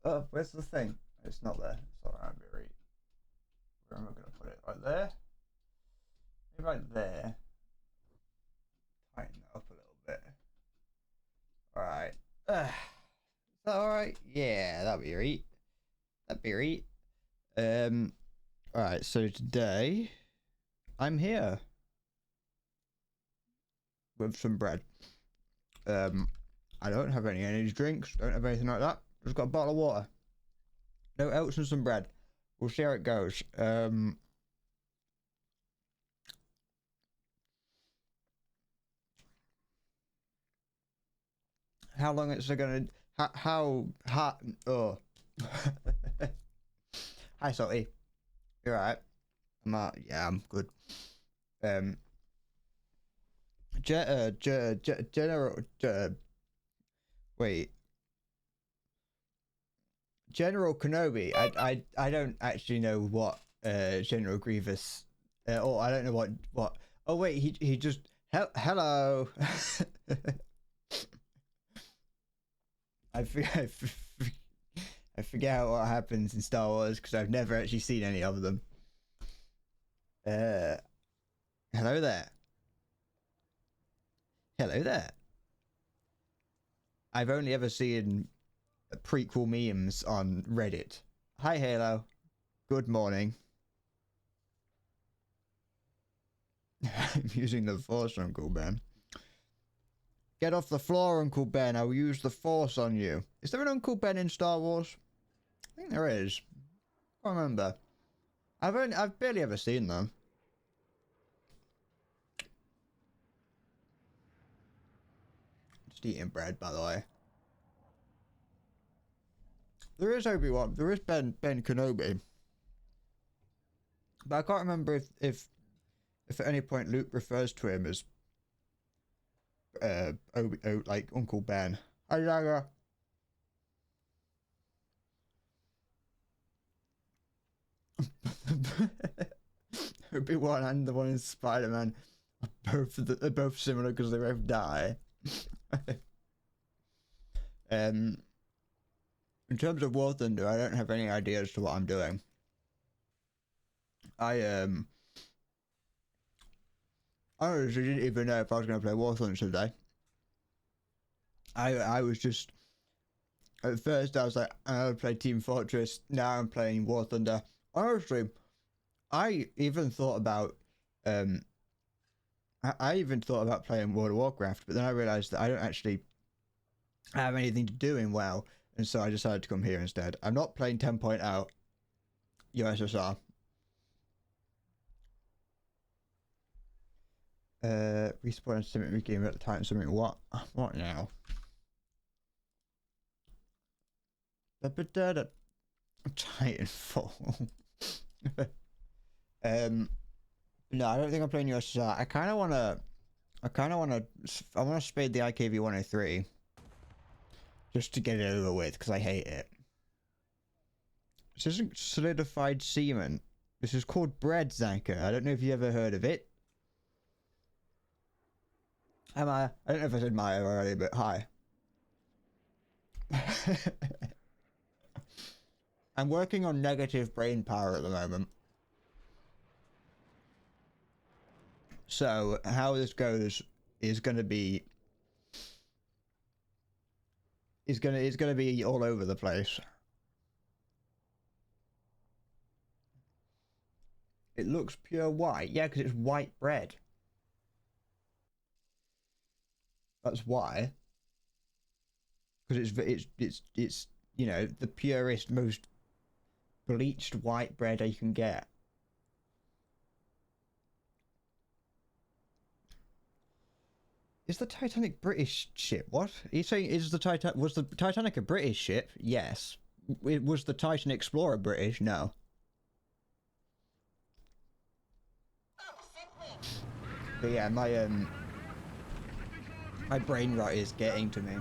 Oh, where's the thing? It's not there. It's not around me, right? Where am I going to put it? Right there? Maybe right there. Tighten that up a little bit. Alright. Is that alright? Yeah, that'll be right. That'd be right. Alright, so today I'm here with some bread. I don't have any energy drinks, don't have anything like that. Just got a bottle of water. No oats and some bread. We'll see how it goes. How long it's gonna? How hot? Oh. Hi, Salty. You alright? Yeah, I'm good. General. Wait. General Kenobi. I don't actually know what General Grievous. Or I don't know what. Oh wait, he just. Hello. I forget what happens in Star Wars because I've never actually seen any of them. Hello there. Hello there. I've only ever seen prequel memes on Reddit. Hi Halo. Good morning. I'm using the Force, Uncle Ben. Get off the floor, Uncle Ben. I will use the Force on you. Is there an Uncle Ben in Star Wars? I think there is. I can't remember. I've barely ever seen them. Just eating bread, by the way. There is Obi-Wan. There is Ben Kenobi. But I can't remember if at any point Luke refers to him as like Uncle Ben. Hi, Yaga. Obi-Wan and the one in Spider-Man are both similar because they both die. In terms of War Thunder, I don't have any idea as to what I'm doing. I honestly didn't even know if I was going to play War Thunder today. I was just, at first I was like, I would play Team Fortress. Now I'm playing War Thunder. Honestly, I even thought about I even thought about playing World of Warcraft, but then I realized that I don't actually have anything to do in WoW, and so I decided to come here instead. I'm not playing 10.0 USSR. Respawn and Summit game at the Titan Summit. What now? Titanfall. No, I don't think I'm playing USSR. I want to spade the IKV 103 just to get it over with because I hate it. This isn't solidified semen. This is called bread, Zanka. I don't know if you ever heard of it. I don't know if I said my already, but hi. I'm working on negative brain power at the moment. So how this goes is gonna be all over the place. It looks pure white. Yeah, because it's white bread. That's why. Because it's you know, the purest, most bleached white bread you can get. Is the Titanic British ship? What? Are you saying was the Titanic a British ship? Yes. Was the Titan Explorer British? No. But yeah, my brain rot is getting to me.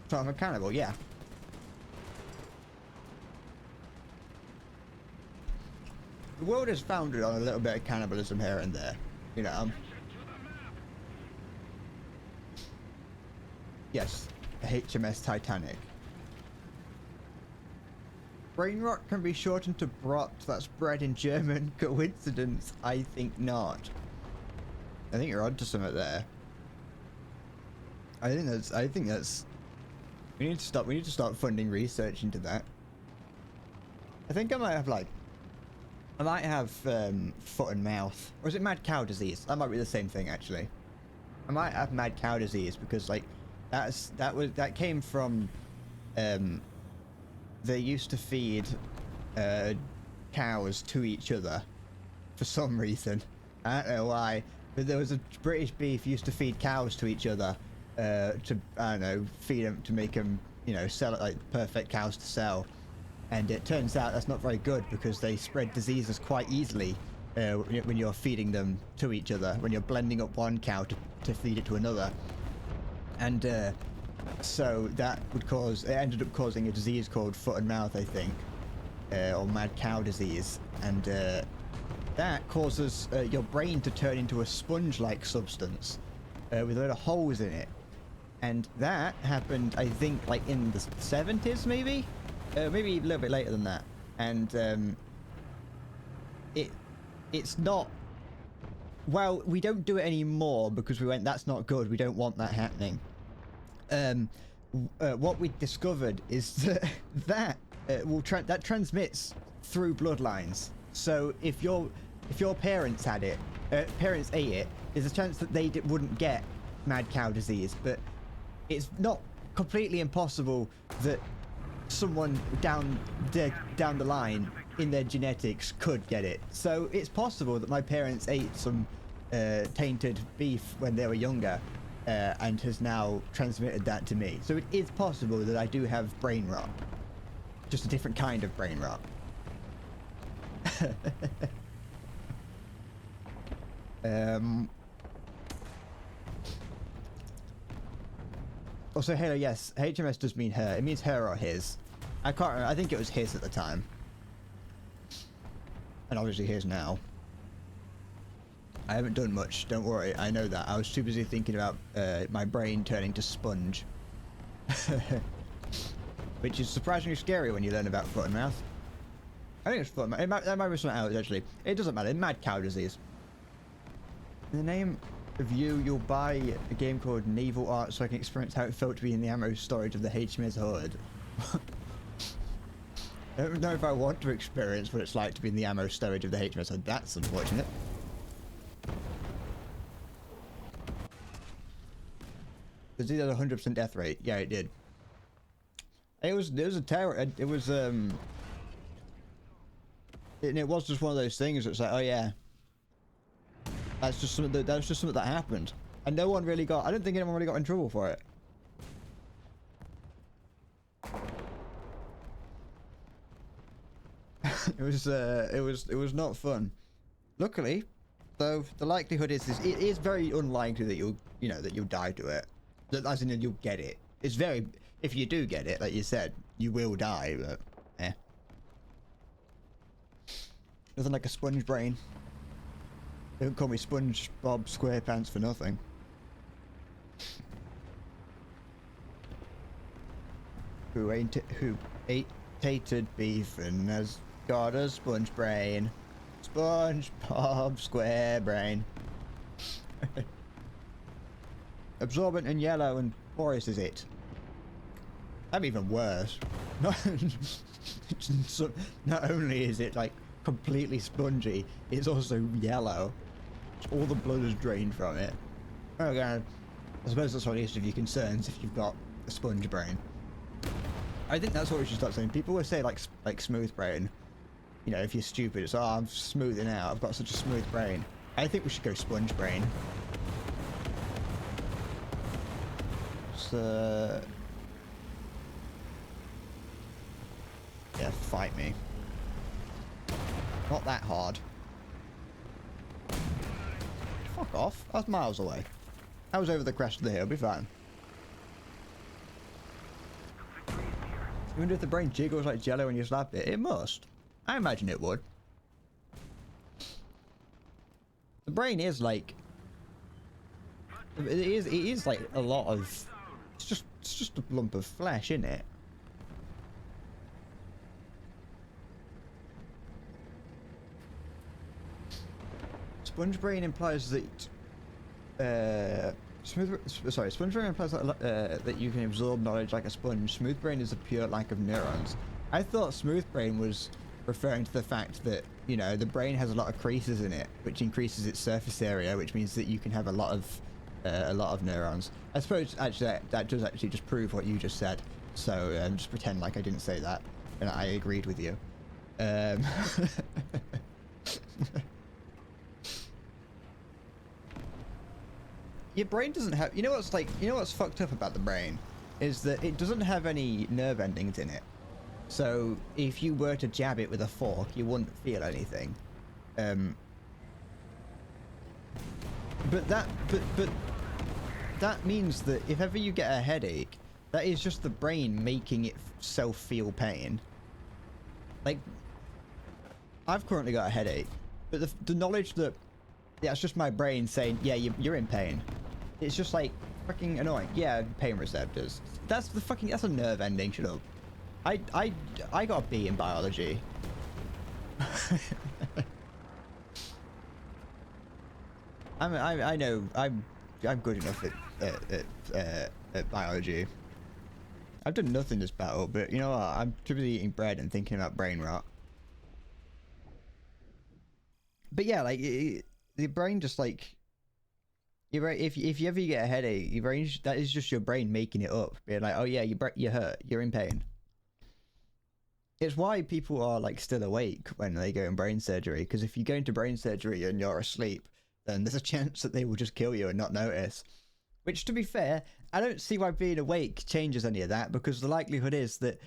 So I'm a cannibal, yeah. The world is founded on a little bit of cannibalism here and there, you know. Yes, the HMS Titanic. Brain rot can be shortened to Brot. That's bred in German. Coincidence? I think not. I think you're onto something there. I think that's. We need to start funding research into that. I think I might have like. I might have foot and mouth, or is it mad cow disease? That might be the same thing actually. I might have mad cow disease because like that came from. They used to feed cows to each other for some reason. I don't know why, but there was a British beef used to feed cows to each other to, I don't know, feed them to make them, you know, sell it like perfect cows to sell. And it turns out that's not very good because they spread diseases quite easily when you're feeding them to each other, when you're blending up one cow to feed it to another. And so that would cause, it ended up causing a disease called foot and mouth, I think, or mad cow disease. And that causes your brain to turn into a sponge-like substance with a lot of holes in it. And that happened, I think, like in the 70s, maybe? Maybe a little bit later than that. And it's not... Well, we don't do it anymore because we went, that's not good, we don't want that happening. What we discovered is that that transmits through bloodlines. So if your parents had it, parents ate it, there's a chance that they wouldn't get mad cow disease. But it's not completely impossible that someone down the line in their genetics could get it. So it's possible that my parents ate some tainted beef when they were younger. And has now transmitted that to me. So it is possible that I do have brain rot. Just a different kind of brain rot. Also, Halo, yes, HMS does mean her. It means her or his. I can't remember. I think it was his at the time. And obviously his now. I haven't done much, don't worry, I know that. I was too busy thinking about my brain turning to sponge. Which is surprisingly scary when you learn about foot and mouth. I think it's foot and mouth. That might be something else, actually. It doesn't matter. Mad cow disease. In the name of you'll buy a game called Naval Art so I can experience how it felt to be in the ammo storage of the HMS Hood. I don't know if I want to experience what it's like to be in the ammo storage of the HMS Hood. That's unfortunate. Does it have a 100% death rate? Yeah, it did. It was a terror. It was and it was just one of those things. It's like, oh yeah, that's just something that happened, and no one really got. I don't think anyone really got in trouble for it. It was not fun. Luckily, though, the likelihood is it is very unlikely that you'll die to it. As in, you'll get it. It's very... If you do get it, like you said, you will die, but... Eh. Nothing like a sponge brain. They don't call me SpongeBob SquarePants for nothing. Who ate tainted beef and has got a sponge brain. SpongeBob SquareBrain. Absorbent and yellow and porous is it? I'm even worse. Not only is it like completely spongy, it's also yellow. All the blood is drained from it. Oh god. I suppose that's what least of your concerns if you've got a sponge brain. I think that's what we should start saying. People will say like smooth brain. You know, if you're stupid, it's, oh, I'm smoothing out. I've got such a smooth brain. I think we should go sponge brain. Yeah, fight me. Not that hard. Fuck off. I was miles away. I was over the crest of the hill. Be fine. I wonder if the brain jiggles like jello when you slap it. It must. I imagine it would. The brain is like... It is like a lot of... It's just a lump of flesh, isn't it? sponge brain implies that sponge brain implies that you can absorb knowledge like a sponge. Smooth brain is a pure lack of neurons. I thought smooth brain was referring to the fact that, you know, the brain has a lot of creases in it, which increases its surface area, which means that you can have a lot of neurons. I suppose actually that does actually just prove what you just said. So just pretend like I didn't say that, and I agreed with you. Your brain doesn't have, you know what's fucked up about the brain is that it doesn't have any nerve endings in it. So if you were to jab it with a fork, you wouldn't feel anything. But that means that if ever you get a headache, that is just the brain making itself feel pain. Like, I've currently got a headache, but the knowledge that that's just my brain saying, yeah, you're in pain. It's just like fucking annoying. Yeah, pain receptors. That's a nerve ending. Shut up. I got a B in biology. I know I'm good enough at biology. I've done nothing this battle, but you know what? I'm typically eating bread and thinking about brain rot. But yeah, like the brain just like your brain, if you ever get a headache, your brain, that is just your brain making it up, being like, oh yeah, you're hurt, you're in pain. It's why people are like still awake when they go in brain surgery, because if you go into brain surgery and you're asleep, then there's a chance that they will just kill you and not notice. Which, to be fair, I don't see why being awake changes any of that, because the likelihood is that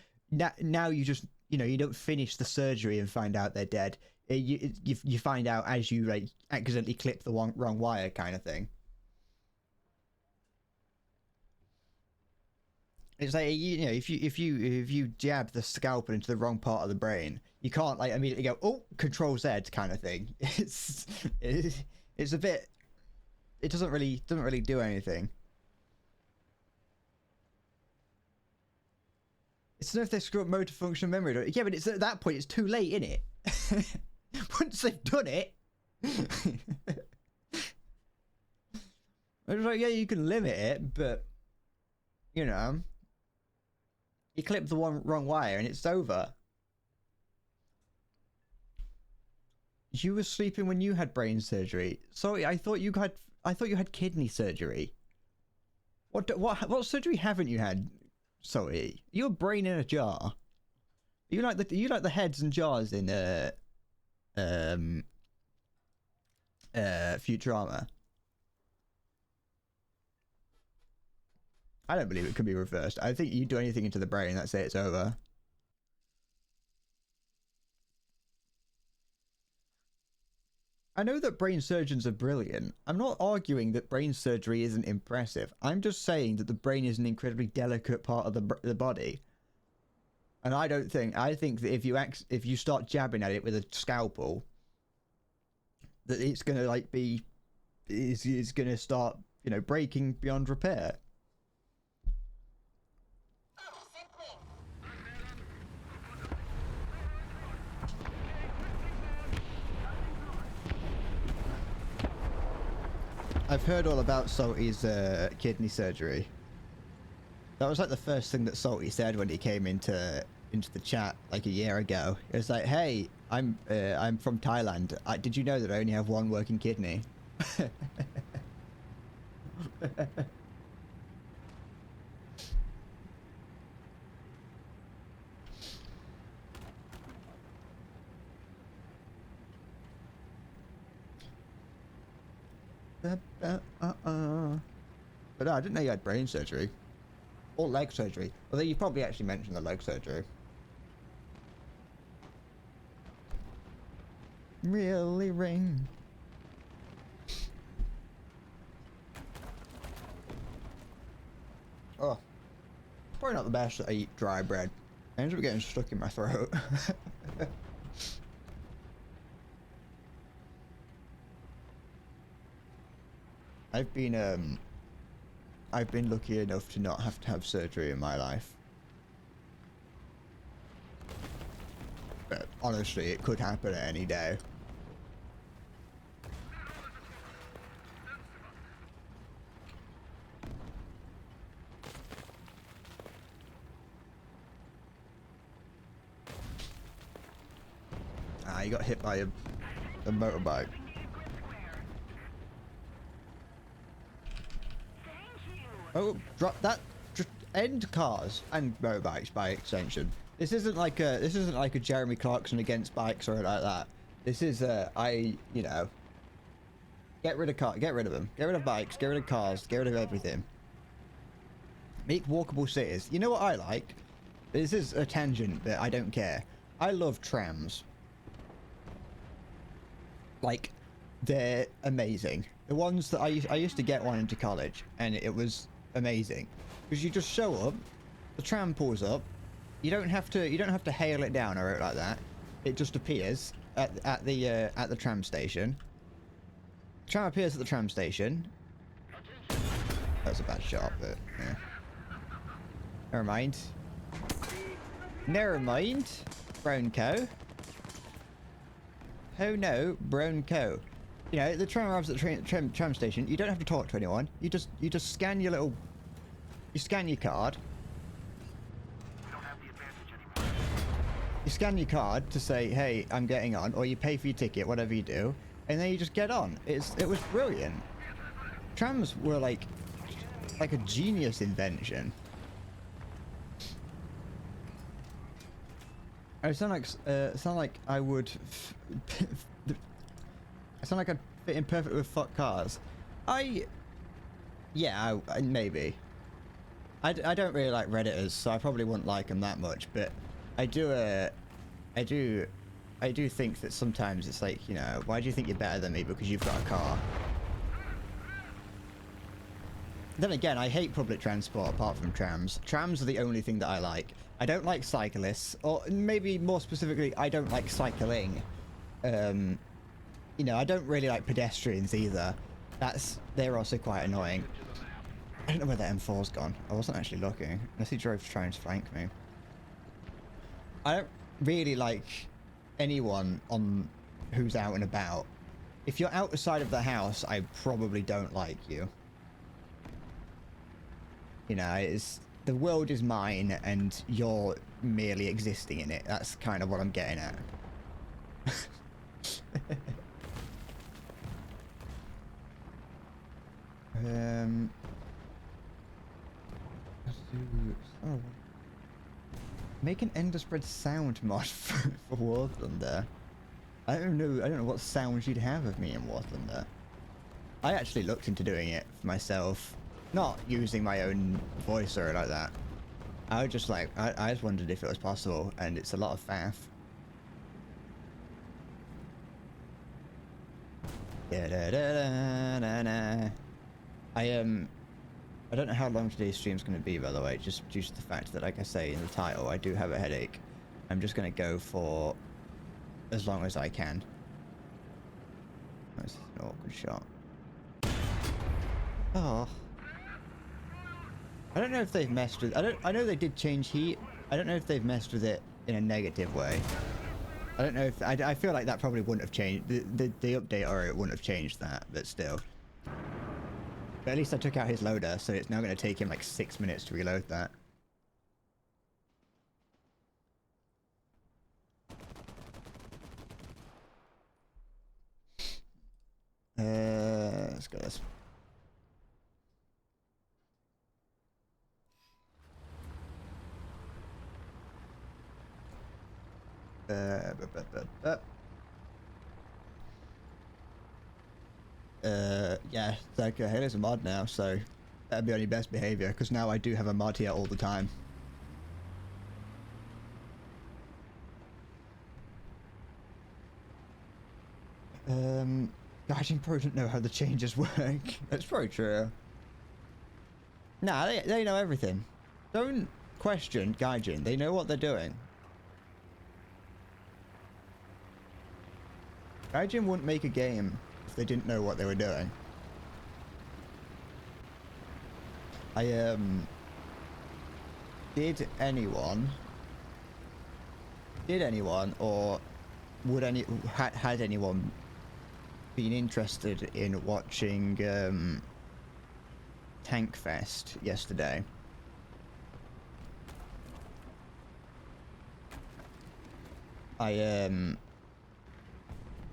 now you just, you know, you don't finish the surgery and find out they're dead. You find out as you like accidentally clip the wrong wire, kind of thing. It's like, you know, if you jab the scalpel into the wrong part of the brain, you can't like immediately go, oh, Control Z kind of thing. It's a bit. It doesn't really do anything. It's not if they screw up motor function memory. Yeah, but it's at that point it's too late, innit? Once they've done it. I was like, yeah, you can limit it, but you know, you clip the wrong wire and it's over. You were sleeping when you had brain surgery. Sorry, I thought you had kidney surgery. What surgery haven't you had? Sorry, your brain in a jar. You like the heads and jars in Futurama. I don't believe it can be reversed. I think you do anything into the brain, that's it, it's over. I know that brain surgeons are brilliant. I'm not arguing that brain surgery isn't impressive. I'm just saying that the brain is an incredibly delicate part of the body. And I think that if you start jabbing at it with a scalpel, that it's gonna like it's gonna start, you know, breaking beyond repair. I've heard all about Salty's kidney surgery. That was like the first thing that Salty said when he came into the chat like a year ago. It was like, "Hey, I'm from Thailand. Did you know that I only have one working kidney?" But no, I didn't know you had brain surgery. Or leg surgery. Although you probably actually mentioned the leg surgery. Really ring. Oh. Probably not the best that I eat dry bread. I end up getting stuck in my throat. I've been lucky enough to not have to have surgery in my life. But honestly, it could happen at any day. he got hit by a motorbike. Oh, drop that. Just end cars and motorbikes by extension. This isn't like a Jeremy Clarkson against bikes or like that. This is you know, get rid of them. Get rid of bikes, get rid of cars, get rid of everything. Make walkable cities. You know what I like? This is a tangent, but I don't care. I love trams. Like, they're amazing. The ones that I used to get one into college, and it was amazing because you just show up, the tram pulls up, you don't have to hail it down or like that. It just appears at the tram station. Tram appears at the tram station. That's a bad shot, but yeah. Never mind. Never mind. Brown cow. Oh no, brown cow. You know, the tram arrives at the tram station. You don't have to talk to anyone. You just scan your little. You scan your card. You scan your card to say, "Hey, I'm getting on," or you pay for your ticket, whatever you do, and then you just get on. It was brilliant. Trams were like a genius invention. I sound like I would. I sound like I'd fit in perfectly with fuck cars. Yeah, maybe. I don't really like Redditors, so I probably wouldn't like them that much. But I do think that sometimes it's like, you know, why do you think you're better than me because you've got a car? Then again, I hate public transport apart from trams. Trams are the only thing that I like. I don't like cyclists, or maybe more specifically, I don't like cycling. You know, I don't really like pedestrians either. They're also quite annoying. I don't know where the M4's gone. I wasn't actually looking, unless he drove to try and flank me. I don't really like anyone who's out and about. If you're outside of the house, I probably don't like you. You know, the world is mine and you're merely existing in it. That's kind of what I'm getting at. Make an Ender Spread sound mod for War Thunder. I don't know what sounds you'd have of me in War Thunder. I actually looked into doing it for myself. Not using my own voice or like that. I was just like, I just wondered if it was possible, and it's a lot of faff. I don't know how long today's stream's going to be, by the way, just due to the fact that, like I say in the title, I do have a headache. I'm just going to go for as long as I can. That's an awkward shot. Oh. I don't know if they've messed with... I know they did change heat. I don't know if they've messed with it in a negative way. I don't know if... I feel like that probably wouldn't have changed... The update or it wouldn't have changed that, but still. But at least I took out his loader, so it's now going to take him like 6 minutes to reload that. Let's go this. Yeah, it's like Halo's a mod now, so that'd be on your best behavior, because now I do have a mod here all the time. Gaijin probably don't know how the changes work. That's probably true. Nah, they know everything. Don't question Gaijin, they know what they're doing. Gaijin wouldn't make a game if they didn't know what they were doing. Did anyone or had anyone been interested in watching Tank Fest yesterday?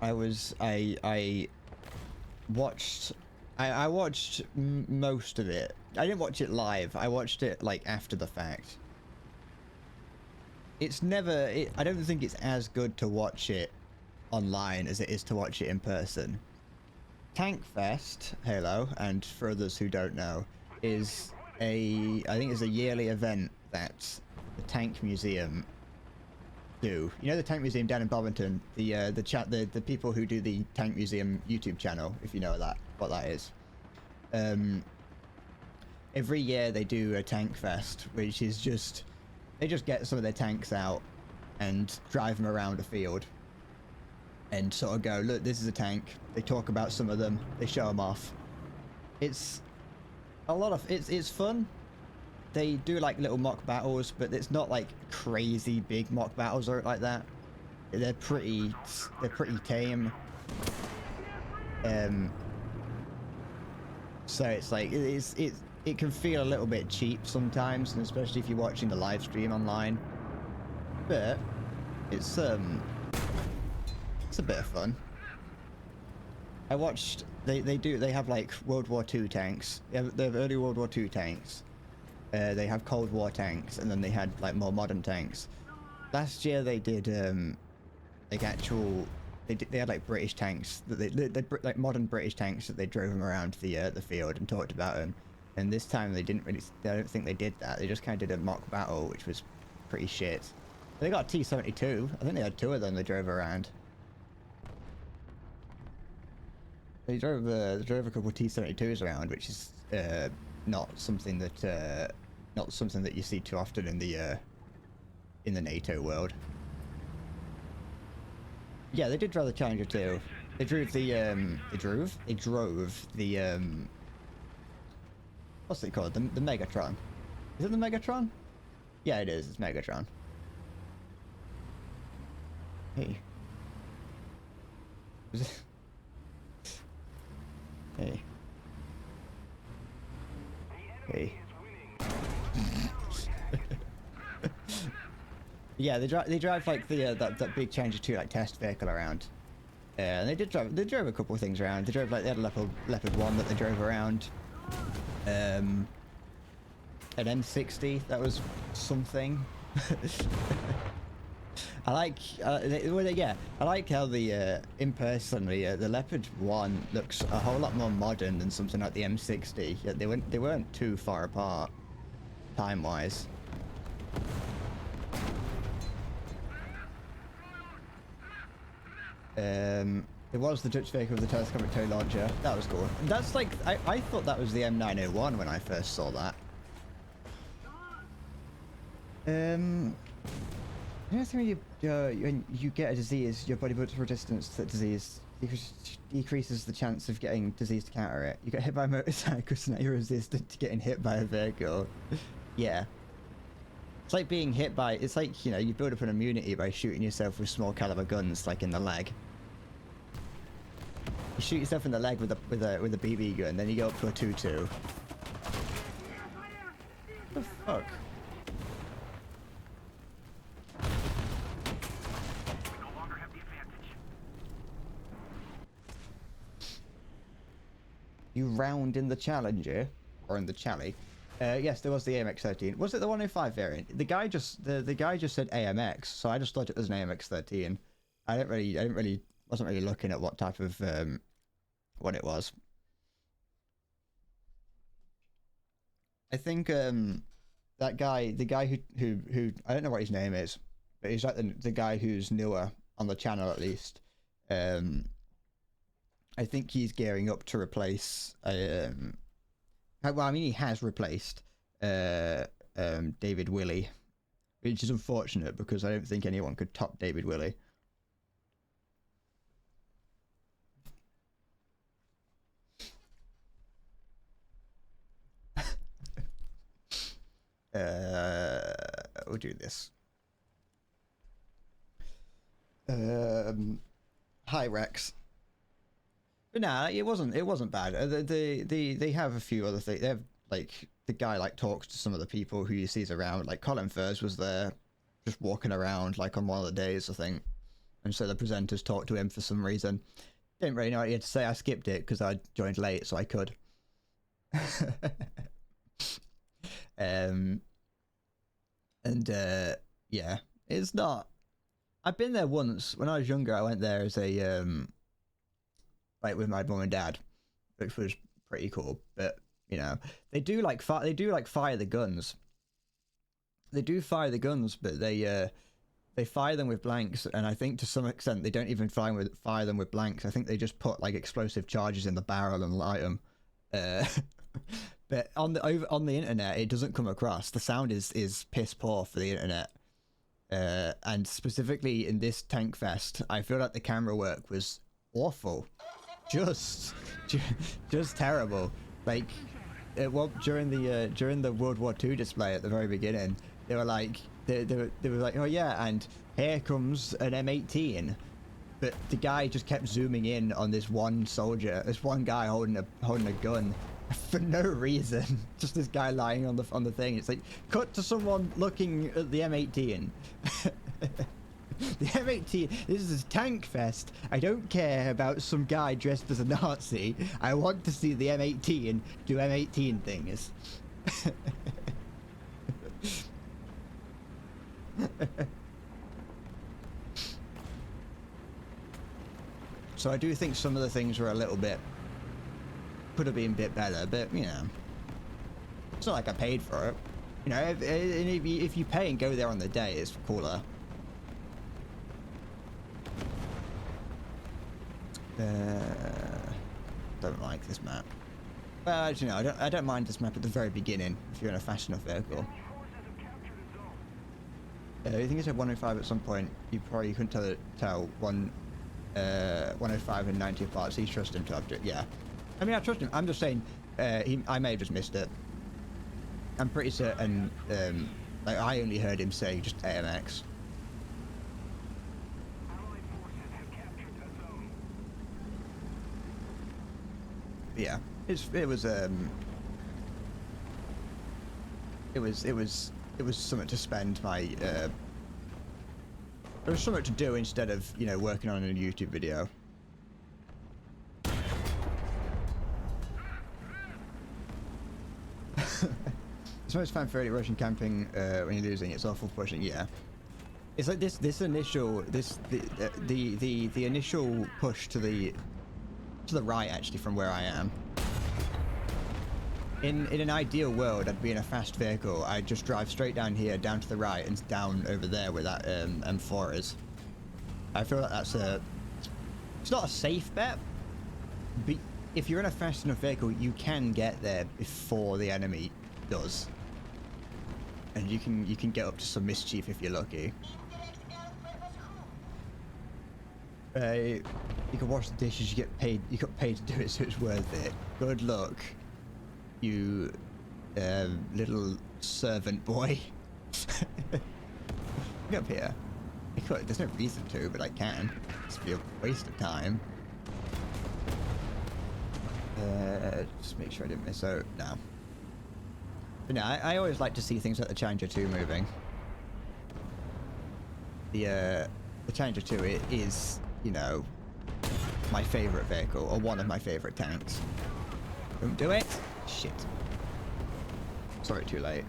I watched most of it. I didn't watch it live. I watched it like after the fact. It's never. I don't think it's as good to watch it online as it is to watch it in person. Tankfest, Halo, and for others who don't know, is I think it's a yearly event that the Tank Museum do. You know the Tank Museum down in Bovington, the people who do the Tank Museum YouTube channel, if you know what that is. Every year they do a Tank Fest, which is just they just get some of their tanks out and drive them around a field and sort of go, look, this is a tank. They talk about some of them, they show them off. It's a lot of it's fun. They do like little mock battles, but it's not like crazy big mock battles or like that. They're pretty tame. So it's like it can feel a little bit cheap sometimes, and especially if you're watching the live stream online. But it's a bit of fun. I watched they have like World War II tanks. They have early World War II tanks. They have Cold War tanks, and then they had like more modern tanks. Last year they did like actual they had like British tanks that they like modern British tanks that they drove them around the field and talked about them. And this time they didn't really. I don't think they did that. They just kind of did a mock battle, which was pretty shit. They got a T-72. I think they had 2 of them they drove around. They drove a couple of T-72s around, which is not something that you see too often in the NATO world. Yeah, they did drive the Challenger too. They drove the what's it called? The Megatron. Is it the Megatron? Yeah, it is. It's Megatron. Hey. Is it? Hey. Hey. Yeah, they drive like the that big Challenger 2 like test vehicle around. And they drove a couple of things around. They had a Leopard 1 that they drove around. An M60 that was something. I like I like how the in person the Leopard 1 looks a whole lot more modern than something like the M60. Yeah, they weren't too far apart time wise. It was the Dutch vehicle with the telescopic tow launcher. That was cool. That's like I thought that was the M901 when I first saw that. The only thing when you get a disease, your body builds resistance to that disease, decreases the chance of getting disease to counter it. You get hit by a motorcycle, so now you're resistant to getting hit by a vehicle. Yeah. It's like being hit by. It's like, you know, you build up an immunity by shooting yourself with small caliber guns, like in the leg. You shoot yourself in the leg with a BB gun, then you go up to a 2-2. What the fuck? You round in the Challenger, or in the Chally. Yes, there was the AMX-13. Was it the 105 variant? The guy just said AMX, so I just thought it was an AMX-13. Wasn't really looking at what type of what it was. I think that guy, the guy who I don't know what his name is, but he's like the guy who's newer on the channel at least. I think he's gearing up to replace. Well, I mean, he has replaced David Willey, which is unfortunate because I don't think anyone could top David Willey. We'll do this. Hi Rex. But nah, it wasn't bad. They have a few other things. They have like the guy like talks to some of the people who you see around. Like Colin Furs was there, just walking around like on one of the days I think. and so the presenters talked to him for some reason. Didn't really know what he had to say. I skipped it because I joined late, so I could. Yeah, it's not. I've been there once when I was younger. I went there as a like with my mum and dad, which was pretty cool. But you know, they do like fire the guns. They do fire the guns, but they fire them with blanks, and I think to some extent they don't even fire them with blanks. I think they just put like explosive charges in the barrel and light them. But on the internet, it doesn't come across. The sound is piss poor for the internet. And specifically in this Tank Fest, I feel like the camera work was awful, just terrible. Like, well, during the World War II display at the very beginning, they were like, they were like, oh yeah, and here comes an M18, but the guy just kept zooming in on this one soldier, this one guy holding a gun. For no reason, just this guy lying on the thing. It's like, cut to someone looking at the M18. The M18. This is Tank Fest. I don't care about some guy dressed as a Nazi. I want to see the M18 do M18 things. So I do think some of the things were a little bit. Could have been a bit better, but you know, it's not like I paid for it. You know, if you pay and go there on the day, it's cooler. Don't like this map. Well, you know, I don't mind this map at the very beginning if you're in a fast enough vehicle. I think it said 105 at some point. You probably couldn't tell 105 and 90 apart. So you trust him to have it. Yeah. I mean, I trust him. I'm just saying, I may have just missed it. I'm pretty certain, like, I only heard him say just AMX. Yeah, it was something to spend my, it was something to do instead of, you know, working on a YouTube video. It's most fun for early Russian camping when you're losing. It's awful pushing. Yeah, it's like the initial push to the right actually from where I am. In an ideal world, I'd be in a fast vehicle. I'd just drive straight down here, down to the right, and down over there where that M4 is. I feel like that's it's not a safe bet, but if you're in a fast enough vehicle, you can get there before the enemy does. And you can get up to some mischief if you're lucky. You can wash the dishes, you get paid to do it, so it's worth it. Good luck, you little servant boy. Get up here. There's no reason to, but I can. It's be a waste of time. Just make sure I didn't miss out. No. But no, I always like to see things like the Challenger 2 moving. The Challenger 2 it is, you know, my favourite vehicle, or one of my favourite tanks. Don't do it! Shit. Sorry, too late.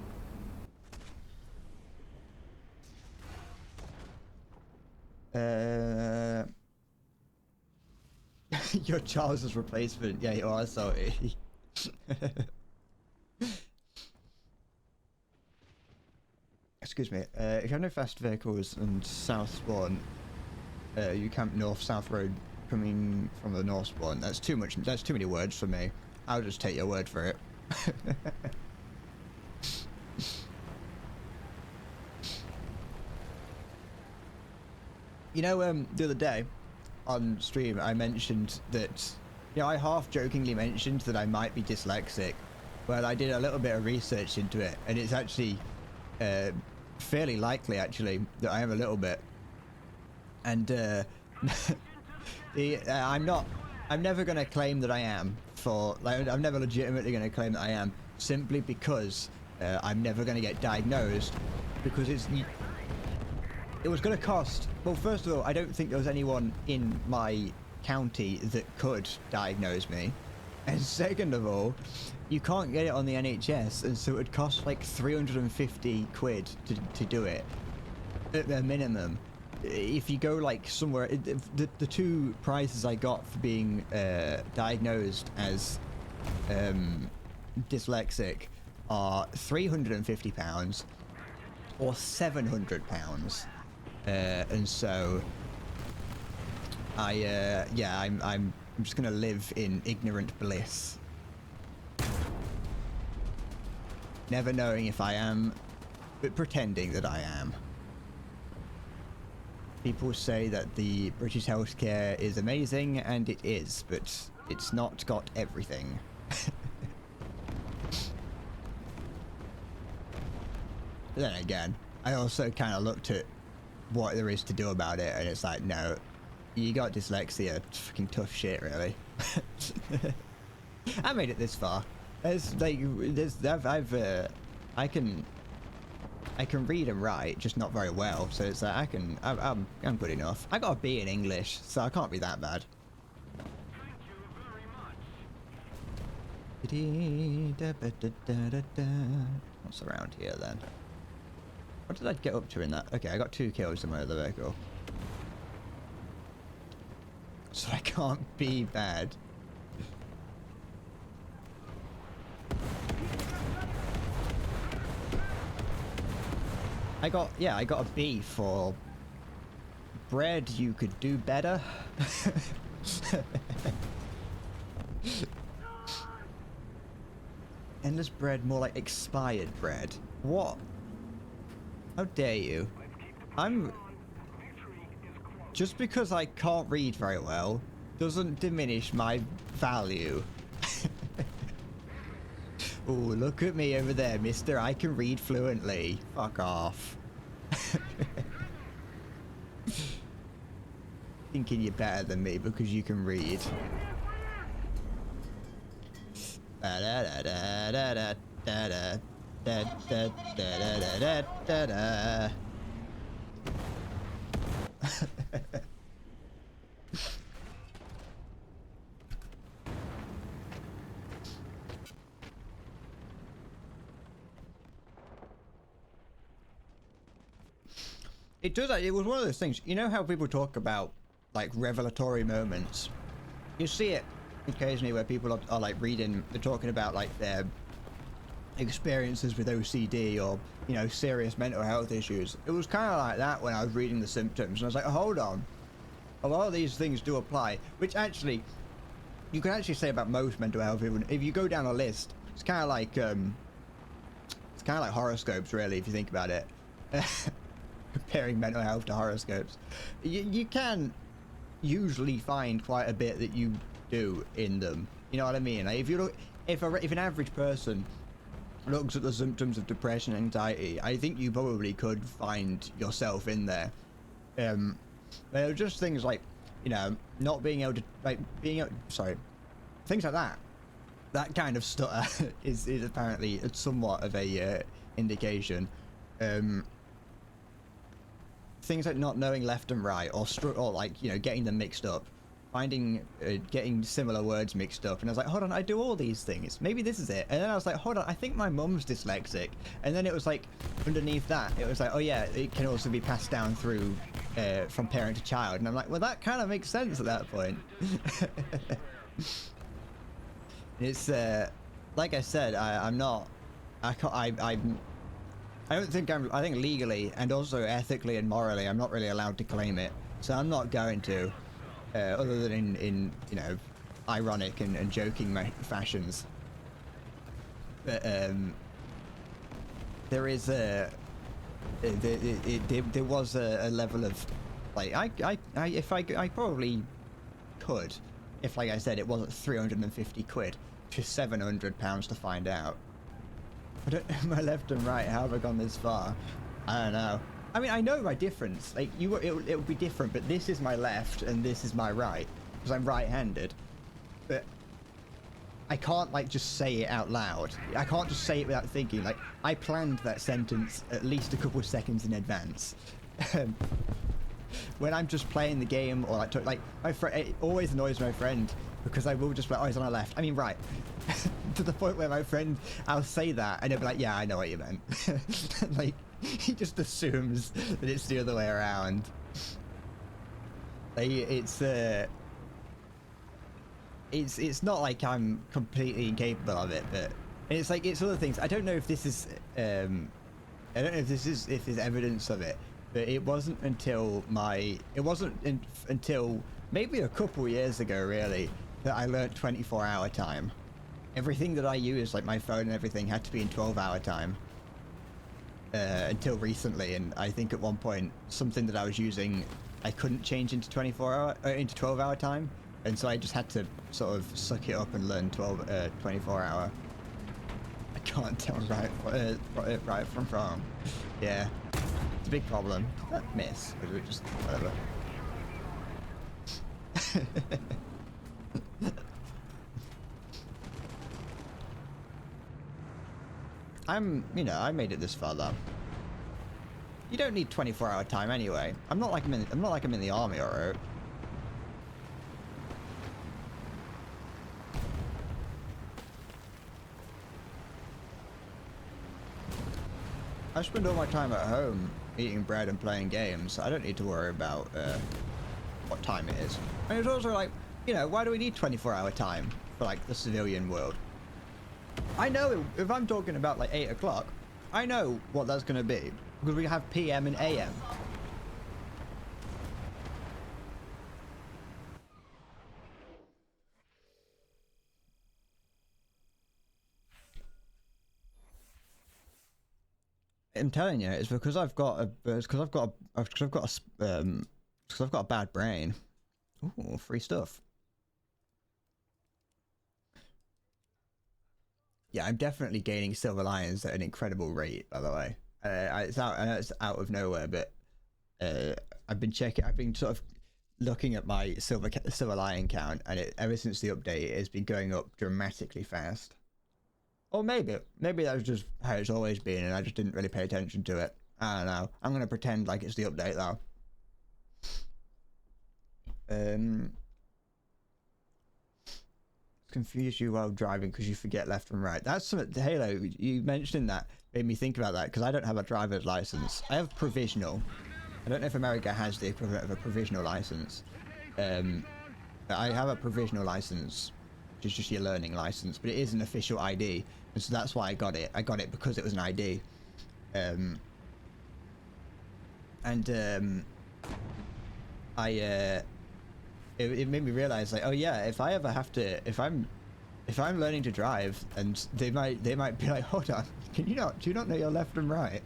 You're Charles's replacement. Yeah, you are, sorry. Excuse me. If you have no fast vehicles and south spawn, you camp north-south road coming from the north spawn. That's too much. That's too many words for me. I'll just take your word for it. You know, the other day on stream, I mentioned that, you know, I half-jokingly mentioned that I might be dyslexic. Well, I did a little bit of research into it, and it's actually fairly likely, actually, that I am a little bit. And I'm never going to claim that I am. I'm never legitimately going to claim that I am, simply because I'm never going to get diagnosed, because it's it was going to cost. Well, first of all, I don't think there was anyone in my county that could diagnose me, and second of all, you can't get it on the NHS, and so it would cost like 350 quid to do it at the minimum. If you go like somewhere, the two prices I got for being diagnosed as dyslexic are £350 or £700, and so I'm just gonna live in ignorant bliss, never knowing if I am, but pretending that I am. People say that the British healthcare is amazing, and it is, but it's not got everything. Then again, I also kind of looked at what there is to do about it, and it's like, no, you got dyslexia, it's fucking tough shit, really. I made it this far. I can read and write, just not very well. So it's like I'm good enough. I got a B in English, so I can't be that bad. What's around here then? What did I get up to in that? Okay, I got 2 kills in my other vehicle. So I can't be bad. I got a B for bread you could do better. Endless bread, more like expired bread. What? How dare you? Just because I can't read very well doesn't diminish my value. Oh, look at me over there, mister. I can read fluently. Fuck off. Thinking you're better than me because you can read. It does. It was one of those things. You know how people talk about like revelatory moments? You see it occasionally where people are like reading, they're talking about like their experiences with OCD or, you know, serious mental health issues. It was kind of like that when I was reading the symptoms, and I was like, oh, hold on, a lot of these things do apply, which actually you can actually say about most mental health. Even if you go down a list, it's kind of like horoscopes, really, if you think about it. Comparing mental health to horoscopes, you can usually find quite a bit that you do in them. You know what I mean? Like if you look, if an average person looks at the symptoms of depression and anxiety, I think you probably could find yourself in there. There are just things like, you know, not being able to, like, things like that. That kind of stutter is apparently somewhat of a indication. Things like not knowing left and right, or like, you know, getting them mixed up, getting similar words mixed up, and I was like, hold on, I do all these things, maybe this is it. And then I was like, hold on, I think my mum's dyslexic. And then it was like, underneath that, it was like, oh yeah, it can also be passed down through from parent to child. And I'm like, well, that kind of makes sense at that point. It's like I said, I think legally and also ethically and morally, I'm not really allowed to claim it. So I'm not going to, other than in you know, ironic and joking fashions. But there is there was a level of, like, I probably could, if, like I said, it wasn't 350 quid to £700 to find out. I don't know my left and right. How have I gone this far? I don't know. I mean, I know my difference. Like, it would be different, but this is my left and this is my right, because I'm right-handed. But I can't like just say it out loud. I can't just say it without thinking. Like I planned that sentence at least a couple of seconds in advance. When I'm just playing the game or like my friend, it always annoys my friend because I will just be like, oh, he's on our left. I mean, right. To the point where my friend, I'll say that and he'll be like, yeah, I know what you meant. Like he just assumes that it's the other way around. Like it's not like I'm completely incapable of it, but it's like it's other things. I don't know if this is I don't know if there's evidence of it, but it wasn't until until maybe a couple years ago really that I learnt 24-hour time. Everything that I use, like my phone and everything, had to be in 12-hour time until recently, and I think at one point something that I was using I couldn't change into 12-hour time. And so I just had to sort of suck it up and learn 24-hour. I can't tell right from wrong. Yeah, it's a big problem. Miss, but we just whatever. I made it this far though. You don't need 24-hour time anyway. I'm not like I'm in the army, alright. I spend all my time at home eating bread and playing games. I don't need to worry about what time it is. And it's also like, why do we need 24-hour time for like the civilian world? I know if I'm talking about like 8 o'clock, I know what that's going to be because we have PM and AM. I'm telling you, it's because I've got a bad brain. Ooh, free stuff. Yeah, I'm definitely gaining silver lions at an incredible rate. By the way, it's out of nowhere, but I've been sort of looking at my silver lion count, and ever since the update, it has been going up dramatically fast. Or maybe that was just how it's always been and I just didn't really pay attention to it. I don't know. I'm going to pretend like it's the update though. Confuse you while driving because you forget left and right. That's something, Halo, you mentioning that made me think about that because I don't have a driver's license. I have provisional. I don't know if America has the equivalent of a provisional license. But I have a provisional license, which is just your learning license, but it is an official ID. And so that's why I got it. I got it because it was an ID. It made me realize like, oh yeah, if I'm learning to drive and they might be like, hold on, do you not know your left and right?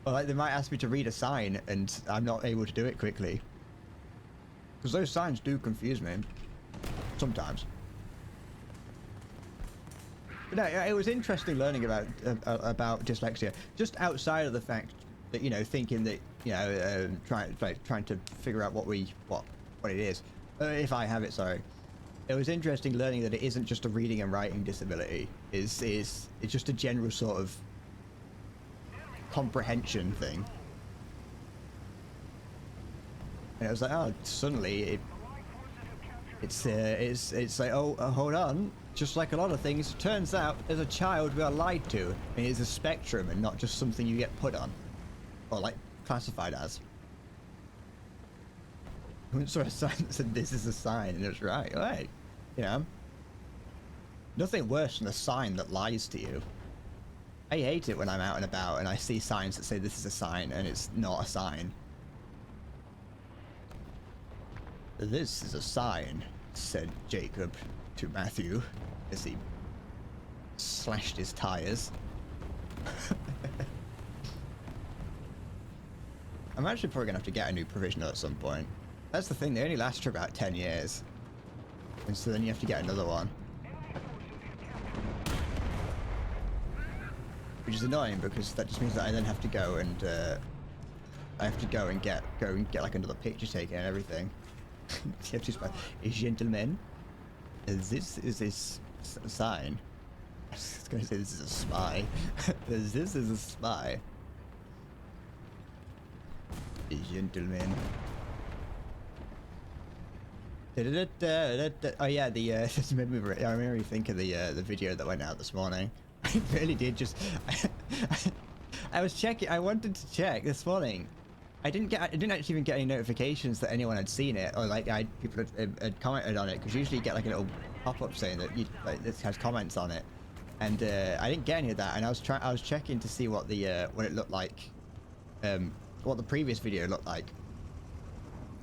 Or like they might ask me to read a sign and I'm not able to do it quickly. Because those signs do confuse me. Sometimes. But no, it was interesting learning about dyslexia. Just outside of the fact that, thinking that, trying to figure out what it is. If I have it, sorry. It was interesting learning that it isn't just a reading and writing disability. It's just a general sort of comprehension thing. And it was like, oh, suddenly it's like, oh, hold on. Just like a lot of things, turns out as a child we are lied to. And it's a spectrum and not just something you get put on. Or like classified as. I went saw a sign that said this is a sign and it was right. Right. Nothing worse than a sign that lies to you. I hate it when I'm out and about and I see signs that say this is a sign and it's not a sign. This is a sign, said Jacob to Matthew as he slashed his tires. I'm actually probably gonna have to get a new provisional at some point. That's the thing, they only last for about 10 years. And so then you have to get another one. Which is annoying because that just means that I then have to go and get like another picture taken and everything. Yeah, just like, gentlemen, this is a sign. I was going to say this is a spy. This is a spy. Gentlemen. Oh yeah, just I remember thinking the video that went out this morning. I really did just. I was checking. I wanted to check this morning. I didn't actually even get any notifications that anyone had seen it, or like people had commented on it, because usually you get like a little pop-up saying that this has comments on it, and I didn't get any of that. And I was checking to see what what it looked like, what the previous video looked like,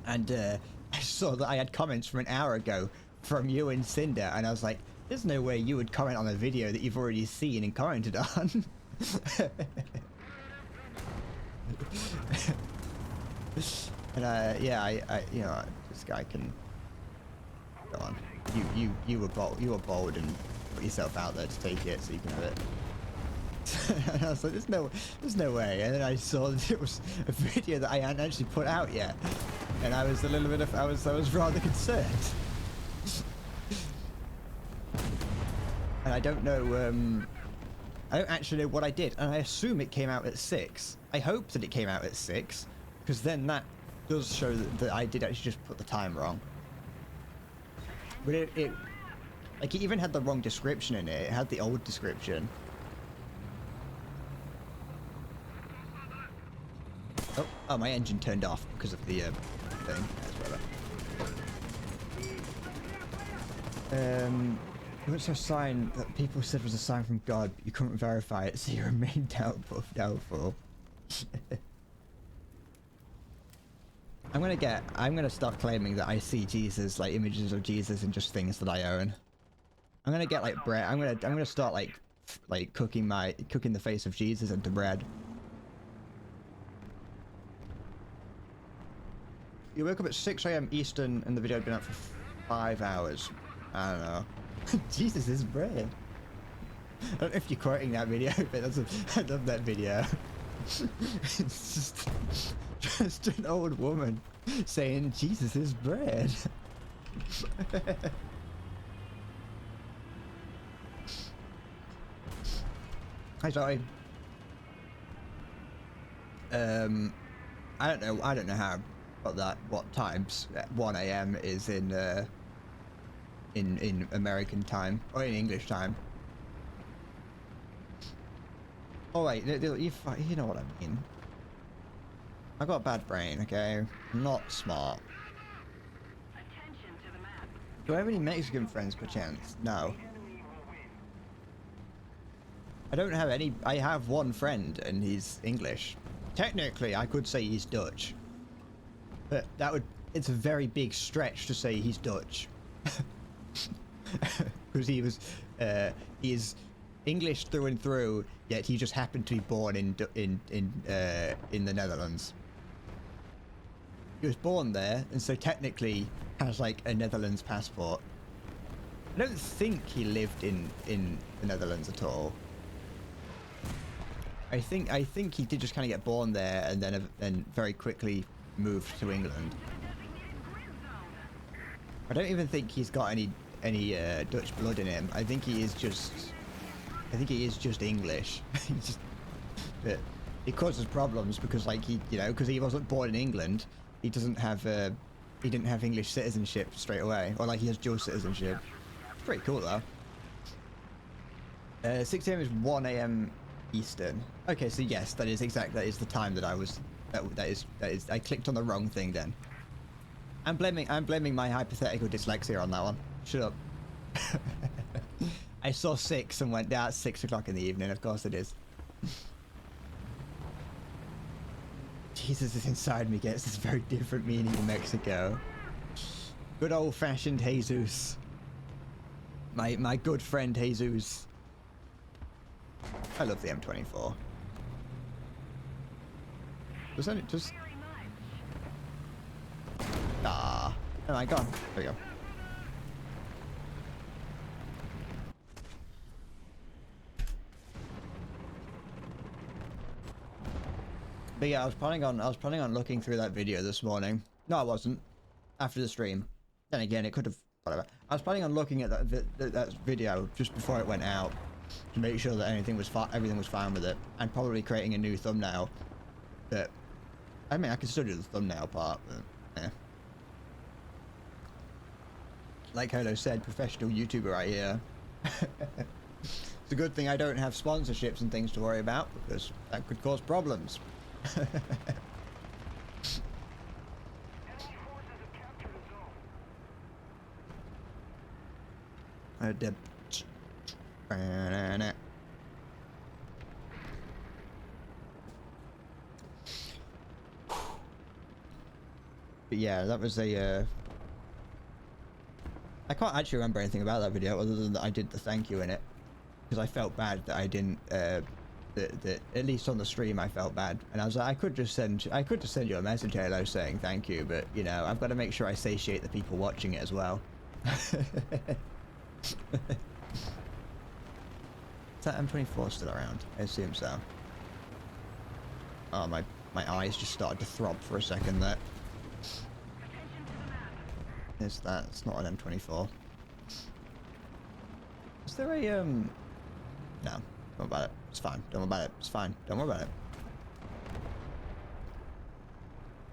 and I saw that I had comments from an hour ago from you and Cinder, and I was like, there's no way you would comment on a video that you've already seen and commented on. And yeah, I you know, this guy can go on. You were bold and put yourself out there to take it, so you can have it. And I was like, there's no way. And then I saw that it was a video that I hadn't actually put out yet, and I was a little bit I was rather concerned. And I don't know. I don't actually know what I did, and I assume it came out at 6. I hope that it came out at 6, because then that does show that I did actually just put the time wrong. But it like, it even had the wrong description in it. It had the old description. Oh, my engine turned off because of the thing. What's a sign that people said was a sign from God, but you couldn't verify it, so you remain doubtful. I'm gonna start claiming that I see Jesus, like images of Jesus, and just things that I own. I'm gonna get like bread. I'm gonna start like cooking the face of Jesus into bread. You woke up at 6 AM Eastern, and the video had been out for 5 hours. I don't know. Jesus is bread. I don't know if you're quoting that video, but I love that video. It's just an old woman saying Jesus is bread. Hi, sorry. I don't know how, but what times 1 AM is in American time, or in English time. Oh wait, you know what I mean. I got a bad brain, okay? I'm not smart. Do I have any Mexican friends, perchance? No. I don't have any. I have one friend, and he's English. Technically, I could say he's Dutch. But it's a very big stretch to say he's Dutch. Because he is English through and through, yet he just happened to be born in the Netherlands. He was born there, and so technically has like a Netherlands passport. I don't think he lived in the Netherlands at all. I think he did just kind of get born there, and then very quickly moved to England. I don't even think he's got any Dutch blood in him. I think he is just English. But it causes problems because, like, because he wasn't born in England, he didn't have English citizenship straight away, or like he has dual citizenship. It's pretty cool though. 6 AM is 1 AM Eastern. Okay, so yes, that is the time that I was. That is. I clicked on the wrong thing then. I'm blaming my hypothetical dyslexia on that one. Shut up. I saw 6 and went down at 6 o'clock in the evening. Of course it is. Jesus is inside me gets this very different meaning in Mexico. Good old-fashioned Jesus. My good friend Jesus. I love the M24. Just... Ah. Oh my god. There we go. But yeah, I was planning on looking through that video this morning. No, I wasn't. after the stream. Then again, it could have, whatever. I was planning on looking at that video just before it went out to make sure that everything was fine with it, and probably creating a new thumbnail. But I mean, I can still do the thumbnail part, but yeah. Like Holo said, professional YouTuber right here. It's a good thing I don't have sponsorships and things to worry about, because that could cause problems. But yeah, that was a I can't actually remember anything about that video other than that I did the thank you in it, because I felt bad that I didn't that at least on the stream I felt bad, and I was like, I could just send you a message, Halo, saying thank you, but you know, I've got to make sure I satiate the people watching it as well. Is that M24 still around? I assume so. Oh, my eyes just started to throb for a second there. Is that? It's not an M24. Is there a No, don't worry about it. It's fine. Don't worry about it. It's fine. Don't worry about it.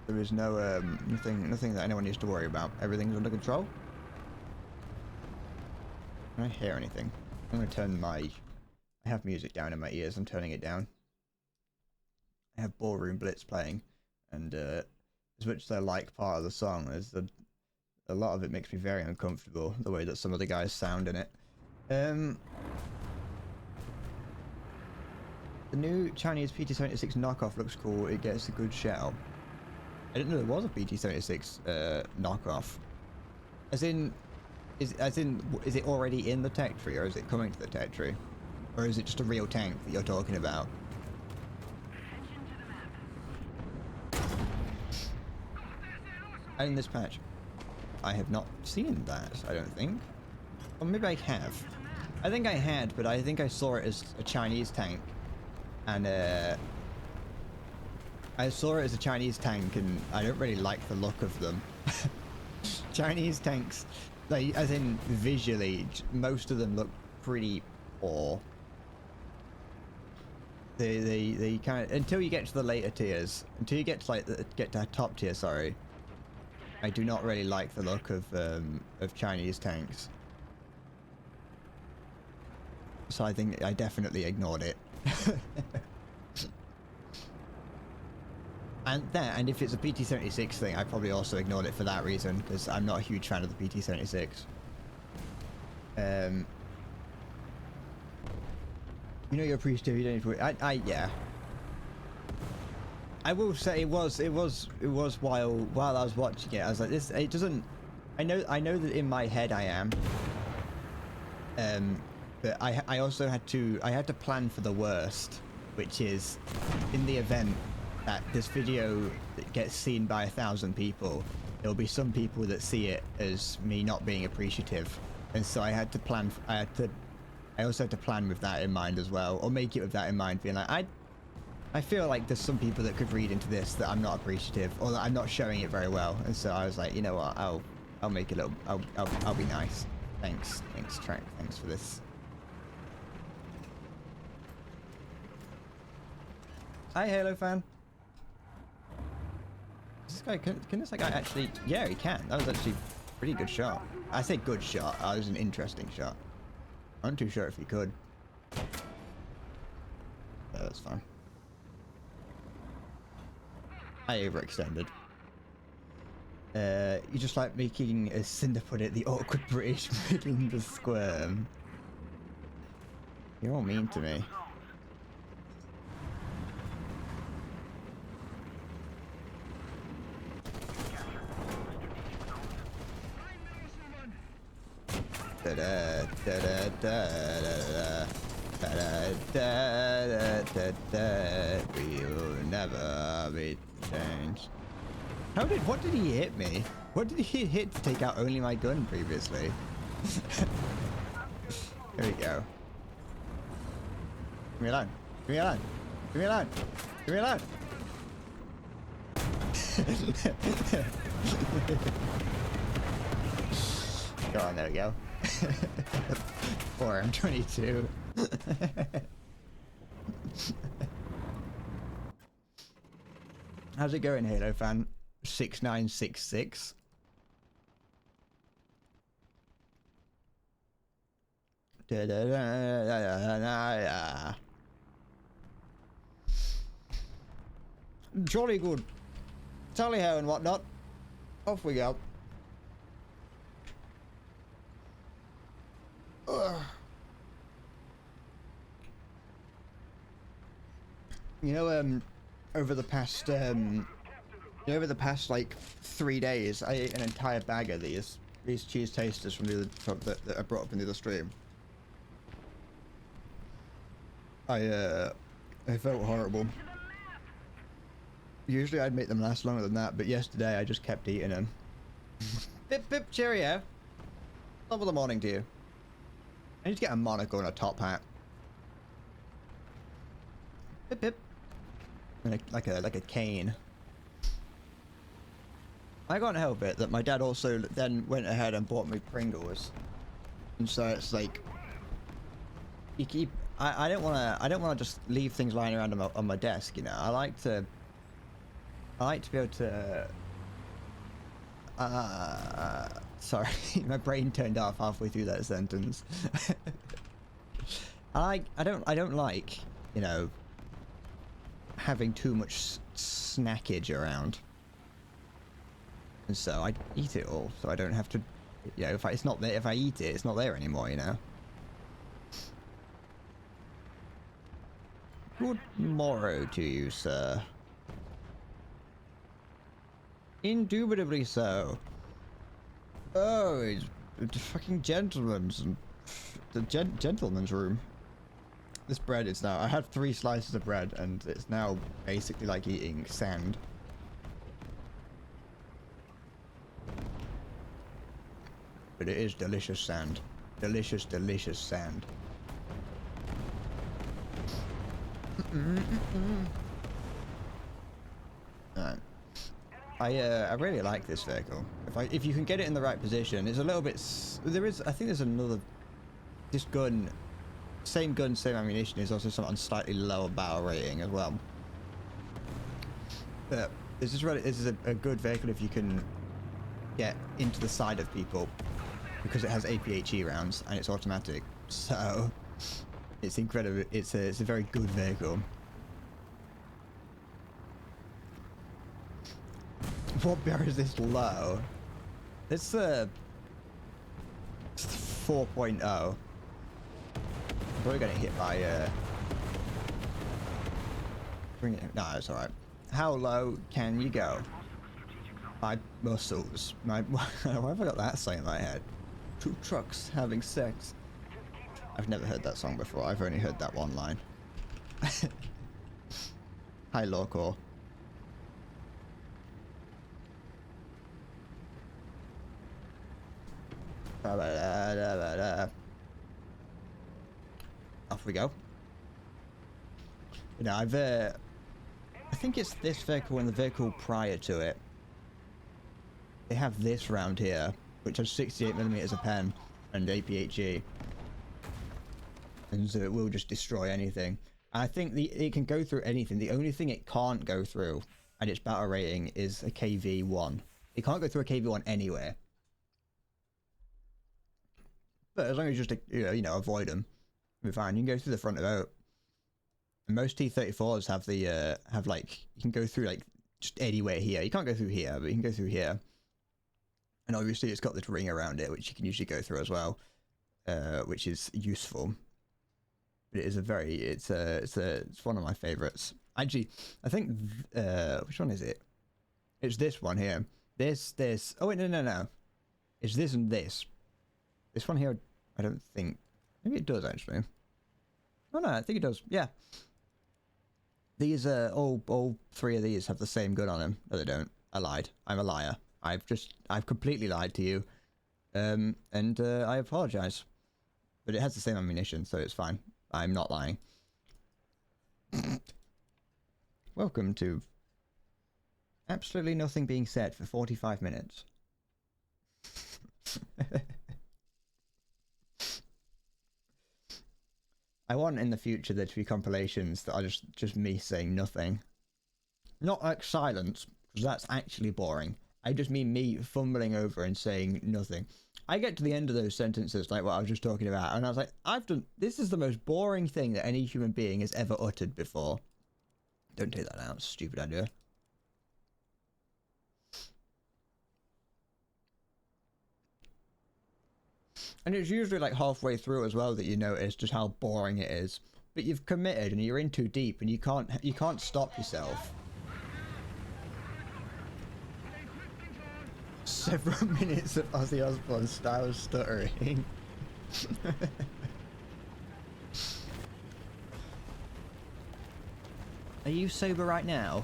There is no nothing that anyone needs to worry about. Everything's under control. Can I hear anything? I'm gonna turn my... I have music down in my ears. I'm turning it down. I have Ballroom Blitz playing, and as much as I like part of the song, a lot of it makes me very uncomfortable, the way that some of the guys sound in it. The new Chinese PT-76 knockoff looks cool. It gets a good shell. I didn't know there was a PT-76 knockoff. As in, is it already in the tech tree, or is it coming to the tech tree? Or is it just a real tank that you're talking about? In this patch, I have not seen that, I don't think. Or maybe I have. I think I had, but I think I saw it as a Chinese tank. And I saw it as a Chinese tank, and I don't really like the look of them. Chinese tanks, like, as in visually, most of them look pretty poor. They kind of, until you get to the later tiers, until you get to get to top tier, sorry. I do not really like the look of Chinese tanks. So I think I definitely ignored it. And if it's a PT-76 thing, I probably also ignored it for that reason, because I'm not a huge fan of the PT-76. You know you're appreciative, you don't need to... yeah. I will say it was while I was watching it, I was like, this, it doesn't... I know that in my head I am. But I also had to plan for the worst, which is in the event that this video gets seen by 1,000 people, there'll be some people that see it as me not being appreciative, and so I had to plan. I also had to plan with that in mind as well, or make it with that in mind, being like, I feel like there's some people that could read into this that I'm not appreciative, or that I'm not showing it very well, and so I was like, you know what, I'll make it a little, I'll be nice. Thanks, Track. Thanks for this. Hi, Halo fan. This guy can this guy actually? Yeah, he can. That was actually a pretty good shot. I say good shot. That was an interesting shot. I'm not too sure if he could. Yeah, that's fine. I overextended. You just like making, as Cinder put it, the awkward British making the squirm. You're all mean to me. Da da da da da da da da da. We'll never be changed. What did he hit me? What did he hit to take out only my gun previously? Here we go. Leave me alone. Leave me alone. Leave me alone. Leave me alone. Go on, there we go. 4M22. How's it going, Halo fan? 6966. Jolly good. Tally ho and whatnot. Off we go. Ugh. You know, over the past like 3 days, I ate an entire bag of these cheese tasters from that I brought up in the other stream. I felt horrible. Usually I'd make them last longer than that, but yesterday I just kept eating them. Bip bip cheerio. Top of the morning to you. I need to get a monocle and a top hat. Bip bip. And like a cane. I can't help it that my dad also then went ahead and bought me Pringles, and so it's like you keep. I don't wanna just leave things lying around on my desk. You know, I like to be able to. Sorry, my brain turned off halfway through that sentence. I don't like, you know, having too much snackage around, and so I eat it all, so I don't have to, you know, if I eat it, it's not there anymore, you know. Good morrow to you, sir. Indubitably so. Oh, it's the fucking gentleman's and the gentleman's room. This bread is now. I had 3 slices of bread, and it's now basically like eating sand. But it is delicious sand. Delicious, delicious sand. Alright. I really like this vehicle. If you can get it in the right position, it's a little bit. I think there's another. This gun, same gun, same ammunition, is also something on slightly lower battle rating as well. But this is a good vehicle if you can get into the side of people, because it has APHE rounds and it's automatic. So it's incredible. It's a very good vehicle. What bar is this low? It's 4.0. I'm probably gonna hit by bring it. No, it's alright. How low can you go? My muscles. Why have I got that song in my head? 2 trucks having sex. I've never heard that song before. I've only heard that one line. Hi, Lawcore. Off we go. You know, I think it's this vehicle and the vehicle prior to it. They have this round here, which has 68mm of pen and APHE, and so it will just destroy anything. And I think it can go through anything. The only thing it can't go through, and its battle rating, is a KV-1. It can't go through a KV-1 anywhere. But as long as you just, you know, avoid them, you'll be fine. You can go through the front of it. And most T-34s have the, like, you can go through, like, just anywhere here. You can't go through here, but you can go through here. And obviously it's got this ring around it, which you can usually go through as well, which is useful. But it is it's one of my favorites. Actually, I think, which one is it? It's this one here. This, oh wait, no. It's this and this. This one here, I don't think, maybe it does actually. Oh no, I think it does, yeah. These, all 3 of these have the same gun on them. No, they don't. I lied. I'm a liar. I've completely lied to you. And I apologize. But it has the same ammunition, so it's fine. I'm not lying. Welcome to Absolutely nothing being said for 45 minutes. I want in the future there to be compilations that are just me saying nothing. Not like silence, because that's actually boring. I just mean me fumbling over and saying nothing. I get to the end of those sentences, like what I was just talking about, and I was like, this is the most boring thing that any human being has ever uttered before. Don't take that out, stupid idea. And it's usually like halfway through as well that you notice just how boring it is. But you've committed and you're in too deep and you can't stop yourself. Several minutes of Ozzy Osbourne style stuttering. Are you sober right now?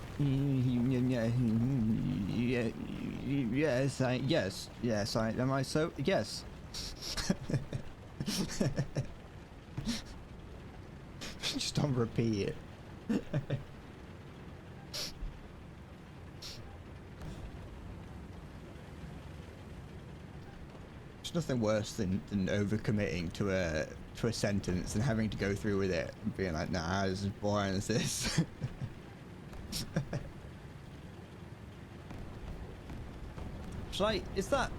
Yes, am I so? Yes. Just on repeat. There's nothing worse than overcommitting to a sentence and having to go through with it and being like, nah, this is boring as this. It's like, is that,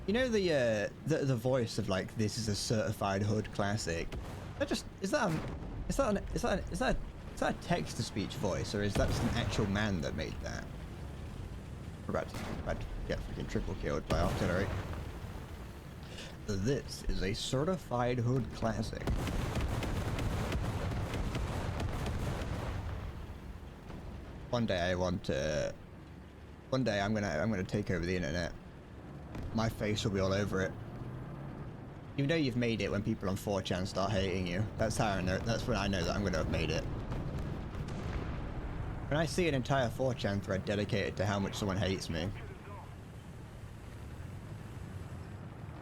you know, the voice of like, this is a certified hood classic? That just, is that a text to speech voice, or is that just an actual man that made that? We're about to get freaking triple killed by artillery. This is a certified hood classic. One day I want to. One day I'm gonna take over the internet. My face will be all over it. You know you've made it when people on 4chan start hating you. That's how I know. That's when I know that I'm gonna have made it. When I see an entire 4chan thread dedicated to how much someone hates me,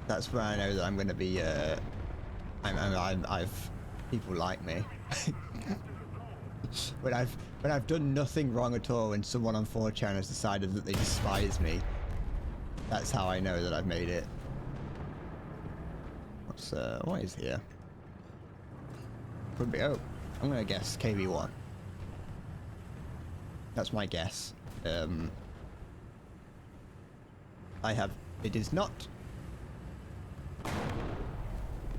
that's when I know that I'm gonna be. I've people like me. when I've done nothing wrong at all, and someone on 4chan has decided that they despise me, that's how I know that I've made it. What is here? Could be, oh, I'm gonna guess KV1. That's my guess. It is not.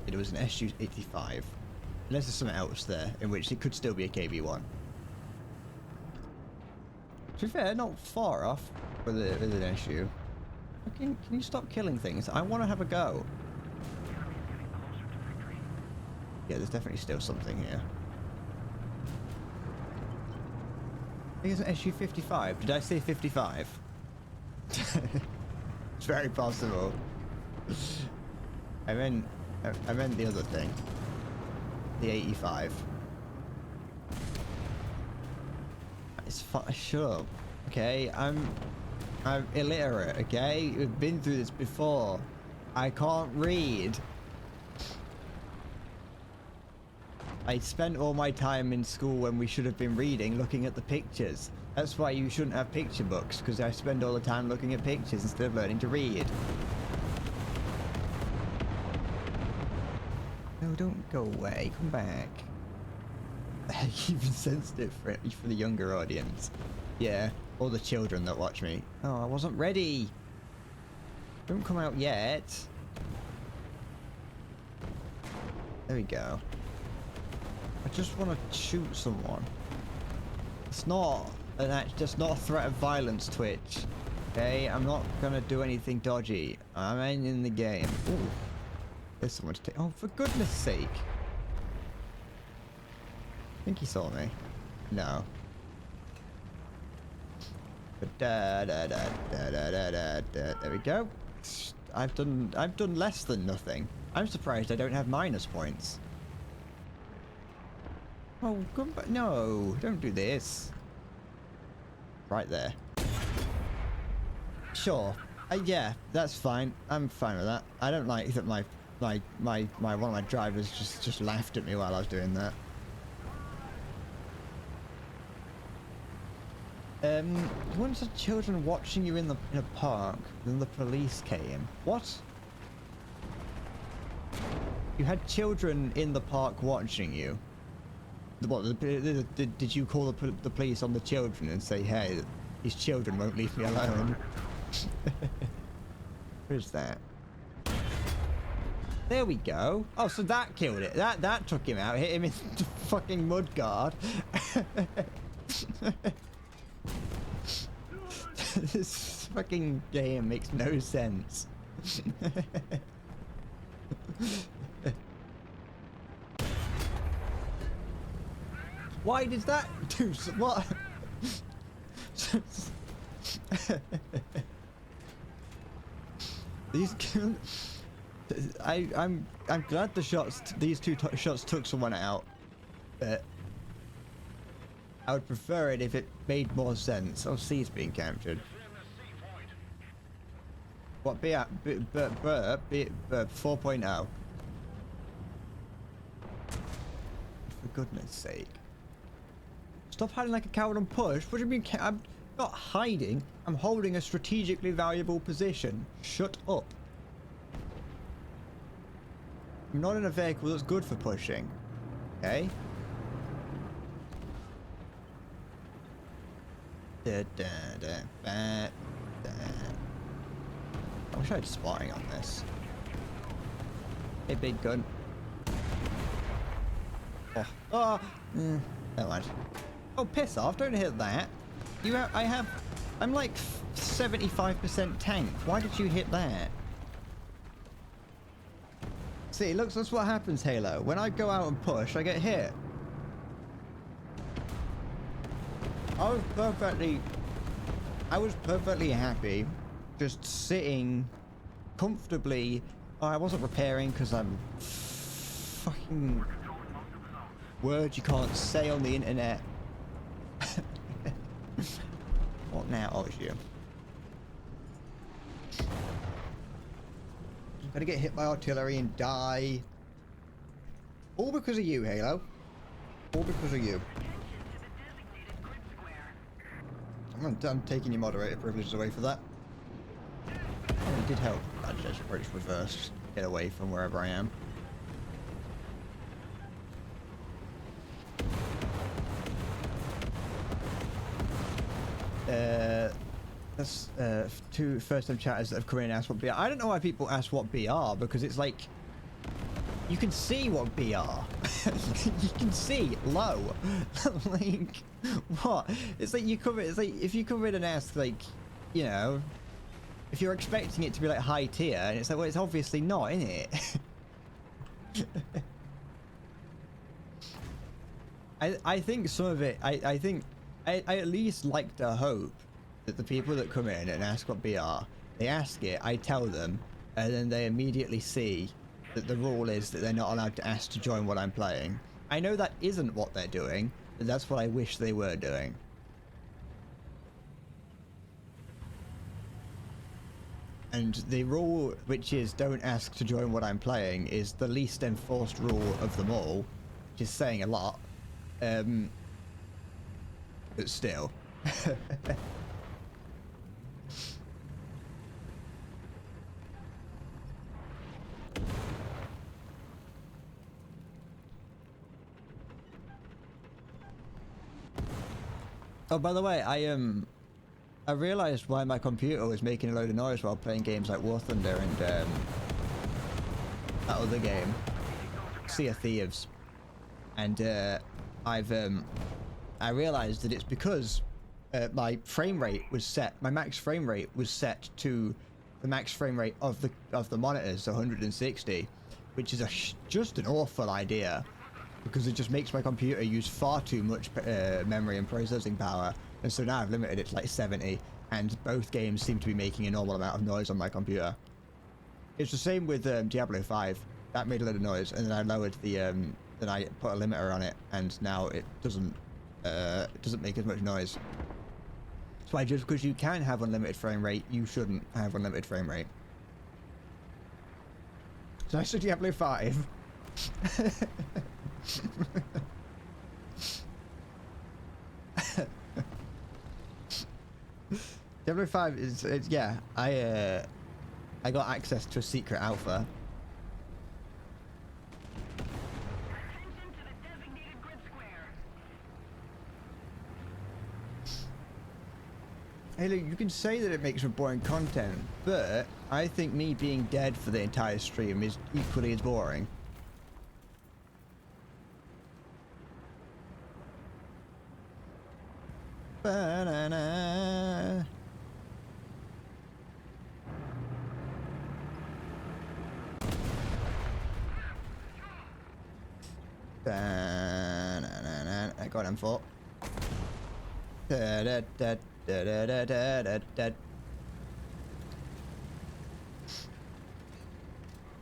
It was an SU-85. Unless there's something else there, in which it could still be a KV1. To be fair, not far off with an SU. Can you stop killing things? I want to have a go. Yeah, there's definitely still something here. I think it's an SU-55. Did I say 55? It's very possible. I meant the other thing. The 85. It's sure. Okay, I'm illiterate, okay? We've been through this before. I can't read. I spent all my time in school when we should have been reading, looking at the pictures. That's why you shouldn't have picture books, because I spend all the time looking at pictures instead of learning to read. No, don't go away. Come back. Even sensitive for the younger audience. Yeah, all the children that watch me. Oh, I wasn't ready. Don't come out yet. There we go. I just want to shoot someone. It's not just not a threat of violence, Twitch. Okay, I'm not gonna do anything dodgy. I'm ending the game. Ooh, there's someone to take. Oh, for goodness sake! I think he saw me. No. But there we go. I've done less than nothing. I'm surprised I don't have minus points. Oh, come back. No, don't do this. Right there. Sure. Yeah, that's fine. I'm fine with that. I don't like that my one of my drivers just laughed at me while I was doing that. Once the children watching you in a park, then the police came. What? You had children in the park watching you. What? Did you call the police on the children and say, "Hey, these children won't leave me alone"? What is that? There we go. Oh, so that killed it. That took him out. Hit him in the fucking mud guard. This fucking game makes no sense. Why did that do so? What? These. I'm glad these two shots took someone out, but I would prefer it if it made more sense. Oh, C's being captured. What? 4.0. For goodness sake. Stop hiding like a coward and push. What do you mean? I'm not hiding. I'm holding a strategically valuable position. Shut up. I'm not in a vehicle that's good for pushing. Okay? I wish I had spotting on this. Hey, big gun. Oh. Oh. Never mind. Oh, piss off. Don't hit that. I'm like 75% tank. Why did you hit that? See, look, that's what happens, Halo. When I go out and push, I get hit. I was perfectly happy just sitting comfortably. Oh, I wasn't repairing because I'm fucking words you can't say on the internet. What now? Oh, it's you. Gonna get hit by artillery and die. All because of you, Halo. All because of you. I'm taking your moderator privileges away for that. Oh, it did help. I just reversed. Get away from wherever I am. That's two first-time chatters that have come in and asked what BR. I don't know why people ask what BR, because it's like you can see what BR. You can see low. Like what? It's like you cover. It's like if you come in and ask, like, you know, if you're expecting it to be like high tier, and it's like, well, it's obviously not, isn't it? I think some of it. I think I at least like to hope that the people that come in and ask what BR, they ask it, I tell them, and then they immediately see that the rule is that they're not allowed to ask to join what I'm playing. I know that isn't what they're doing, but that's what I wish they were doing. And the rule, which is don't ask to join what I'm playing, is the least enforced rule of them all, which is saying a lot. But still. Oh, by the way, I realized why my computer was making a load of noise while playing games like War Thunder and that other game, Sea of Thieves, and I realized that it's because my frame rate was set. My max frame rate was set to the max frame rate of the monitors, 160, which is just an awful idea, because it just makes my computer use far too much memory and processing power, and so now I've limited it to like 70, and both games seem to be making a normal amount of noise on my computer. It's the same with Diablo 5. That made a lot of noise, and then I lowered the then I put a limiter on it, and now it doesn't make as much noise. That's why just because you can have unlimited frame rate, you shouldn't have unlimited frame rate. So I said Diablo 5. 005 is yeah. I got access to a secret alpha. Attention to the designated grid square. Hey, look, you can say that it makes for boring content, but I think me being dead for the entire stream is equally as boring. Ba-na-na. Ba-na-na-na. I got him for. Da-da-da-da-da-da-da-da.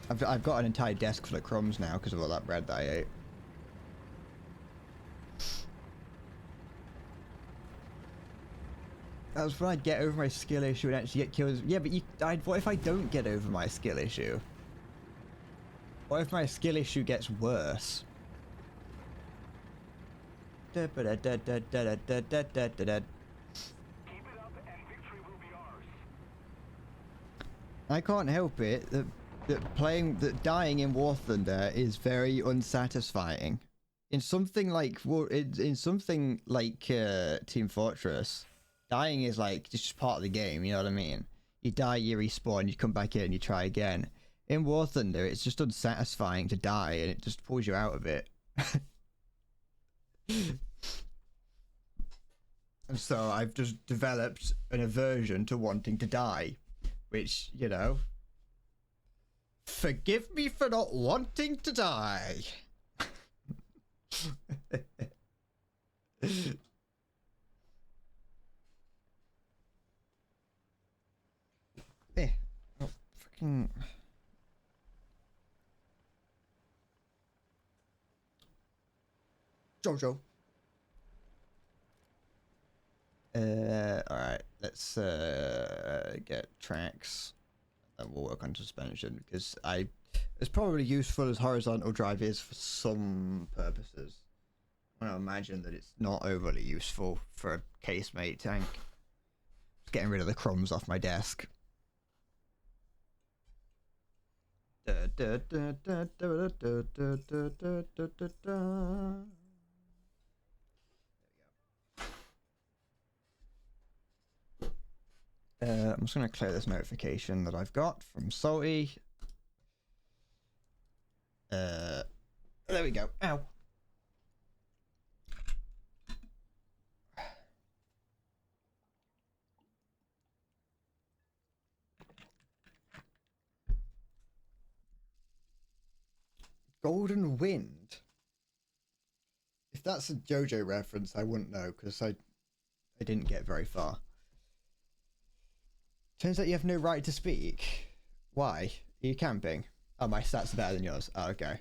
I've got an entire desk full of crumbs now because of all that bread that I ate. That was when I'd get over my skill issue and actually get kills. Yeah, but what if I don't get over my skill issue? What if my skill issue gets worse? Da-ba-da-da-da-da-da-da-da-da-da. Keep it up and victory will be ours. I can't help it that dying in War Thunder is very unsatisfying. In something like Team Fortress, dying is like just part of the game. You know what I mean? You die, you respawn, you come back in, you try again. In War Thunder, it's just unsatisfying to die, and it just pulls you out of it. And so I've just developed an aversion to wanting to die, which, you know, forgive me for not wanting to die. Oh, fucking. Jojo. Alright, let's get tracks, and we'll work on suspension, because it's probably useful as horizontal drive is for some purposes. I want to imagine that it's not overly useful for a casemate tank. Just getting rid of the crumbs off my desk. I'm just going to clear this notification that I've got from Salty. There we go. Ow. Golden Wind. If that's a JoJo reference, I wouldn't know, because I didn't get very far. Turns out you have no right to speak. Why? Are you camping? Oh, my stats are better than yours. Oh, okay.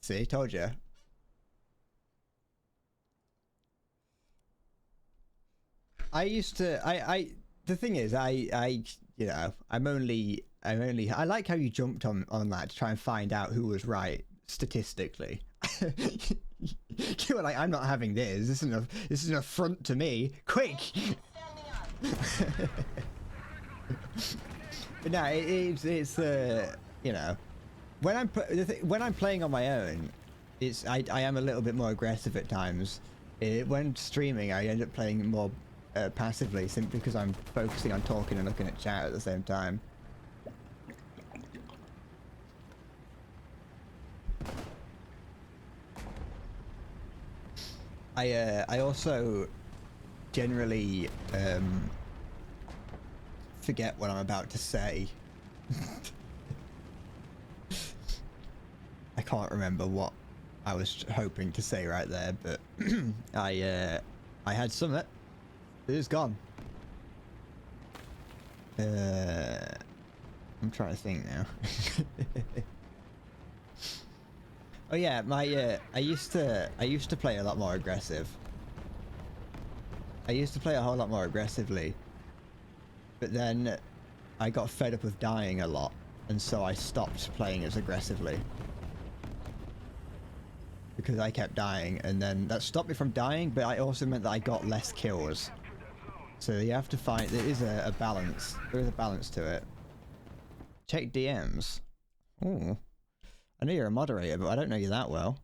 See, told you. I used to. The thing is, you know, I like how you jumped on that to try and find out who was right statistically. You were like, I'm not having this. This is an affront to me. Quick. But no, it's you know, when I'm playing on my own, I am a little bit more aggressive at times. When streaming, I end up playing more passively, simply because I'm focusing on talking and looking at chat at the same time. I also generally forget what I'm about to say. I can't remember what I was hoping to say right there, but I had something. It is gone. I'm trying to think now. Oh yeah, I used to play a lot more aggressive. I used to play a whole lot more aggressively. But then I got fed up with dying a lot, and so I stopped playing as aggressively. Because I kept dying, and then that stopped me from dying, but it also meant that I got less kills. So you have to find, there is a balance. There is a balance to it. Check DMs. Oh. I know you're a moderator, but I don't know you that well.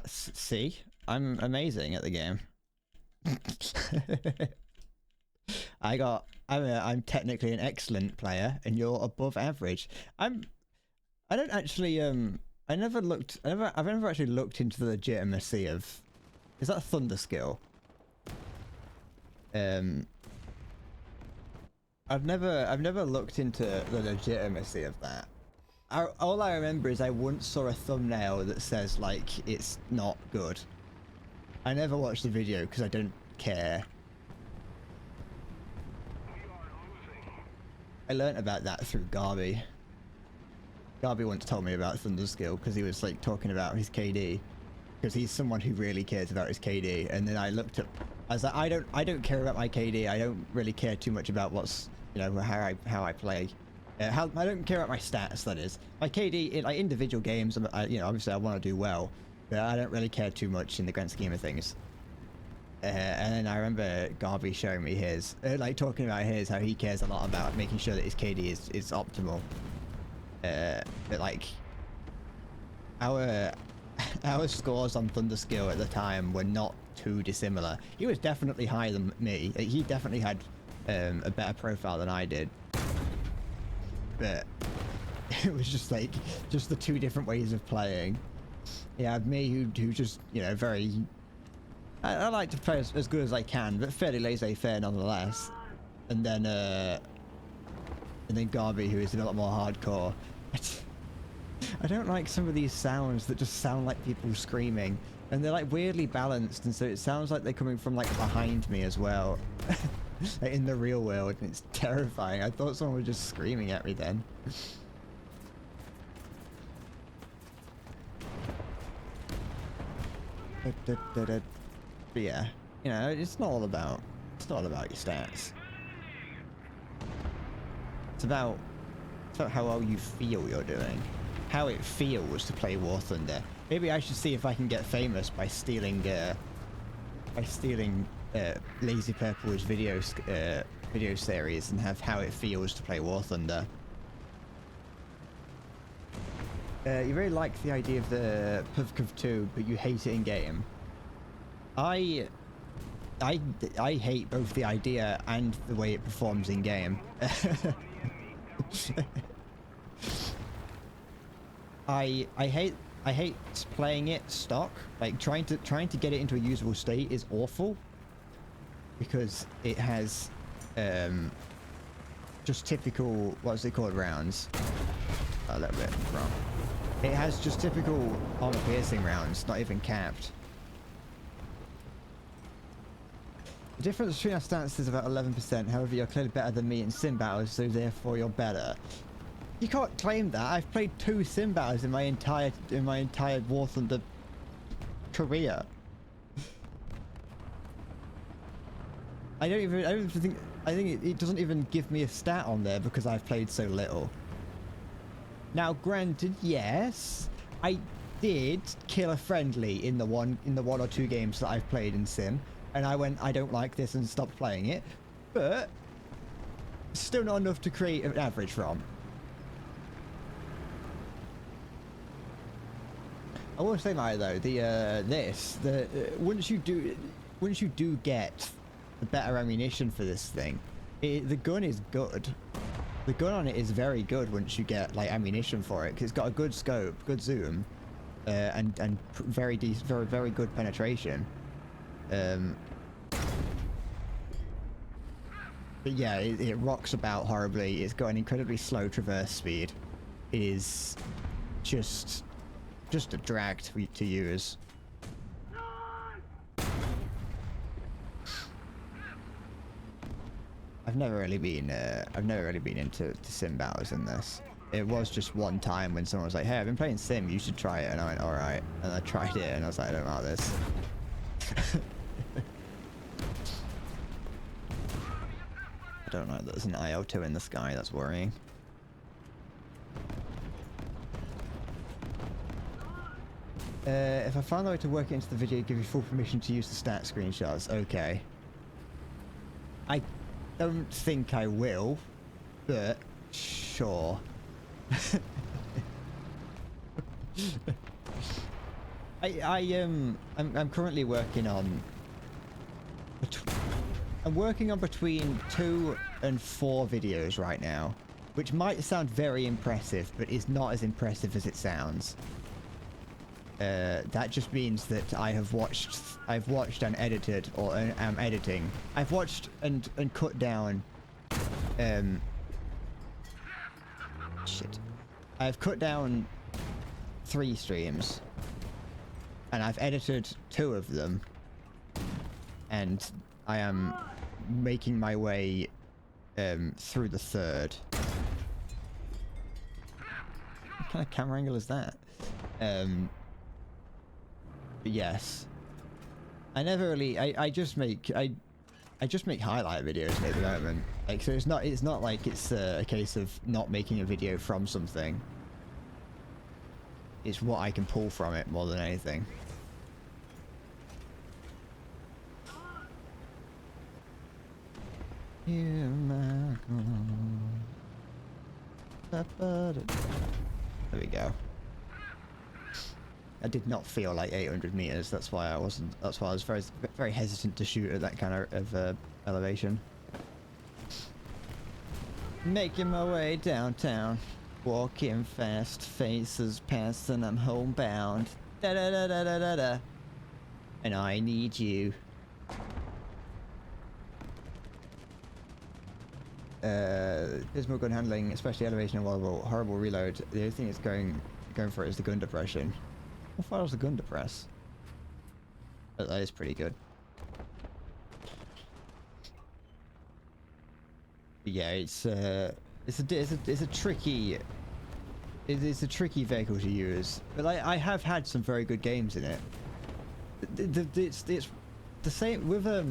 See? I'm amazing at the game. I'm technically an excellent player, and you're above average. I don't actually, I've never actually looked into the legitimacy of, is that a thunder skill? I've never looked into the legitimacy of that. All I remember is I once saw a thumbnail that says like it's not good. I never watched the video because I don't care. I learnt about that through Garby. Garby once told me about Thunder Skill because he was like talking about his KD, because he's someone who really cares about his KD. And then I looked up, I was like, I don't care about my KD. I don't really care too much about what's, you know, how I play. I don't care about my stats. That is, my KD in like individual games. You know, obviously I want to do well, but I don't really care too much in the grand scheme of things. And then I remember Garby showing me his, like talking about his, how he cares a lot about making sure that his KD is optimal. But like our scores on Thunder Skill at the time were not too dissimilar. He was definitely higher than me. He definitely had a better profile than I did. But it was just like the two different ways of playing. You had me who just, you know, very. I like to play as good as I can, but fairly laissez-faire nonetheless. And then Garby, who is a lot more hardcore. I don't like some of these sounds that just sound like people screaming, and they're like weirdly balanced, and so it sounds like they're coming from like behind me as well. Like in the real world, and it's terrifying. I thought someone was just screaming at me then. But yeah, you know, it's not all about your stats. It's about how well you feel you're doing, how it feels to play War Thunder. Maybe I should see if I can get famous by stealing Lazy Purple's video series and have how it feels to play War Thunder. You really like the idea of the PvCov 2, but you hate it in game. I hate both the idea and the way it performs in game. I hate playing it stock. Like trying to get it into a usable state is awful, because it has just typical, what's it called, rounds. A little bit wrong. It has just typical armor piercing rounds, not even capped. The difference between our stats is about 11%. However, you're clearly better than me in sim battles, so therefore you're better. You can't claim that. I've played 2 sim battles in my entire War Thunder career. I think it doesn't even give me a stat on there because I've played so little. Now, granted, yes, I did kill a friendly in the one or two games that I've played in sim, and I went, I don't like this, and stopped playing it, but still not enough to create an average from. I will say, Maya, though, once you do get the better ammunition for this thing, the gun is good. The gun on it is very good once you get like ammunition for it, because it's got a good scope, good zoom, and very good penetration. But yeah, it rocks about horribly. It's got an incredibly slow traverse speed. It is just a drag to use. I've never really been into sim battles in this. It was just one time when someone was like, "Hey, I've been playing sim. You should try it." And I went, "All right." And I tried it, and I was like, "I don't like this." I don't know. There's an IO2 in the sky. That's worrying. If I find a way to work it into the video, give you full permission to use the stat screenshots. Okay. I don't think I will, but sure. I'm currently working on. I'm working on between 2 and 4 videos right now, which might sound very impressive, but is not as impressive as it sounds. That just means that I've watched and edited, or am editing. I've watched and cut down. Shit. I've cut down 3 streams, and I've edited 2 of them, and I am making my way through the 3rd. What kind of camera angle is that? But yes, I never really. I just make highlight videos at the moment. Like, so it's not like it's a case of not making a video from something. It's what I can pull from it more than anything. There we go. I did not feel like 800 meters. That's why I wasn't. That's why I was very hesitant to shoot at that kind of elevation. Making my way downtown, walking fast, faces past, and I'm homebound. Da da da da da da da. And I need you. Dismal gun handling, especially elevation and horrible reload. The only thing it's going for is the gun depression. How far is the gun depress? That is pretty good. But yeah, it's a tricky vehicle to use. But I have had some very good games in it. It's the same with a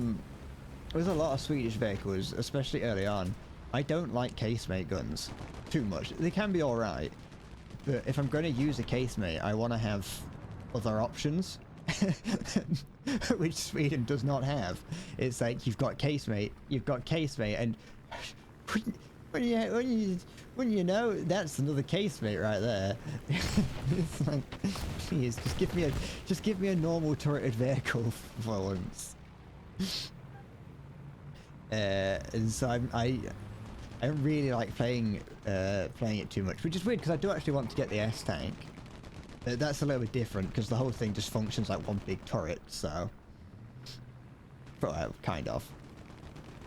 lot of Swedish vehicles, especially early on. I don't like casemate guns too much. They can be alright, but if I'm going to use a casemate, I want to have other options, which Sweden does not have. It's like you've got casemate, and when you know that's another casemate right there. It's like, please, just give me a normal turreted vehicle for once. And so I don't really like playing it too much, which is weird because I do actually want to get the S tank. That's a little bit different because the whole thing just functions like one big turret. So, well, kind of.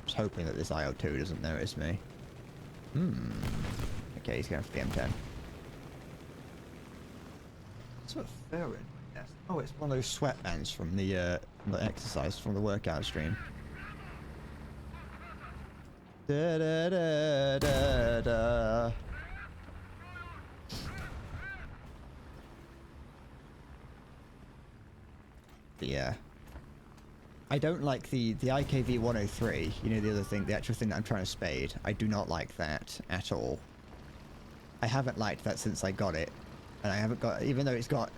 Just hoping that this IO2 doesn't notice me. Okay, he's going for the M10. What's what Fairwind? Yes. Oh, it's one of those sweatbands from the exercise from the workout stream. Da da da da da. Yeah. I don't like the IKV 103, you know, the other thing, the actual thing that I'm trying to spade. I do not like that at all. I haven't liked that since I got it. And I haven't got, even though it's got,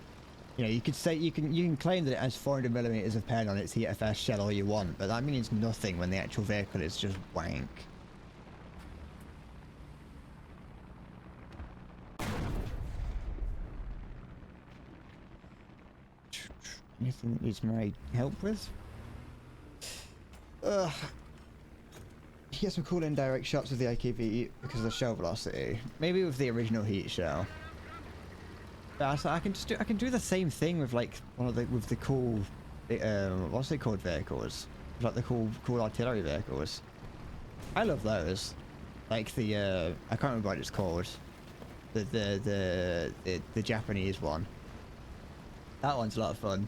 you know, you could say, you can claim that it has 400mm of pen on its EFS shell all you want, but that means nothing when the actual vehicle is just wank. Anything that needs my help with? You get some cool indirect shots of the IKV because of the shell velocity. Maybe with the original heat shell. But I can do the same thing with like with the cool what's they called vehicles? Like the cool artillery vehicles. I love those. Like the I can't remember what it's called. The Japanese one. That one's a lot of fun.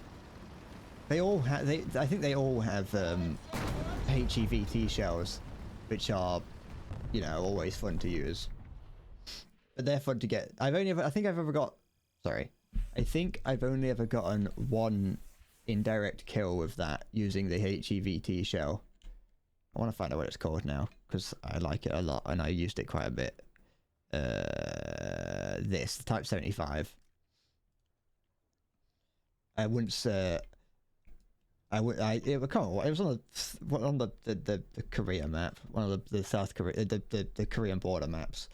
They all have. I think they all have HEVT shells, which are, you know, always fun to use. But they're fun to get. I think I've only ever gotten one indirect kill with that using the HEVT shell. I want to find out what it's called now because I like it a lot and I used it quite a bit. The Type 75. once it was on the Korea map, one of the South Korea the Korean border maps.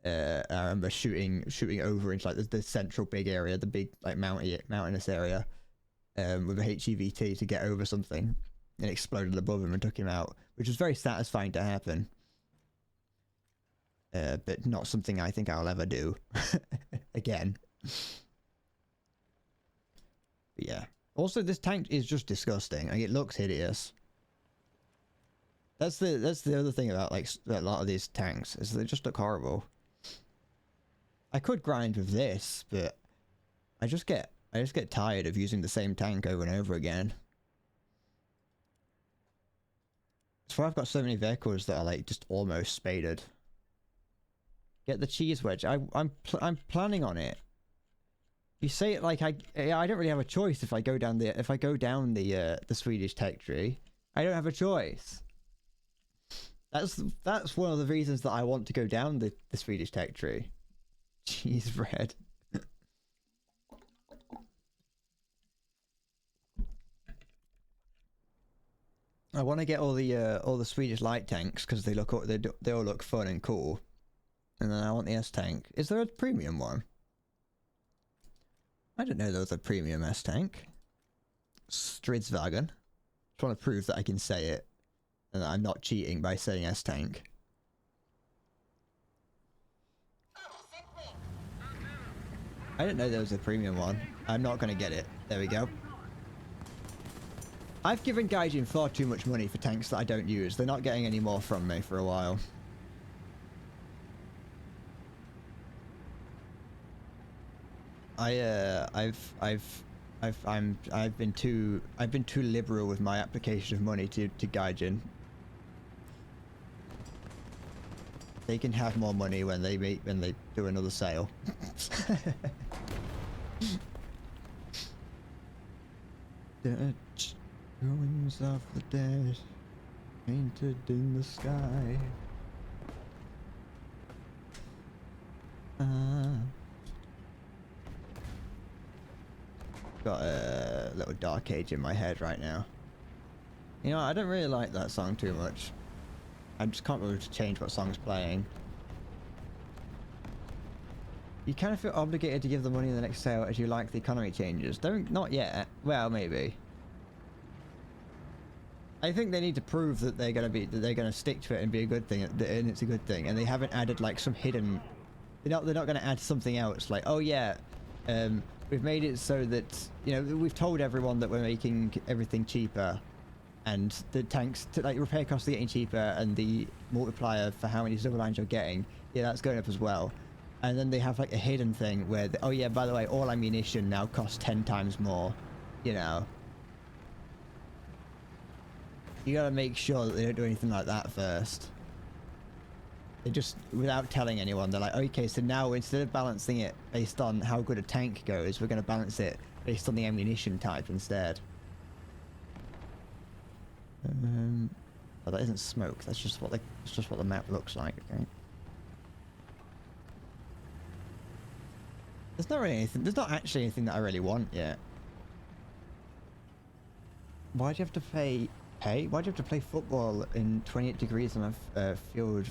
I remember shooting over into like the central big area, the big like mountainous area, with a HEVT to get over something, and exploded above him and took him out, which was very satisfying to happen. But not something I think I'll ever do again. But yeah. Also, this tank is just disgusting. Like, it looks hideous. That's the other thing about like a lot of these tanks, is they just look horrible. I could grind with this, but I just get tired of using the same tank over and over again. That's why I've got so many vehicles that are like just almost spaded. Get the cheese wedge. I'm planning on it. You say it like I don't really have a choice if I go down the Swedish tech tree. I don't have a choice. That's one of the reasons that I want to go down the Swedish tech tree. Cheese bread. I want to get all the Swedish light tanks because they all look fun and cool. And then I want the S tank. Is there a premium one? I didn't know there was a premium S tank. Stridsvagen. Just want to prove that I can say it and that I'm not cheating by saying S tank. I didn't know there was a premium one. I'm not gonna get it. There we go. I've given Gaijin far too much money for tanks that I don't use. They're not getting any more from me for a while. I've been too liberal with my application of money to Gaijin. They can have more money when they do another sale. Dutch ruins of the dead painted in the sky. Got a little Dark Age in my head right now. You know, I don't really like that song too much. I just can't remember to change what song's playing. You kind of feel obligated to give the money in the next sale as you like the economy changes. Not yet. Well, maybe. I think they need to prove that they're gonna stick to it and be a good thing, and it's a good thing. And they haven't added like some hidden. They're not gonna add something else like, oh yeah, we've made it so that, you know, we've told everyone that we're making everything cheaper, and the tanks like repair costs are getting cheaper, and the multiplier for how many silver lines you're getting, yeah, that's going up as well. And then they have like a hidden thing where, oh yeah, by the way, all ammunition now costs 10 times more, you know. You gotta make sure that they don't do anything like that first. They just, without telling anyone, they're like, okay, so now instead of balancing it based on how good a tank goes, we're gonna balance it based on the ammunition type instead. Oh, that isn't smoke. That's just what the map looks like. Okay. There's not really anything. There's not actually anything that I really want yet. Why do you have to pay? Why do you have to play football in 28 degrees on a field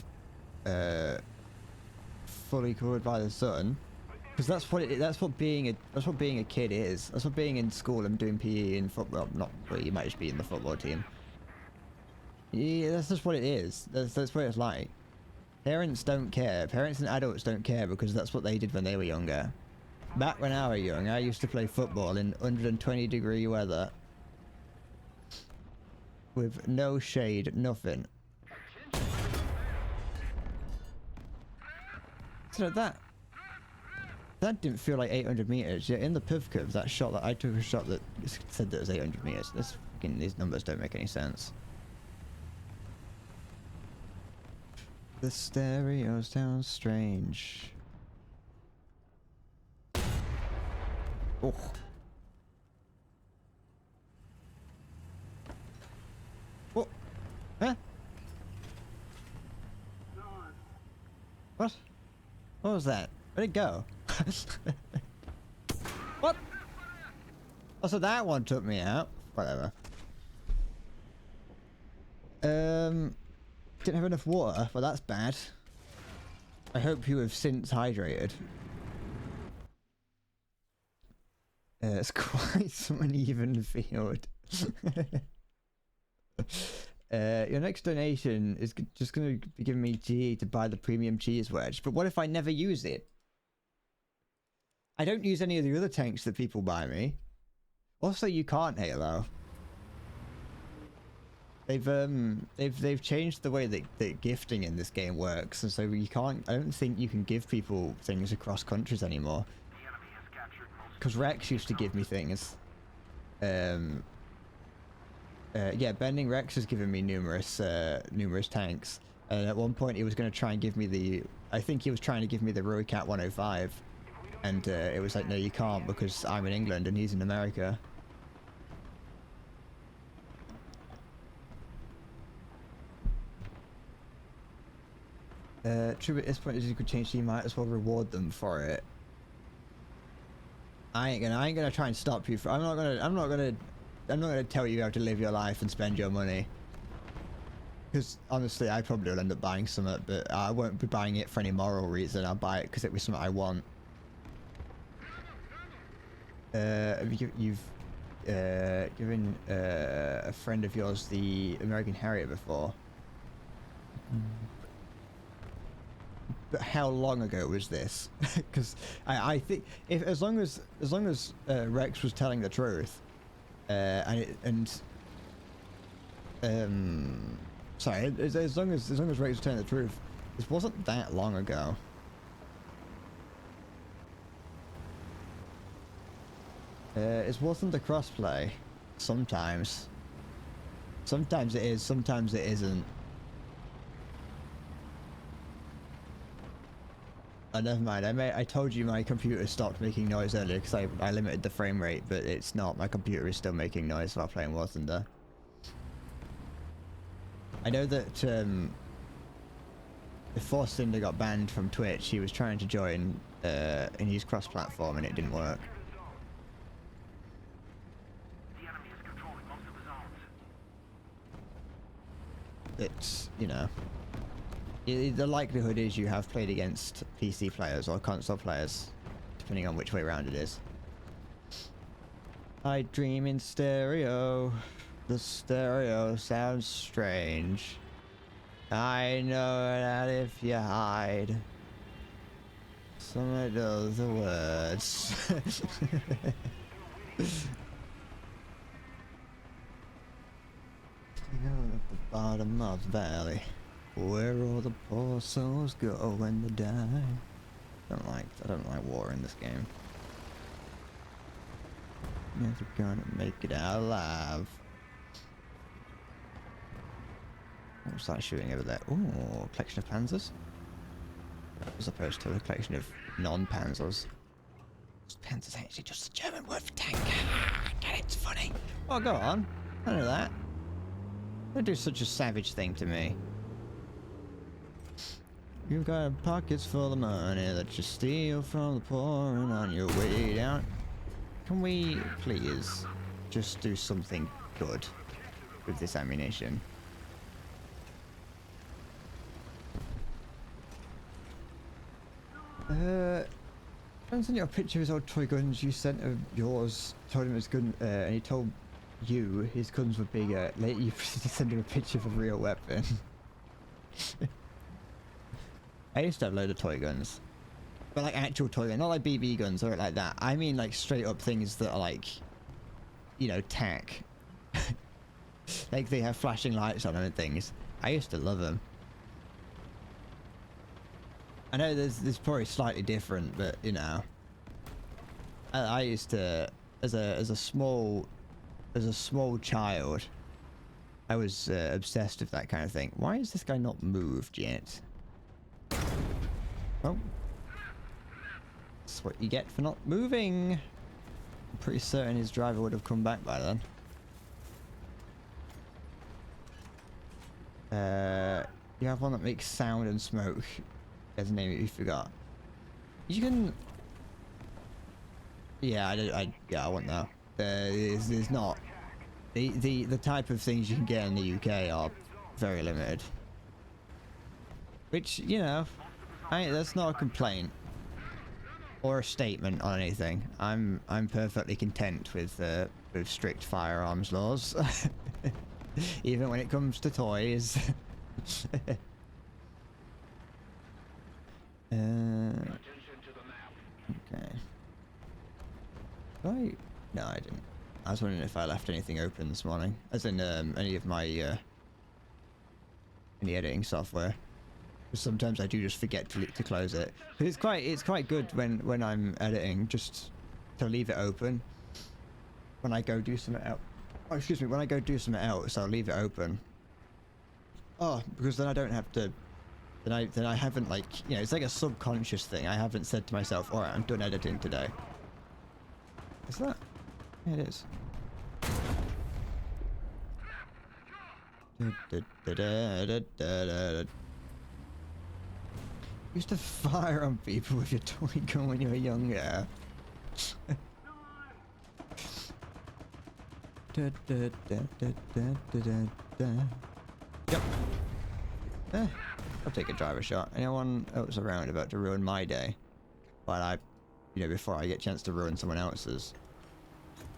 fully covered by the sun? Because that's what being a kid is. That's what being in school and doing PE and football. Not well, you might just be in the football team. Yeah, that's just what it is. That's what it's like. Parents don't care. Parents and adults don't care because that's what they did when they were younger. Back when I was young, I used to play football in 120-degree weather. With no shade, nothing. So that didn't feel like 800 meters. Yeah, in the Pivkov, that shot that I took a shot that said that it was 800 meters. These numbers don't make any sense. The stereo sounds strange. Oh. What? Huh? What? What was that? Where'd it go? What? Also, that one took me out. Whatever. Didn't have enough water. Well, that's bad. I hope you have since hydrated. It's quite some uneven field. Your next donation is just going to be giving me GE to buy the premium cheese wedge. But what if I never use it? I don't use any of the other tanks that people buy me. Also, you can't, Halo. They've changed the way that gifting in this game works, and so you can't. I don't think you can give people things across countries anymore. Because Rex used to give me things. Yeah, Bending Rex has given me numerous tanks. And at one point, he was going to try and give me the. I think he was trying to give me the Roycat 105, and it was like, no, you can't because I'm in England and he's in America. True, at this point, as you could change, you might as well reward them for it. I ain't gonna try and stop you. I'm not gonna tell you how to live your life and spend your money. Because honestly, I probably will end up buying something, but I won't be buying it for any moral reason. I'll buy it because it was something I want. You've given a friend of yours the American Harrier before. But how long ago was this? Because I think if as long as Rex was telling the truth, sorry, as long as Rex was telling the truth, this wasn't that long ago. It wasn't the crossplay. Sometimes it is. Sometimes it isn't. Oh, never mind. I told you my computer stopped making noise earlier because I limited the frame rate, but it's not. My computer is still making noise while playing War Thunder. I know that before Cinder got banned from Twitch, he was trying to join and use cross-platform, and it didn't work. It's, you know. The likelihood is you have played against PC players or console players, depending on which way around it is. I dream in stereo. The stereo sounds strange. I know that if you hide some of the words. You're at the bottom of the valley, where all the poor souls go when they die. I don't like war in this game. Never gonna make it out alive. What was that shooting over there? Ooh, a collection of panzers. As opposed to a collection of non-panzers. Panzer's actually just a German word for tank. Get it? It's funny. Oh, go on. I know that. Don't do such a savage thing to me. You've got pockets full of money that you steal from the poor, and on your way down. Can we please just do something good with this ammunition? Don't send you a picture of his old toy guns. You sent yours, told him his gun, and he told you his guns were bigger. Later you proceeded to send him a picture of a real weapon. I used to have a load of toy guns. But like actual toy guns, not like BB guns or like that. I mean like straight up things that are like, you know, tack. Like they have flashing lights on them and things. I used to love them. I know there's probably slightly different, but you know. I used to, as a small child, I was obsessed with that kind of thing. Why is this guy not moved yet? Oh. That's what you get for not moving. I'm pretty certain his driver would have come back by then. You have one that makes sound and smoke. There's a name you forgot. You can... Yeah, I want that. There's not the type of things you can get in the UK are very limited. Which, you know, that's not a complaint or a statement on anything. I'm perfectly content with strict firearms laws, even when it comes to toys. Okay. No, I didn't. I was wondering if I left anything open this morning, as in any of my any editing software. Sometimes I do just forget to close it. But it's quite good when I'm editing just to leave it open. When I go do something else. Oh, excuse me. When I go do something else, I'll leave it open. Oh, because then I don't have to. Then I haven't, like, you know, it's like a subconscious thing. I haven't said to myself, all right, I'm done editing today. Is that? Yeah, it is. You used to fire on people with your toy gun when you were younger. Yep. I'll take a driver shot. Anyone else around about to ruin my day? But you know, before I get a chance to ruin someone else's.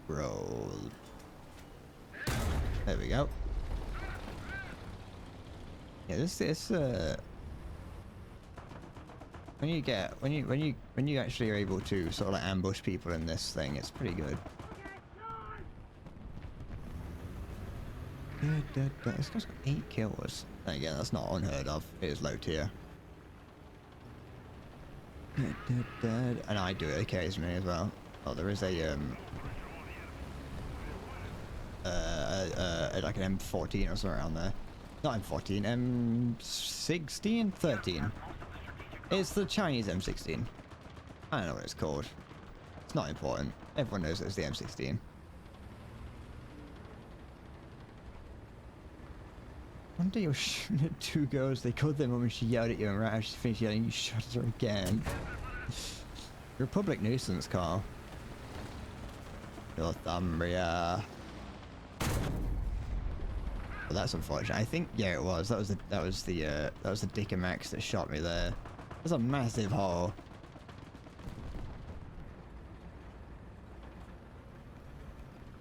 Roll. There we go. Yeah, this when you actually are able to sort of like ambush people in this thing, it's pretty good. This guy's got 8 kills. And again, that's not unheard of. It is low tier. And I do it occasionally as well. Oh, there is a like an M14 or something around there. Not M14, M16, 13. It's the Chinese M16. I don't know what it's called. It's not important. Everyone knows it's the M16. One day you were shooting at 2 girls, they called their mum and she yelled at you, and right as she finished yelling, you shot at her again. You're a public nuisance, Carl. Northumbria. Well, that's unfortunate. I think, yeah, it was. That was the Dicker Max that shot me there. There's a massive hole.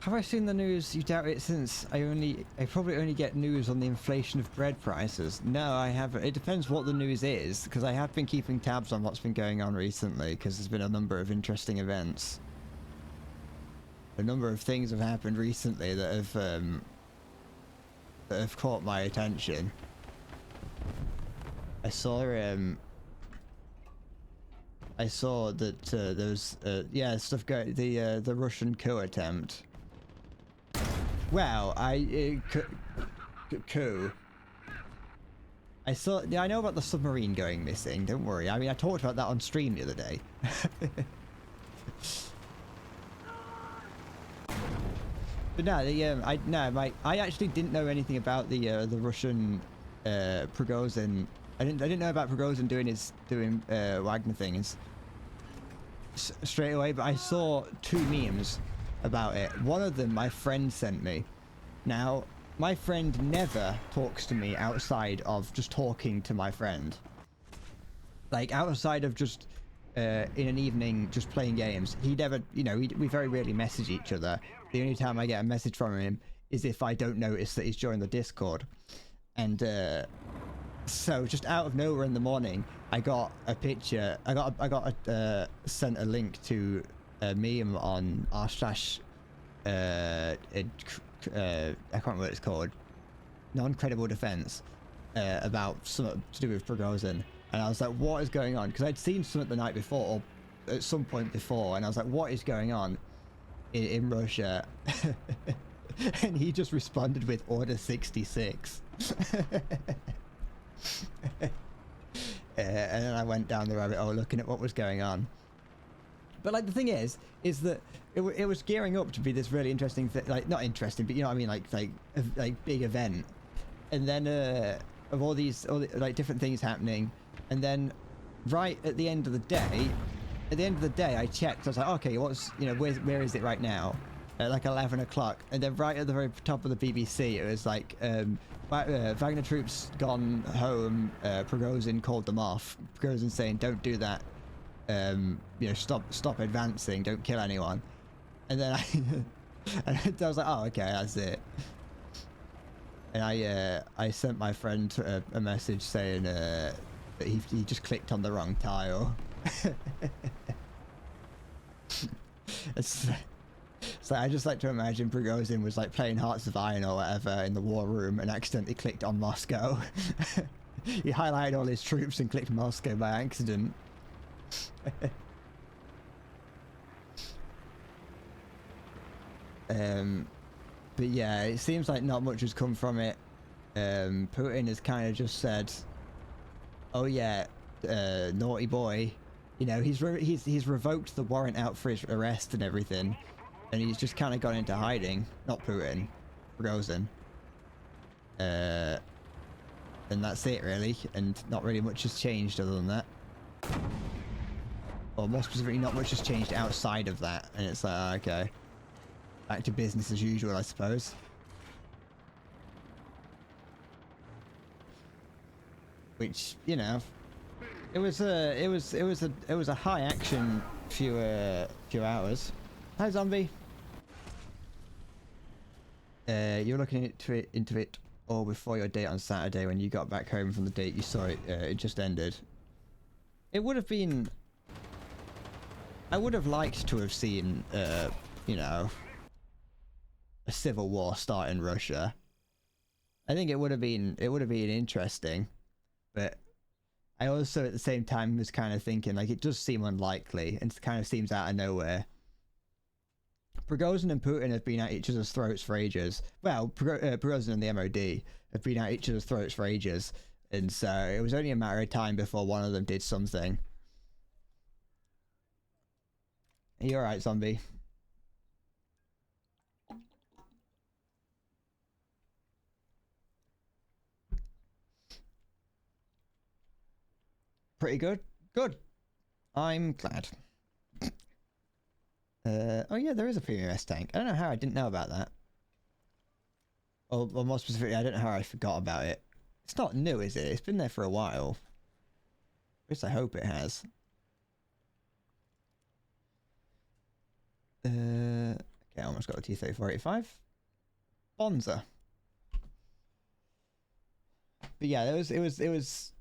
Have I seen the news? You doubt it, since I probably only get news on the inflation of bread prices. No, I haven't. It depends what the news is, because I have been keeping tabs on what's been going on recently, because there's been a number of interesting events. A number of things have happened recently that have caught my attention. I saw that there was yeah, stuff going, the Russian coup attempt. Well, coup. Yeah, I know about the submarine going missing. Don't worry. I mean, I talked about that on stream the other day. But no, I actually didn't know anything about the Russian Prigozhin. I didn't know about Prigozhin doing Wagner things straight away. But I saw 2 memes about it. One of them my friend sent me. Now, my friend never talks to me outside of just talking to my friend. Like, outside of just in an evening just playing games. He never, you know, we very rarely message each other. The only time I get a message from him is if I don't notice that he's joined the Discord. And so just out of nowhere in the morning, I got a picture. I got sent a link to a meme on r/. I can't remember what it's called. Non-credible defense about something to do with Prigozhin. And I was like, what is going on? Because I'd seen something the night before, or at some point before, and I was like, what is going on in Russia? And he just responded with Order 66. And then I went down the rabbit hole looking at what was going on. But like the thing is that it was gearing up to be this really interesting thing, like not interesting, but you know what I mean, like big event. And then of all the, like different things happening, and then right at the end of the day, I checked. I was like, okay, what's, you know, where is it right now? at like 11 o'clock, and then right at the very top of the BBC, it was like, Wagner troops gone home, Prigozhin called them off. Prigozhin saying, don't do that, you know, stop advancing, don't kill anyone. And then I was like, oh, okay, that's it. And I sent my friend a message saying that he just clicked on the wrong tile. It's like, I just like to imagine Prigozhin was like playing Hearts of Iron or whatever in the war room and accidentally clicked on Moscow. He highlighted all his troops and clicked Moscow by accident. But yeah, it seems like not much has come from it. Putin has kind of just said, "Oh yeah, naughty boy," you know. He's revoked the warrant out for his arrest and everything, and he's just kind of gone into hiding. Not Putin, Prigozhin. And that's it really, and not really much has changed other than that. Or more specifically, not much has changed outside of that, and it's like, okay. Back to business as usual, I suppose. Which, you know, it was a high action few hours. Hi, zombie. You're looking into it all before your date on Saturday when you got back home from the date you saw it. It just ended. It would have been. I would have liked to have seen, you know, a civil war start in Russia. I think it would have been interesting, but I also at the same time was kind of thinking like it does seem unlikely and it kind of seems out of nowhere. Prigozhin and Putin have been at each other's throats for ages. Well, Prigozhin and the MOD have been at each other's throats for ages, and so it was only a matter of time before one of them did something. Are you alright, zombie? Pretty good. Good. I'm glad. Oh yeah, there is a premium S tank. I don't know how I didn't know about that. Or more specifically, I don't know how I forgot about it. It's not new, is it? It's been there for a while. At least I hope it has. Okay, I almost got a T-3485. Bonza. But yeah, it's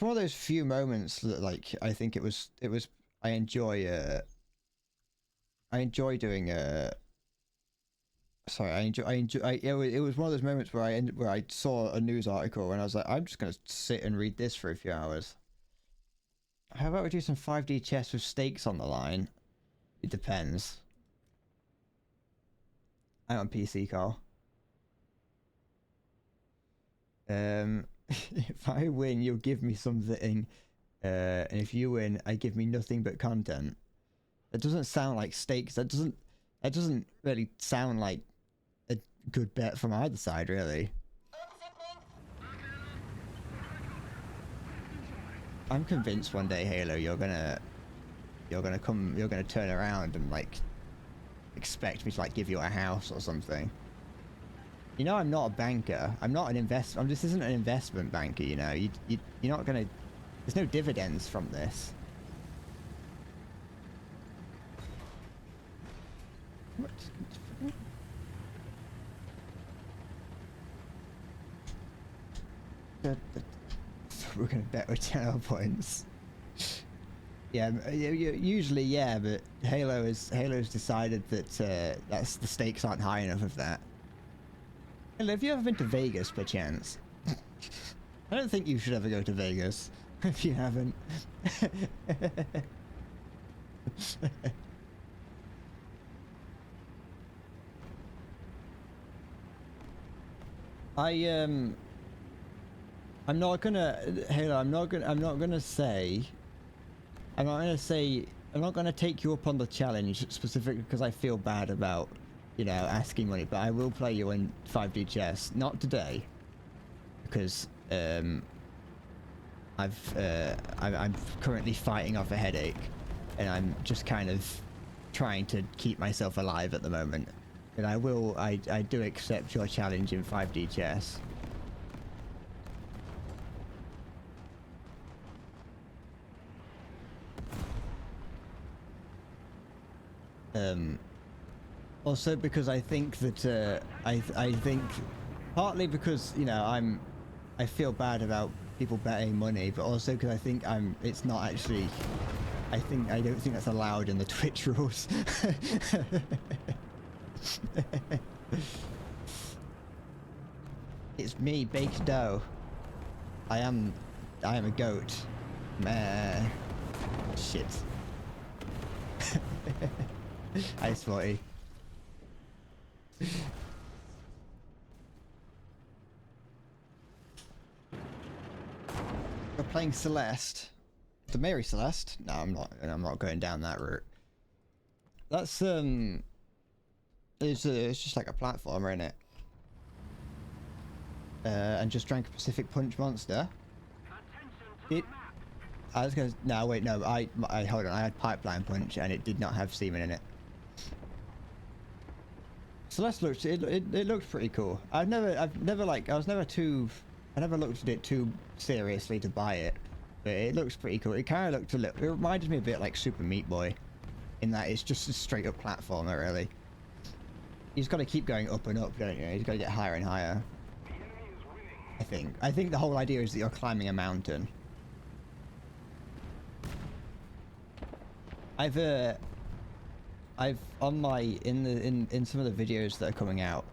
one of those few moments that, like, I think it was I enjoy doing it was one of those moments where I saw a news article and I was like, I'm just gonna sit and read this for a few hours. How about we do some 5D chess with stakes on the line? It depends. I'm on PC, Carl. If I win, you'll give me something, and if you win, I give me nothing but content. That doesn't sound like stakes. That doesn't really sound like a good bet from either side, really. I'm convinced one day, Halo, you're gonna turn around and like expect me to like give you a house or something. You know, I'm not a banker. I'm not an this isn't an investment banker. You know, you're not gonna. There's no dividends from this. What? We're gonna bet with 10 points. Yeah, usually yeah, but Halo's decided that the stakes aren't high enough of that. Hello, have you ever been to Vegas, per chance? I don't think you should ever go to Vegas if you haven't. I'm not gonna, Halo. I'm not gonna take you up on the challenge specifically because I feel bad about, you know, asking money. But I will play you in 5D chess, not today, because I'm currently fighting off a headache, and I'm just kind of trying to keep myself alive at the moment. And I do accept your challenge in 5D chess. Also because I think that I think partly because, you know, I feel bad about people betting money, but also because I think it's not actually, I don't think that's allowed in the Twitch rules. It's me, baked dough. I am a goat. Meh. Shit. Hi, Sporty. We're playing Celeste. The Mary Celeste? No, I'm not going down that route. That's it's just like a platformer, isn't it? And just drank a Pacific Punch Monster. I was gonna. No, wait, no. I hold on. I had Pipeline Punch, and it did not have semen in it. Celeste looked. It looked pretty cool. I never like. I never looked at it too seriously to buy it, but it looks pretty cool. It kind of looked a little. It reminded me a bit like Super Meat Boy, in that it's just a straight up platformer, really. You just got to keep going up and up, don't you? You got to get higher and higher. I think the whole idea is that you're climbing a mountain. I've on my in some of the videos that are coming out,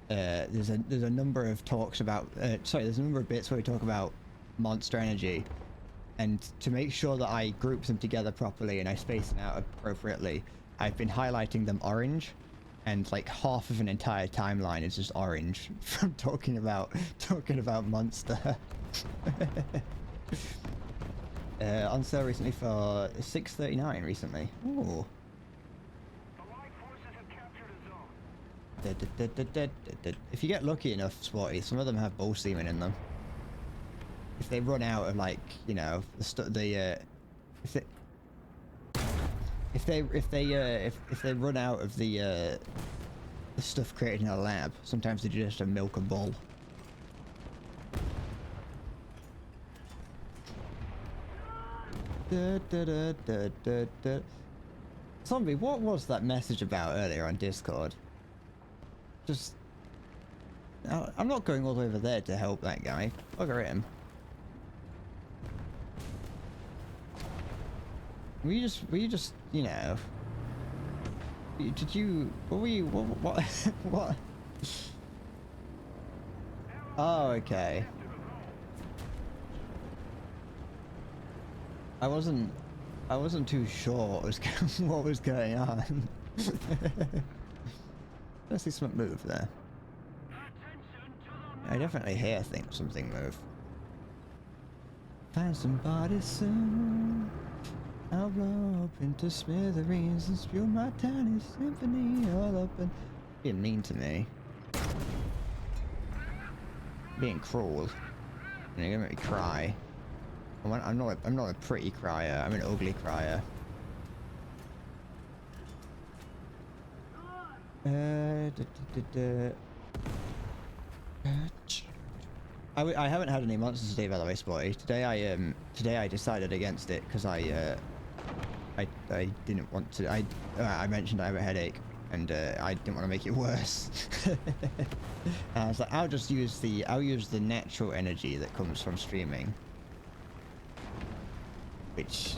there's a number of talks about there's a number of bits where we talk about Monster Energy, and to make sure that I group them together properly and I space them out appropriately, I've been highlighting them orange, and like half of an entire timeline is just orange from talking about Monster. On sale recently for $6.39 recently. Ooh. If you get lucky enough, Sporty, some of them have bull semen in them. If they run out of, like, you know, if they run out of the stuff created in a lab, sometimes they just have milk a bull. Zombie, what was that message about earlier on Discord? Just... I'm not going all the way over there to help that guy. Bugger him. Were you just, you know... Did you... What were you... What? What? Oh, okay. I wasn't too sure what was going on. I see something move there. I definitely hear something move. Find somebody soon. I'll blow up into smithereens and spew my tiny symphony all up and... Being mean to me. Being cruel. And you're gonna make me cry. I'm not a pretty crier, I'm an ugly crier. I haven't had any monsters today, by the way, Sporty. Today I decided against it because I didn't want to. I mentioned I have a headache, and I didn't want to make it worse. I was like, I'll use the natural energy that comes from streaming. Which,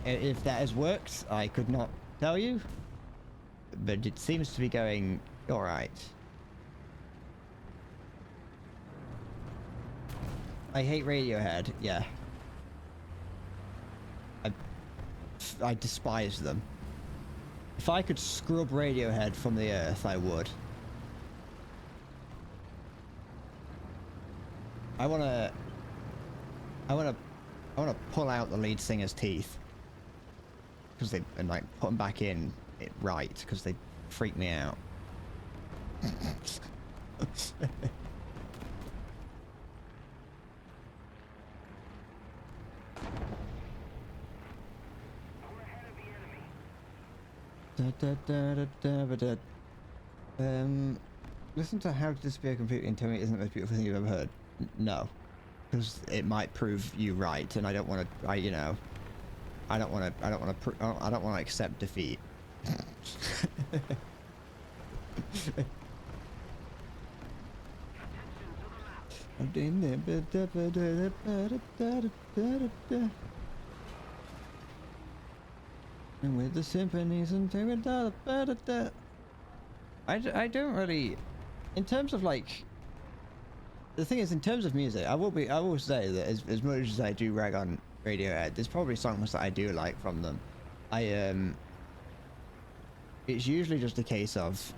if that has worked, I could not tell you, but it seems to be going all right. I hate Radiohead. Yeah, I despise them. If I could scrub Radiohead from the earth, I would. I wanna pull out the lead singer's teeth, and like put them back in it right, because they freak me out. Listen to How to Disappear Completely and tell me it isn't the most beautiful thing you've ever heard. No, because it might prove you right, and I don't want to. I don't want to. I don't want to. I don't want to accept defeat. And with the symphonies and I don't really, in terms of like, the thing is, in terms of music, I will say that as much as I do rag on Radiohead, there's probably songs that I do like from them. It's usually just a case of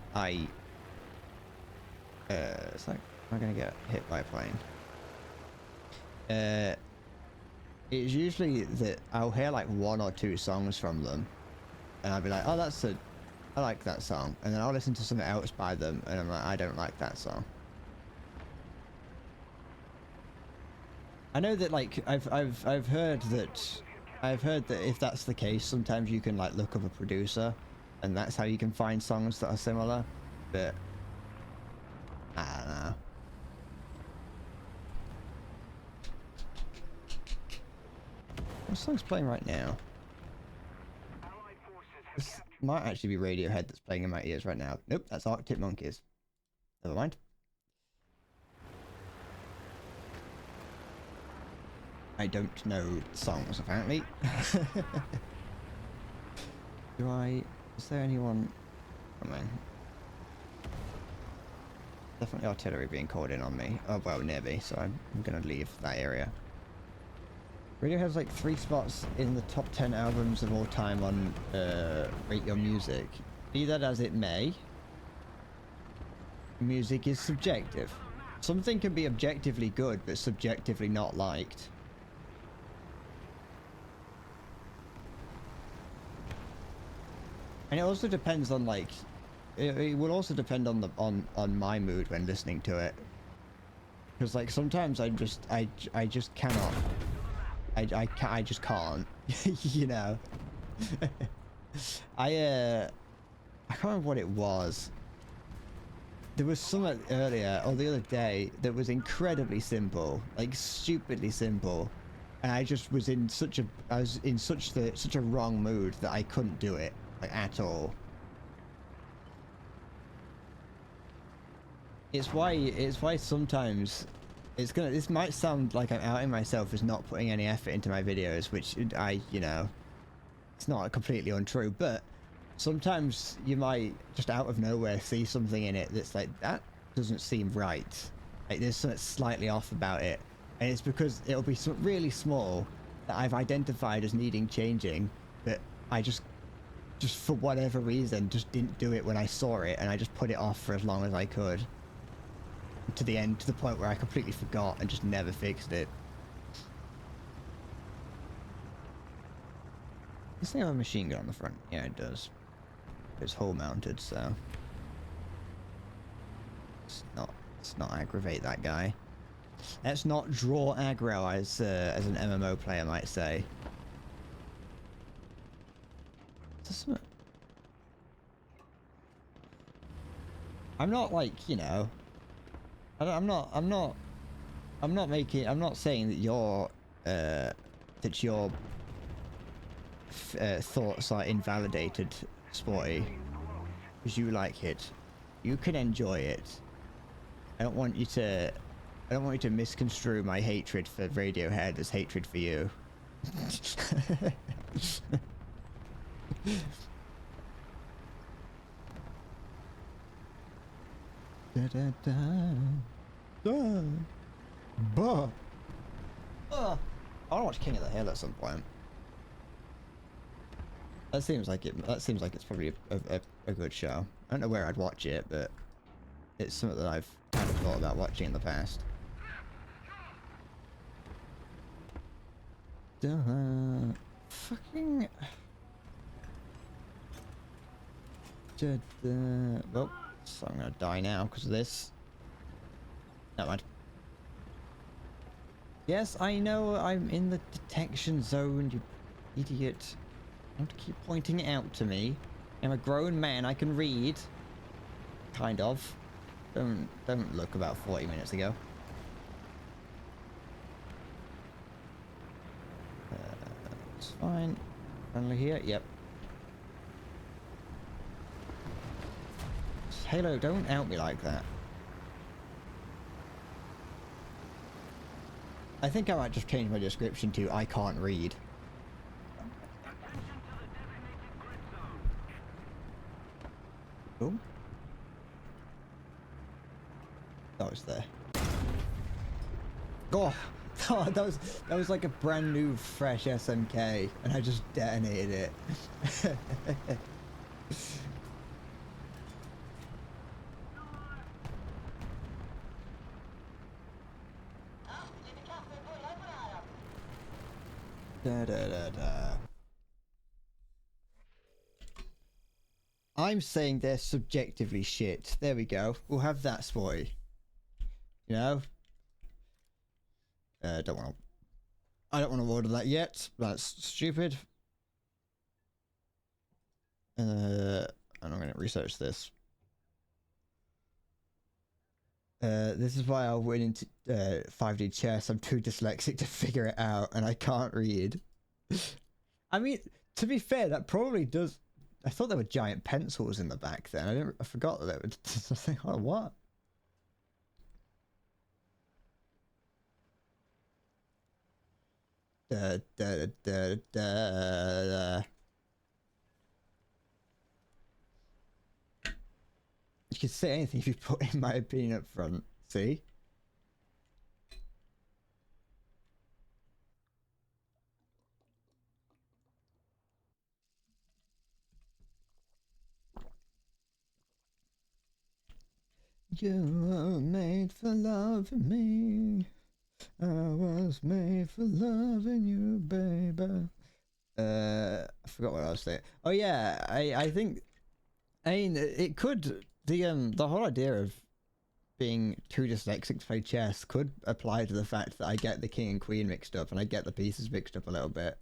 it's like, am I gonna get hit by a plane? It's usually that I'll hear like 1 or 2 songs from them, and I'll be like, oh, I like that song, and then I'll listen to something else by them, and I'm like, I don't like that song. I know that like I've heard that if that's the case, sometimes you can like look up a producer, and that's how you can find songs that are similar, but I don't know. What song's playing right now? This might actually be Radiohead that's playing in my ears right now. Nope, that's Arctic Monkeys. Never mind. I don't know songs, apparently. Is there anyone? Oh man. Definitely artillery being called in on me. Oh, well, near me, so I'm gonna leave that area. Radiohead has like 3 spots in the top 10 albums of all time on Rate Your Music. Be that as it may, music is subjective. Something can be objectively good, but subjectively not liked. And it also depends on like, it will also depend on the on my mood when listening to it. Because like sometimes I just cannot. I just can't, you know. I can't remember what it was. There was something earlier or the other day that was incredibly simple, like stupidly simple, and I just was in such a wrong mood that I couldn't do it like at all. It's why sometimes this might sound like I'm outing myself as not putting any effort into my videos, which it's not completely untrue, but sometimes you might just out of nowhere see something in it that's like, that doesn't seem right. Like there's something slightly off about it, and it's because it'll be something really small that I've identified as needing changing, but I just for whatever reason just didn't do it when I saw it, and I just put it off for as long as I could. To the point where I completely forgot and just never fixed it. This thing have a machine gun on the front? Yeah, it does. It's hull mounted, so let's not aggravate that guy. Let's not draw aggro, as an MMO player might say. I'm not like, you know, I'm not saying that your thoughts are invalidated, Sporty, because you like it. You can enjoy it. I don't want you to misconstrue my hatred for Radiohead as hatred for you. Da, da, da, da, bah. I want to watch King of the Hill at some point. That seems like it's probably a good show. I don't know where I'd watch it, but it's something that I've kind of thought about watching in the past. Fucking. Well, so I'm gonna die now because of this. Never mind. Yes, I know I'm in the detection zone, you idiot. Don't keep pointing it out to me. I'm a grown man. I can read. Kind of. Don't look about 40 minutes ago. It's fine. Friendly here. Yep. Halo, don't out me like that. I think I might just change my description to I can't read. Oh. That was there. Oh, that was like a brand new fresh SMK and I just detonated it. Da, da, da, da. I'm saying they're subjectively shit. There we go. We'll have that sporty. You know? I don't want to order that yet. That's stupid. And I'm going to research this. This is why I went into 5D chess. I'm too dyslexic to figure it out, and I can't read. I mean, to be fair, that probably does. I thought there were giant pencils in the back then. I forgot that there were. I think, oh, what? Da, da, da, da, da. You can say anything if you put in my opinion up front. See? You were made for loving me. I was made for loving you, baby. I forgot what I was saying. Oh yeah, I think. I mean, it could. The whole idea of being too dyslexic to play chess could apply to the fact that I get the king and queen mixed up and I get the pieces mixed up a little bit.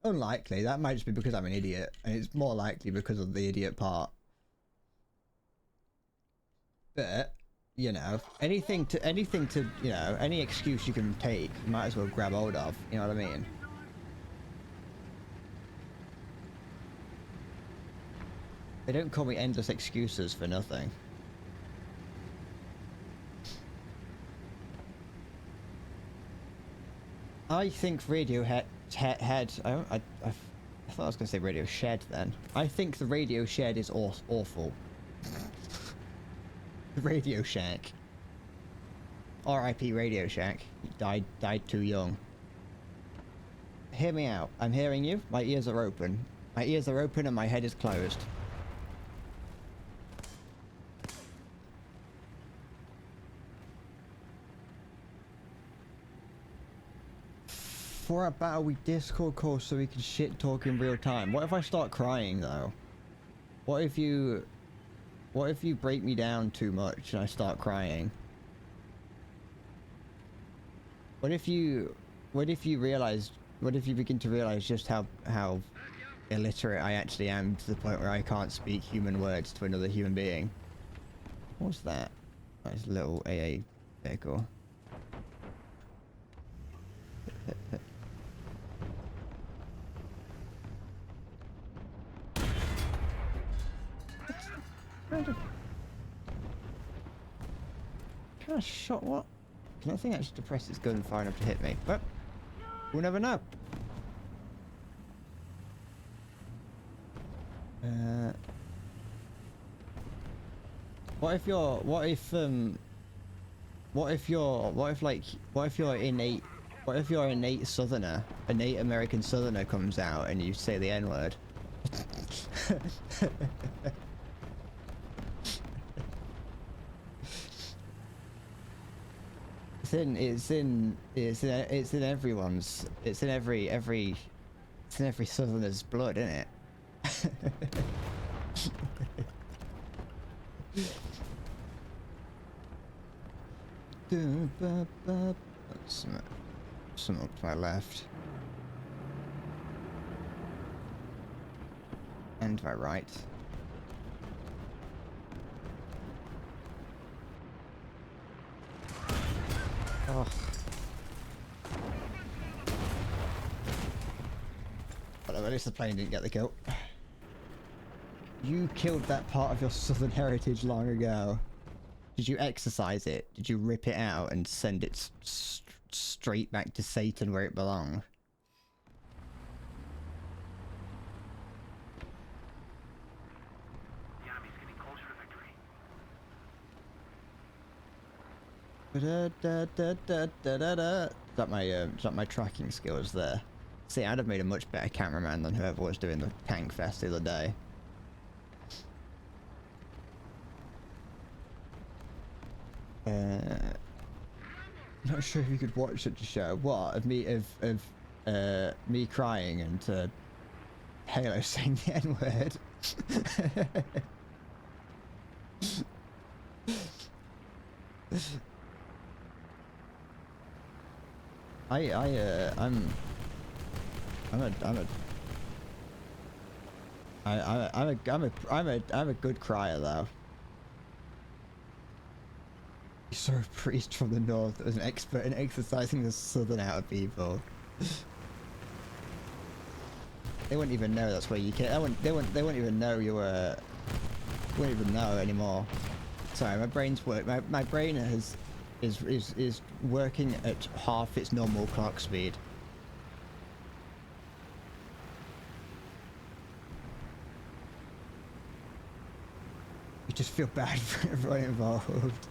Unlikely. That might just be because I'm an idiot, and it's more likely because of the idiot part. But you know, anything to you know, any excuse you can take, you might as well grab hold of. You know what I mean? They don't call me endless excuses for nothing. I think Radiohead I thought I was going to say Radio Shed then. I think the Radio Shed is awful. Radio Shack. R.I.P. Radio Shack. He died too young. Hear me out. I'm hearing you. My ears are open. My ears are open and my head is closed. For a battle, we Discord call so we can shit talk in real time. What if I start crying though? What if you break me down too much and I start crying? What if you begin to realize just how illiterate I actually am to the point where I can't speak human words to another human being? What's that? That's a little AA vehicle. Kind of shot what? Can that thing actually depress its gun far enough to hit me? But we'll never know. What if you're a Nate Southerner, a Nate American Southerner comes out and you say the N-word? It's in everyone's. It's in every Southerner's blood, isn't it? Some up to my left. And to my right. Oh. But at least the plane didn't get the kill. You killed that part of your southern heritage long ago. Did you exercise it? Did you rip it out and send it straight back to Satan where it belonged? The enemy's getting closer to victory. Is that my tracking skills there? See, I'd have made a much better cameraman than whoever was doing the tank fest the other day. Not sure if you could watch such a show. What of me me crying and Halo saying the N-word? I'm a good crier though. You saw a priest from the north that was an expert in exercising the southern out of people. They wouldn't even know that's where you came. They wouldn't even know you were. Wouldn't even know anymore. Sorry, my brain's work. My brain is working at half its normal clock speed. You just feel bad for everyone involved.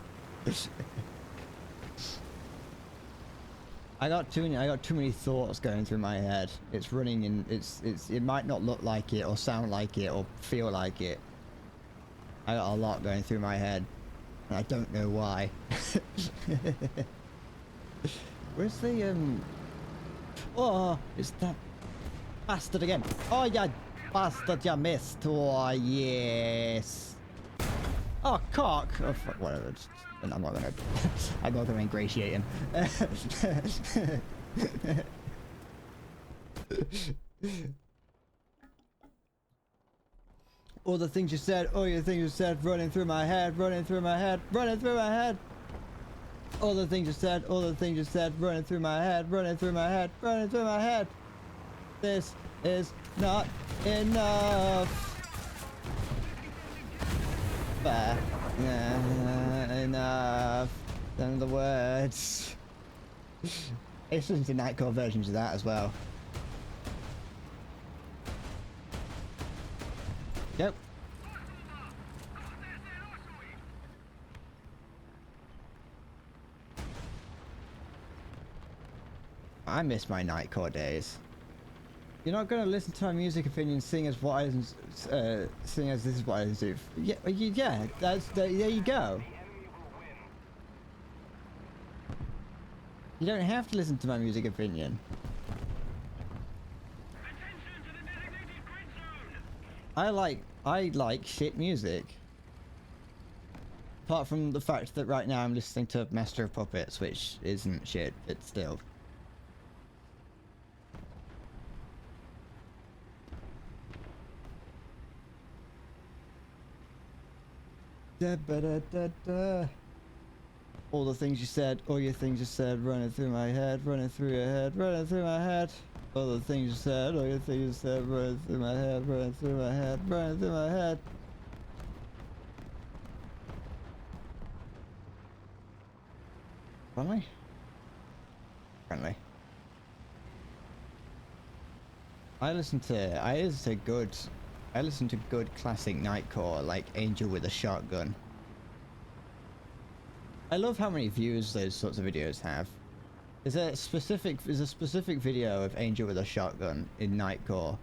I got too many thoughts going through my head. It's running in. It might not look like it or sound like it or feel like it. I got a lot going through my head, and I don't know why. Where's the Oh, it's that bastard again. Oh, you bastard! You missed. Oh, yes. Oh, cock. Oh, fuck, whatever. I'm not gonna ingratiate him. All the things you said, all the things you said, running through my head, running through my head, running through my head. All the things you said, all the things you said, running through my head, running through my head, running through my head. This is not enough. Fair. Enough. Them are the words. It's listening to Nightcore versions of that as well. Yep. I miss my Nightcore days. You're not gonna listen to my music opinion, seeing as what I seeing as this is what I do. Yeah, yeah. There you go. You don't have to listen to my music opinion. Attention to the designated grid zone. I like shit music. Apart from the fact that right now I'm listening to Master of Puppets, which isn't shit, but still. Da, ba, da, da, da. All the things you said, all your things you said, running through my head, running through your head, running through my head. All the things you said, all your things you said, running through my head, running through my head, running through my head. Friendly? Friendly. I listen to good classic Nightcore like Angel with a Shotgun. I love how many views those sorts of videos have. There's a specific video of Angel with a Shotgun in Nightcore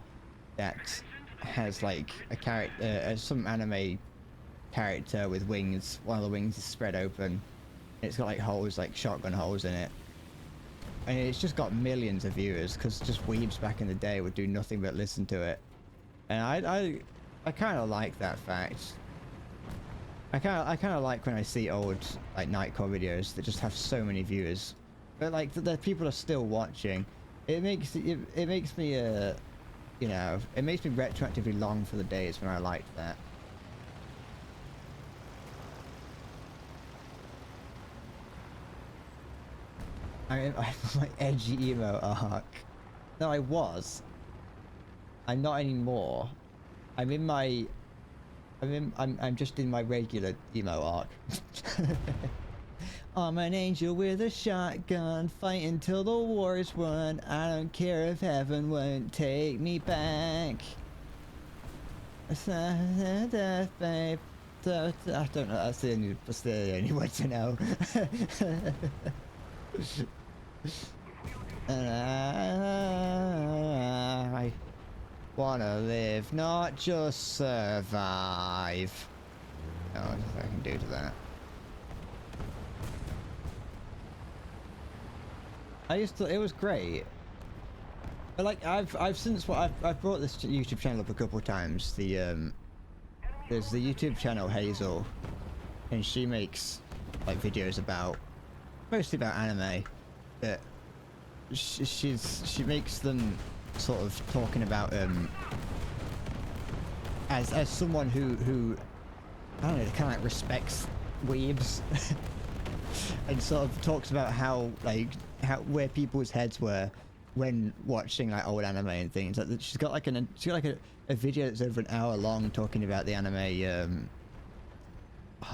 that has like a character, some anime character with wings. One of the wings is spread open. It's got like holes, like shotgun holes in it. And it's just got millions of viewers because just weebs back in the day would do nothing but listen to it. And I kind of like that fact. I kind of like when I see old like Nightcore videos that just have so many viewers, but like the people are still watching. It makes me you know, it makes me retroactively long for the days when I liked that. I'm my edgy emo arc. No, I was. I'm not anymore. I'm just in my regular emo arc. I'm an angel with a shotgun, fighting till the war is won. I don't care if heaven won't take me back. Death, babe. I don't know. That's the only way to know. I wanna live, not just survive. Oh, there's nothing I can do to that. It was great. But like, I've brought this YouTube channel up a couple of times. There's the YouTube channel Hazel, and she makes like videos about, mostly about anime, but she makes them sort of talking about as someone who I don't know, kind of like respects weebs and sort of talks about how where people's heads were when watching like old anime and things. Like she's got like a video that's over an hour long talking about the anime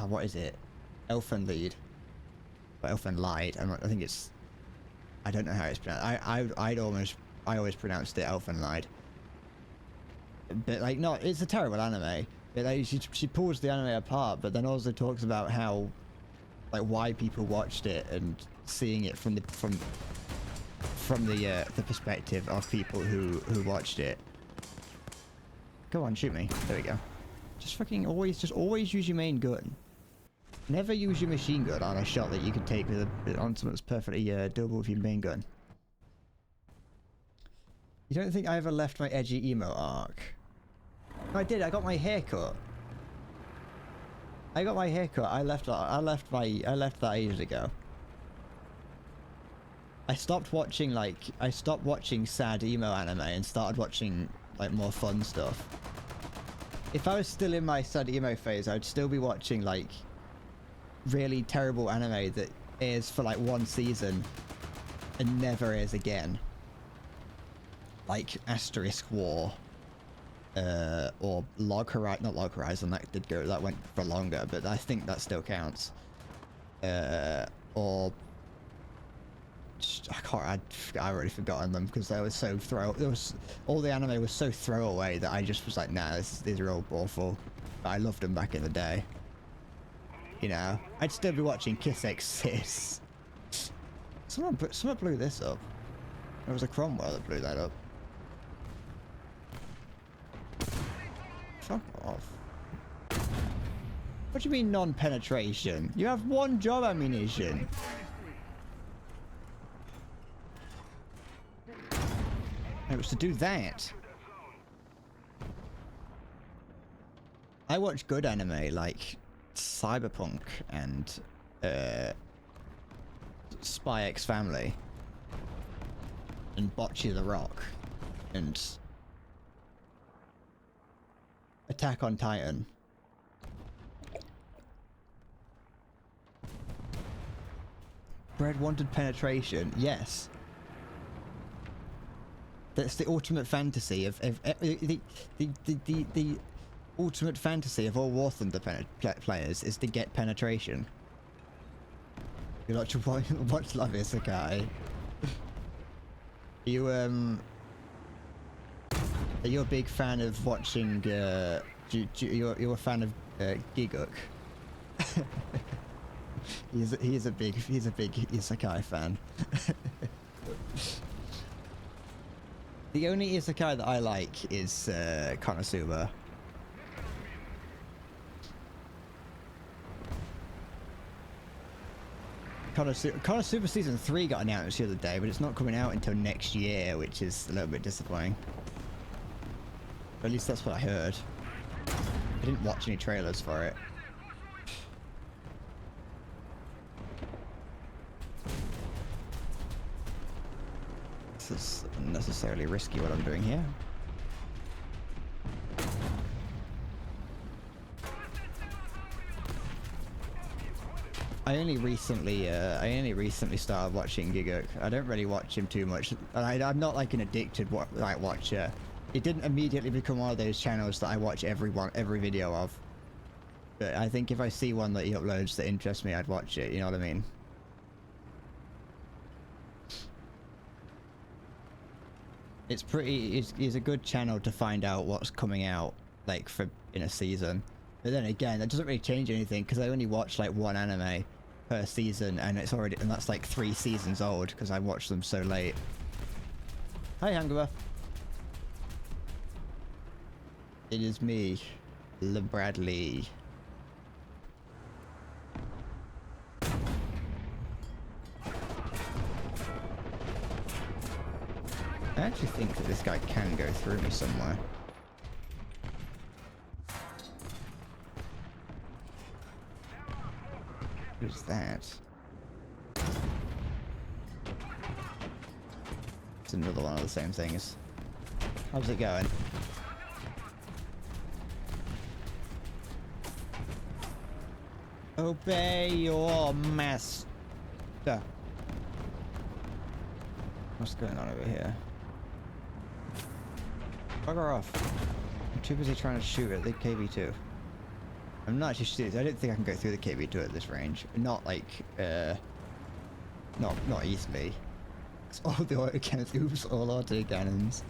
what is it, Elfen Lied or Elfen Lied. I think it's, I don't know how it's pronounced. I always pronounced it Elfen Lied, but like, no, it's a terrible anime. But like, she pulls the anime apart, but then also talks about how, like, why people watched it and seeing it from the perspective of people who watched it. Go on, shoot me. There we go. Just always use your main gun. Never use your machine gun on a shot that you can take with on something that's perfectly doable with your main gun. You don't think I ever left my edgy emo arc? No, I did. I got my hair cut. I left that ages ago. I stopped watching sad emo anime and started watching like more fun stuff. If I was still in my sad emo phase, I'd still be watching like really terrible anime that airs for like one season and never airs again. Like Asterisk War, or Log Horizon, not Log Horizon, that went for longer, but I think that still counts. Or I've already forgotten them because they were so all the anime was so throwaway that I just was like, nah, these are all awful. But I loved them back in the day. You know, I'd still be watching Kiss Exist. Someone blew this up. There was a Cromwell that blew that up. Fuck off. What do you mean non-penetration? You have one job ammunition. It was to do that. I watch good anime like Cyberpunk and Spy X Family and Bocce the Rock and Attack on Titan. Bread wanted penetration, yes. That's the ultimate fantasy of the ultimate fantasy of all War Thunder players is to get penetration. You like to watch Love Isekai. Are you a big fan of watching? You're a fan of Giguk. he's a big Isekai fan. The only Isekai that I like is Konosuba. Konosuba Season 3 got announced the other day, but it's not coming out until next year, which is a little bit disappointing. At least that's what I heard. I didn't watch any trailers for it. This is unnecessarily risky what I'm doing here. I only recently started watching Giguk. I don't really watch him too much. And I'm not like an addicted watcher. It didn't immediately become one of those channels that I watch every video of. But I think if I see one that he uploads that interests me, I'd watch it. You know what I mean? It's pretty. It's a good channel to find out what's coming out like in a season. But then again, that doesn't really change anything because I only watch like one anime per season, and that's like 3 seasons old because I watched them so late. Hi, Hangover. It is me, LeBradley. I actually think that this guy can go through me somewhere. Who's that? It's another one of the same things. How's it going? Obey your master. What's going on over here? Bugger off. I'm too busy trying to shoot at the KV2. I'm not actually shooting. I don't think I can go through the KV2 at this range. Not like, not easily. It's all the autocannons. Oops, all auto cannons.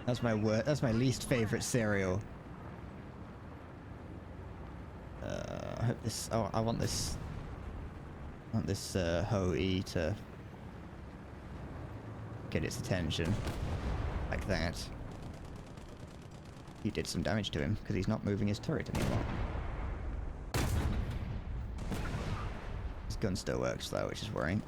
That's my That's my least favorite cereal. I hope this. Oh, I want this. I want this Ho-E to get its attention, like that. He did some damage to him because he's not moving his turret anymore. His gun still works though, which is worrying.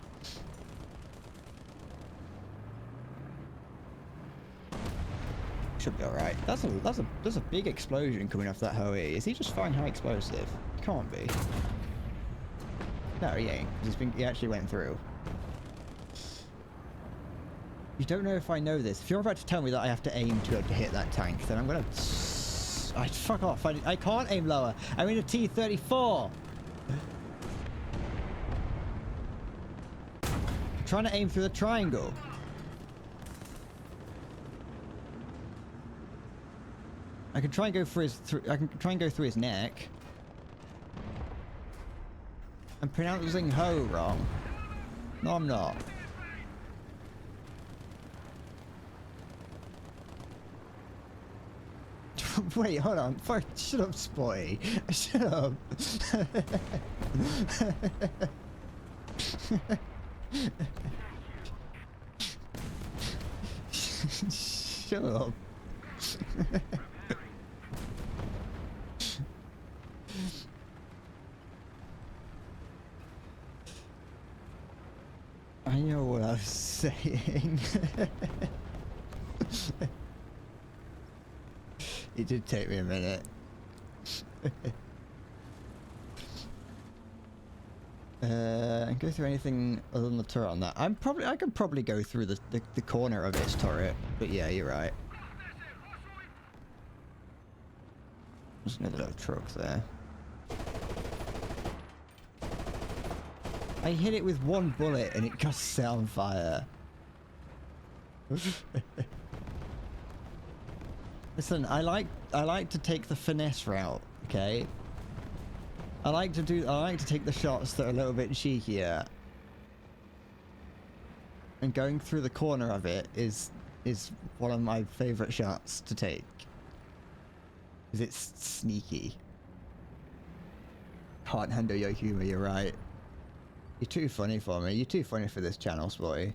Should be alright. That's a big explosion coming off that Ho-E. Is he just firing high explosive? Can't be. No, he ain't. He actually went through. You don't know if I know this. If you're about to tell me that I have to aim to be able to hit that tank, then I'm gonna... fuck off. I can't aim lower. I'm in a T-34. I'm trying to aim through the triangle. I can try and go through his... I can try and go through his neck. I'm pronouncing ho wrong. No, I'm not. Wait, hold on. Fuck, shut up, Spotty. Shut up. Shut up. I know what I was saying. It did take me a minute. Go through anything other than the turret on that. I could probably go through the corner of its turret, but yeah, you're right. There's another little truck there. I hit it with one bullet and it got set on fire. Listen, I like to take the finesse route, okay? I like to take the shots that are a little bit cheekier. And going through the corner of it is one of my favorite shots to take. Because it's sneaky. Can't handle your humor, you're right. You're too funny for me. You're too funny for this channel, Spotty.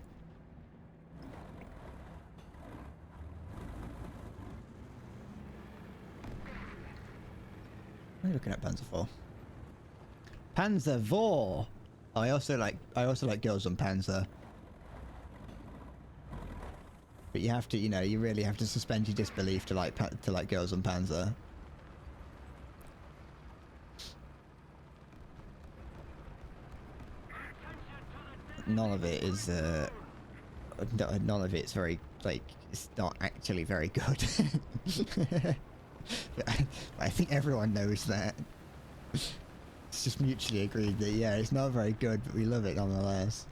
What are you looking at, Panzer IV? Panzer IV. I also like girls on Panzer. But you have to, you really have to suspend your disbelief to like girls on Panzer. None of it is none of it's very, like, it's not actually very good. I think everyone knows that. It's just mutually agreed that, yeah, it's not very good, but we love it nonetheless.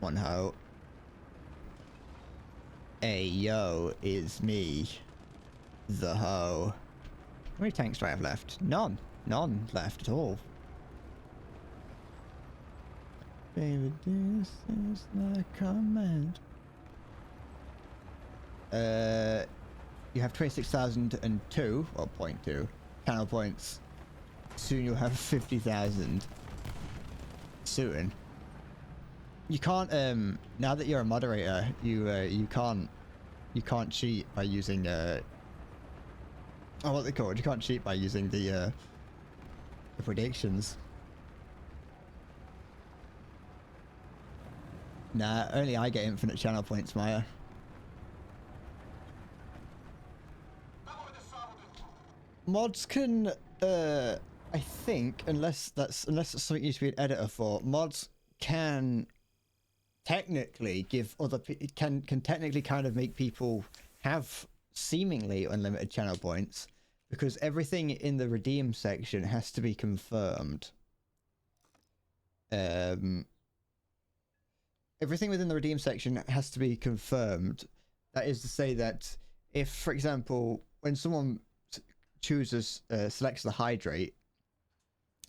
One ho. Hey yo, is me, the ho. How many tanks do I have left? None. None left at all. Baby, this is the command. You have 26,002, or 0.2 channel points. Soon you'll have 50,000. Soon. You can't, now that you're a moderator, you can't cheat by using, oh, what they called? You can't cheat by using the predictions. Nah, only I get infinite channel points, Maya. Mods can, I think, unless that's something you need to be an editor for, mods can technically give other can technically kind of make people have seemingly unlimited channel points, because everything in the redeem section has to be confirmed. Everything within the redeem section has to be confirmed. That is to say that if, for example, when someone chooses selects the hydrate,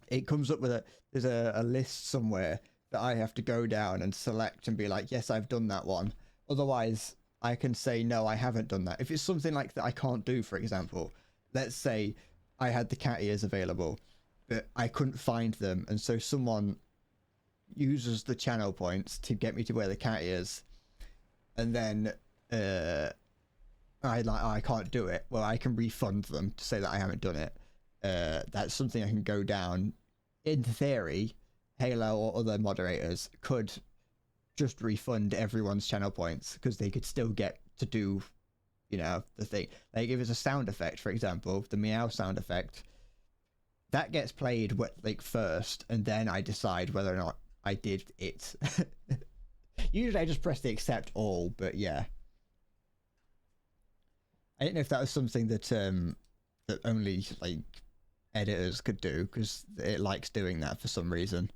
it comes up with there's a list somewhere that I have to go down and select and be like, yes, I've done that one. Otherwise I can say no, I haven't done that. If it's something like that I can't do, for example, let's say I had the cat ears available but I couldn't find them, and so someone uses the channel points to get me to where the cat is, and then I can't do it. Well, I can refund them to say that I haven't done it. That's something I can go down. In theory, Halo or other moderators could just refund everyone's channel points, because they could still get to do, you know, the thing. Like if it's a sound effect, for example, the meow sound effect, that gets played like first, and then I decide whether or not I did it. Usually I just press the accept all, but yeah. I didn't know if that was something that that only like editors could do, because it likes doing that for some reason.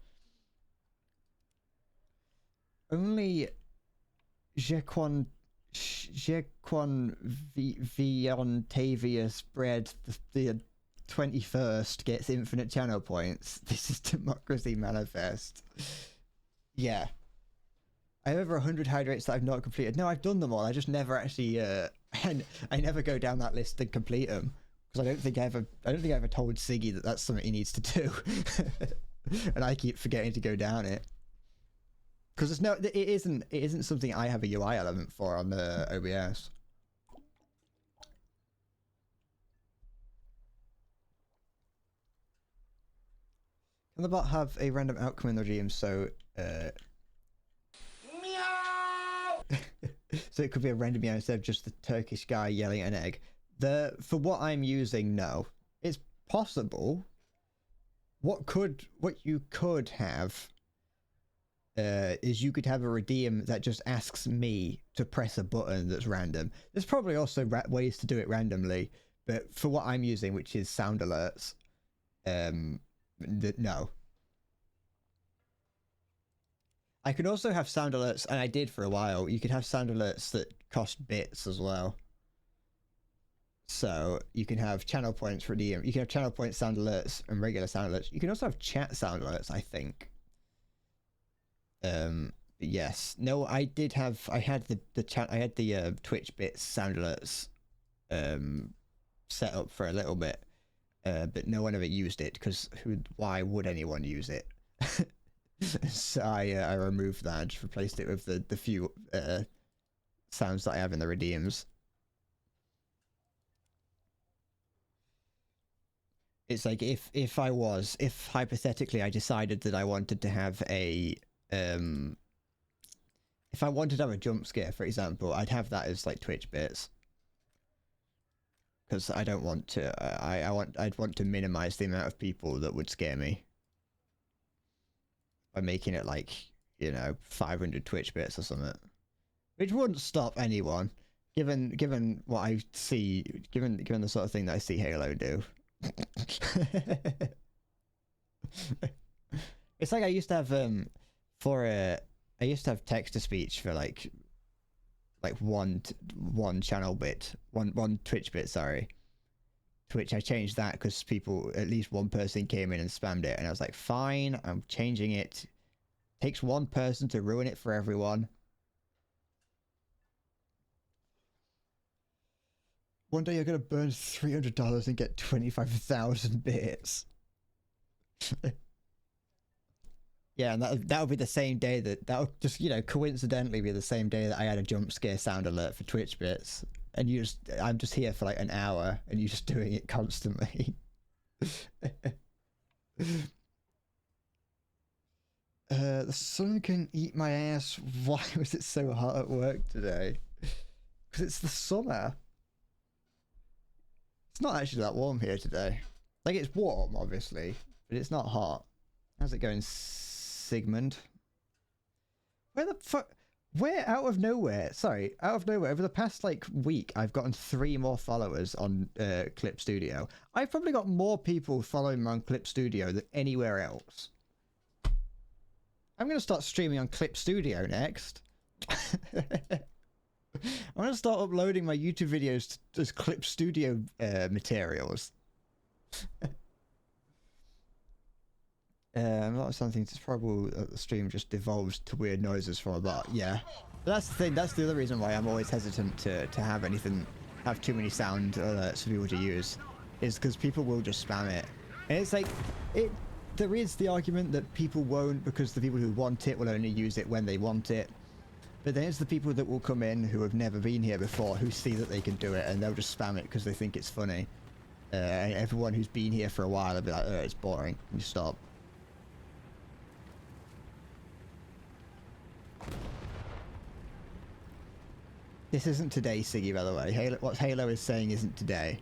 Only Jequan Viontavious Bread the 21st gets infinite channel points. This is Democracy Manifest. Yeah. I have over 100 hydrates that I've not completed. No, I've done them all. I just never actually I never go down that list and complete them, because I don't think I ever told Siggy that that's something he needs to do. And I keep forgetting to go down it. Because it isn't something I have a UI element for on the OBS. Can the bot have a random outcome in the redeem, so meow? So it could be a random meow instead of just the Turkish guy yelling at an egg. For what I'm using, no. It's possible. What you could have is you could have a redeem that just asks me to press a button that's random. There's probably also ways to do it randomly, but for what I'm using, which is sound alerts, no. I could also have sound alerts, and I did for a while. You could have sound alerts that cost bits as well. So you can have channel points for redeem. You can have channel points sound alerts and regular sound alerts. You can also have chat sound alerts, I think. Yes. No, I had the Twitch bits sound alerts set up for a little bit. But no one ever used it, because why would anyone use it? So I removed that, just replaced it with the few sounds that I have in the redeems. It's like if hypothetically I decided that I wanted to have a if I wanted to have a jump scare, for example, I'd have that as like Twitch bits, because I don't want to. I'd want to minimize the amount of people that would scare me by making it like, you know, 500 Twitch bits or something, which wouldn't stop anyone. given what I see, given the sort of thing that I see Halo do. It's like I used to have I used to have text to speech for like one channel bit, one Twitch bit, sorry. To which I changed that because at least one person came in and spammed it, and I was like, fine, I'm changing it. Takes one person to ruin it for everyone. One day you're gonna burn $300 and get 25,000 bits. Yeah, and that'll be the same day that'll just, you know, coincidentally be the same day that I had a jump scare sound alert for Twitch bits, and I'm just here for like an hour, and you're just doing it constantly. The sun can eat my ass. Why was it so hot at work today? Because it's the summer. It's not actually that warm here today. Like, it's warm, obviously, but it's not hot. How's it going, Sigmund? Where the fuck? Where out of nowhere? Sorry, out of nowhere. Over the past like week, I've gotten 3 more followers on Clip Studio. I've probably got more people following me on Clip Studio than anywhere else. I'm gonna start streaming on Clip Studio next. I'm gonna start uploading my YouTube videos as Clip Studio materials. A lot of something that's probably the stream just devolves to weird noises from a bot. Yeah, but that's the thing. That's the other reason why I'm always hesitant to have too many sound alerts for people to use, is because people will just spam it. And it's like there is the argument that people won't, because the people who want it will only use it when they want it. But there's the people that will come in who have never been here before, who see that they can do it, and they'll just spam it because they think it's funny. And everyone who's been here for a while will be like, oh, it's boring. You stop. This isn't today, Siggy, by the way. What Halo is saying isn't today.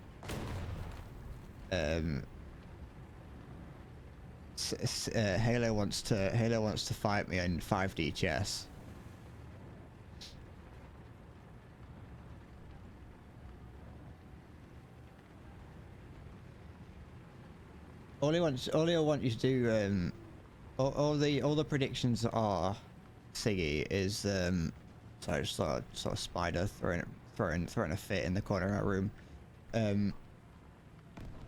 Halo wants to fight me in 5D chess. All I want you to do, all the predictions are, Siggy, is sorry, just sort of spider throwing a fit in the corner of our room.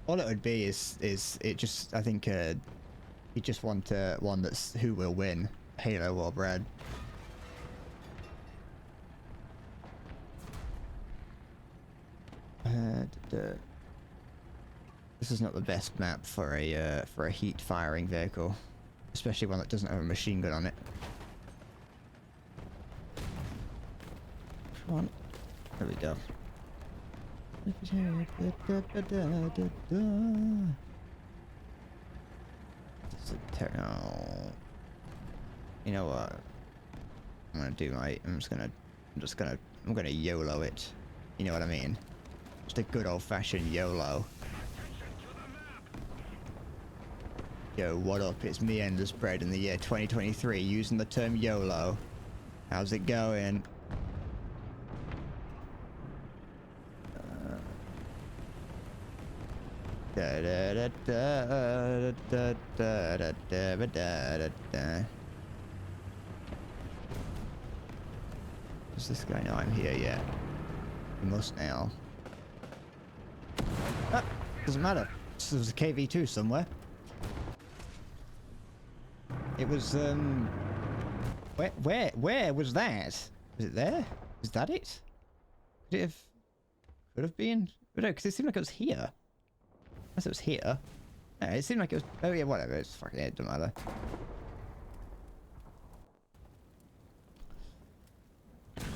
All it would be is it just, I think you just want one that's who will win, Halo or Brad. This is not the best map for a heat firing vehicle, especially one that doesn't have a machine gun on it. Come on. There we go. You know what? I'm gonna YOLO it. You know what I mean? Just a good old-fashioned YOLO. Yo, what up? It's me, Endless Bread, in the year 2023, using the term YOLO. How's it going? Does this guy know I'm here yet? He must now. Ah, doesn't matter. There's a KV2 somewhere. It was, where was that? Was it there? Is that it? Could have been? But no, because it seemed like it was here. Unless it was here. No, it seemed like it was, oh yeah, whatever, it's fucking, it doesn't matter.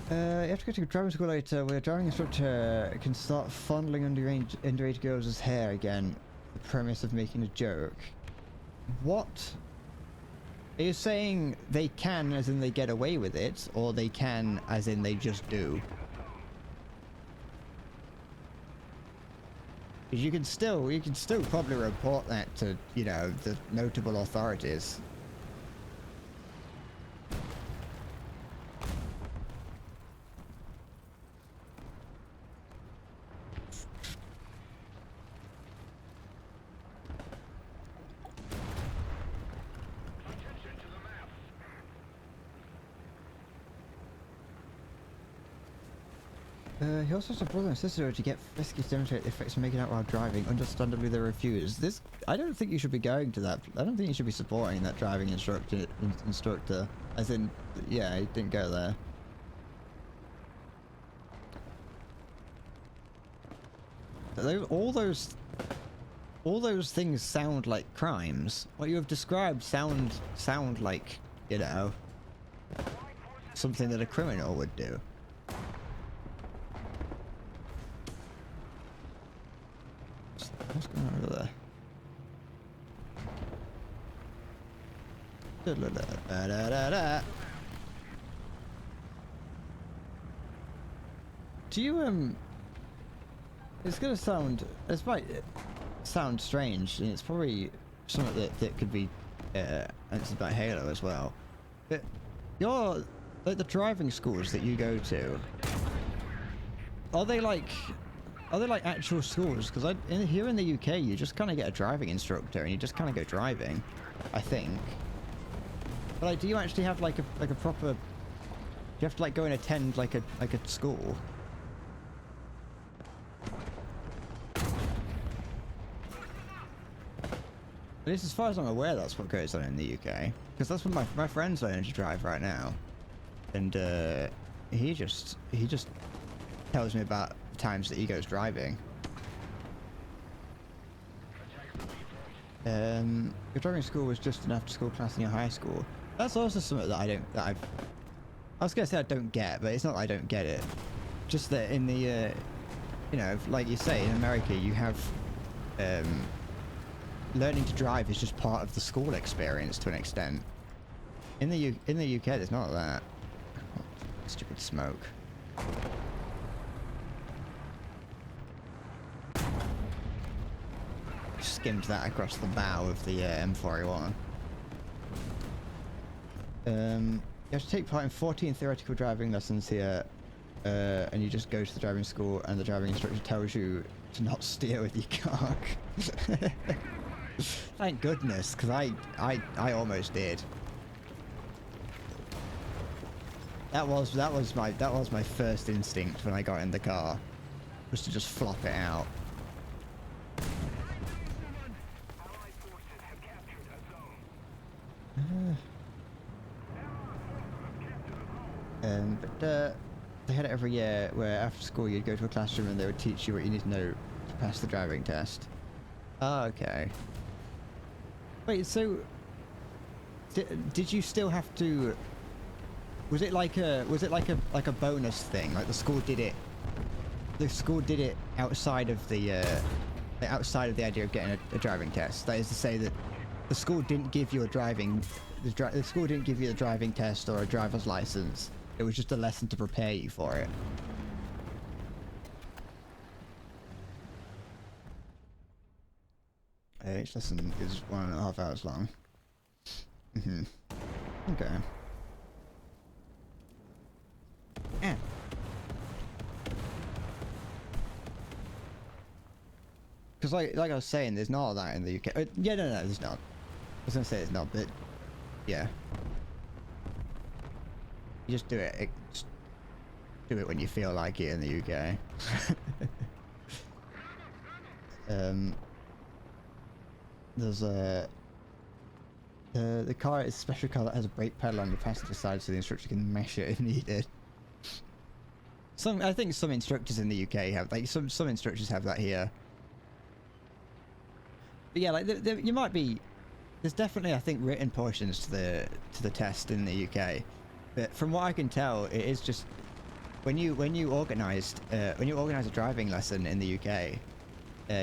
You have to go to driving school later, where a driving instructor can start fondling underage girls' hair again. The premise of making a joke. What? Are you saying they can as in they get away with it, or they can as in they just do? Because you can still probably report that to, you know, the notable authorities. He also has a brother and sister to get frisky to demonstrate the effects of making out while driving. Understandably, they refuse. This, I don't think you should be going to that. I don't think you should be supporting that driving instructor. As in, yeah, he didn't go there. All those things sound like crimes. What you have described sound like, you know, something that a criminal would do. What's going on over there? Da-da-da-da-da-da. Do you it's gonna sound, it might sound strange, and it's probably something that could be answered by Halo as well. But like the driving schools that you go to, are they like actual schools? Because here in the UK, you just kind of get a driving instructor and you just kind of go driving, I think. But like, do you actually have like a proper? Do you have to like go and attend like a school? At least as far as I'm aware, that's what goes on in the UK. Because that's what my friend's learning to drive right now, and he just tells me about the times that he goes driving. Your driving school was just an after-school class in your high school. That's also something that I was gonna say I don't get, but it's not that I don't get it. Just that in the, you know, like you say, in America, you have, learning to drive is just part of the school experience to an extent. In the UK, there's not that. Oh, stupid smoke. Skimmed that across the bow of the M4A1. You have to take part in 14 theoretical driving lessons here, and you just go to the driving school, and the driving instructor tells you to not steer with your car. Thank goodness, because I almost did. That was my first instinct when I got in the car, was to just flop it out. But they had it every year where after school you'd go to a classroom and they would teach you what you need to know to pass the driving test. Oh, okay. Wait, so did you still have to? Was it like a bonus thing? Like the school did it? The school did it outside of the idea of getting a driving test. That is to say that the school didn't give you a driving. The school didn't give you the driving test or a driver's license. It was just a lesson to prepare you for it. Each lesson is 1.5 hours long. Okay. Yeah. Because like I was saying, there's not all that in the UK. Yeah, no, there's not. I was gonna say it's not, but yeah. You just do it. Just do it when you feel like it in the UK. There's a the car is a special car that has a brake pedal on the passenger side, so the instructor can measure if needed. I think some instructors in the UK have, like some instructors have that here. But yeah, like you might be. There's definitely, I think, written portions to the test in the UK. But from what I can tell, it is just when you organise a driving lesson in the UK,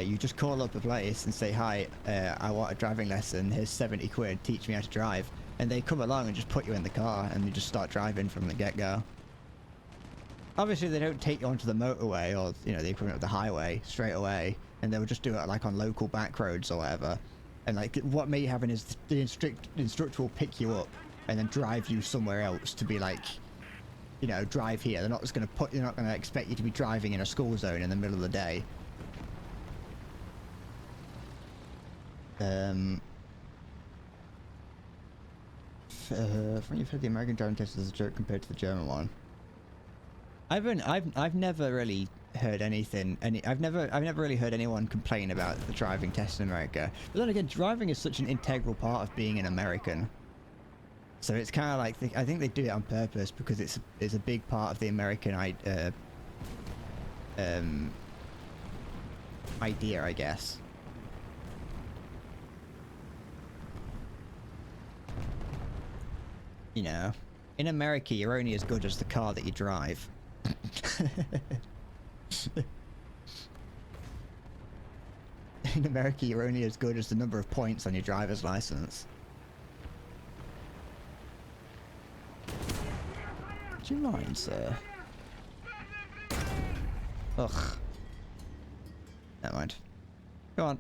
you just call up a place and say, "Hi, I want a driving lesson. Here's 70 quid. Teach me how to drive." And they come along and just put you in the car, and you just start driving from the get-go. Obviously, they don't take you onto the motorway or the equivalent of the highway straight away, and they'll just do it like on local back roads or whatever. And like what may happen is the instructor will pick you up and then drive you somewhere else to be like, drive here. They're not just going to they're not going to expect you to be driving in a school zone in the middle of the day. You've heard the American driving test as a joke compared to the German one. I've never really heard anything. I've never really heard anyone complain about the driving test in America. But then again, driving is such an integral part of being an American. So it's kind of like I think they do it on purpose because it's a big part of the American idea, I guess. You know, in America, you're only as good as the car that you drive. In America, you're only as good as the number of points on your driver's license. Do you mind, sir? Ugh. Never mind. Go on.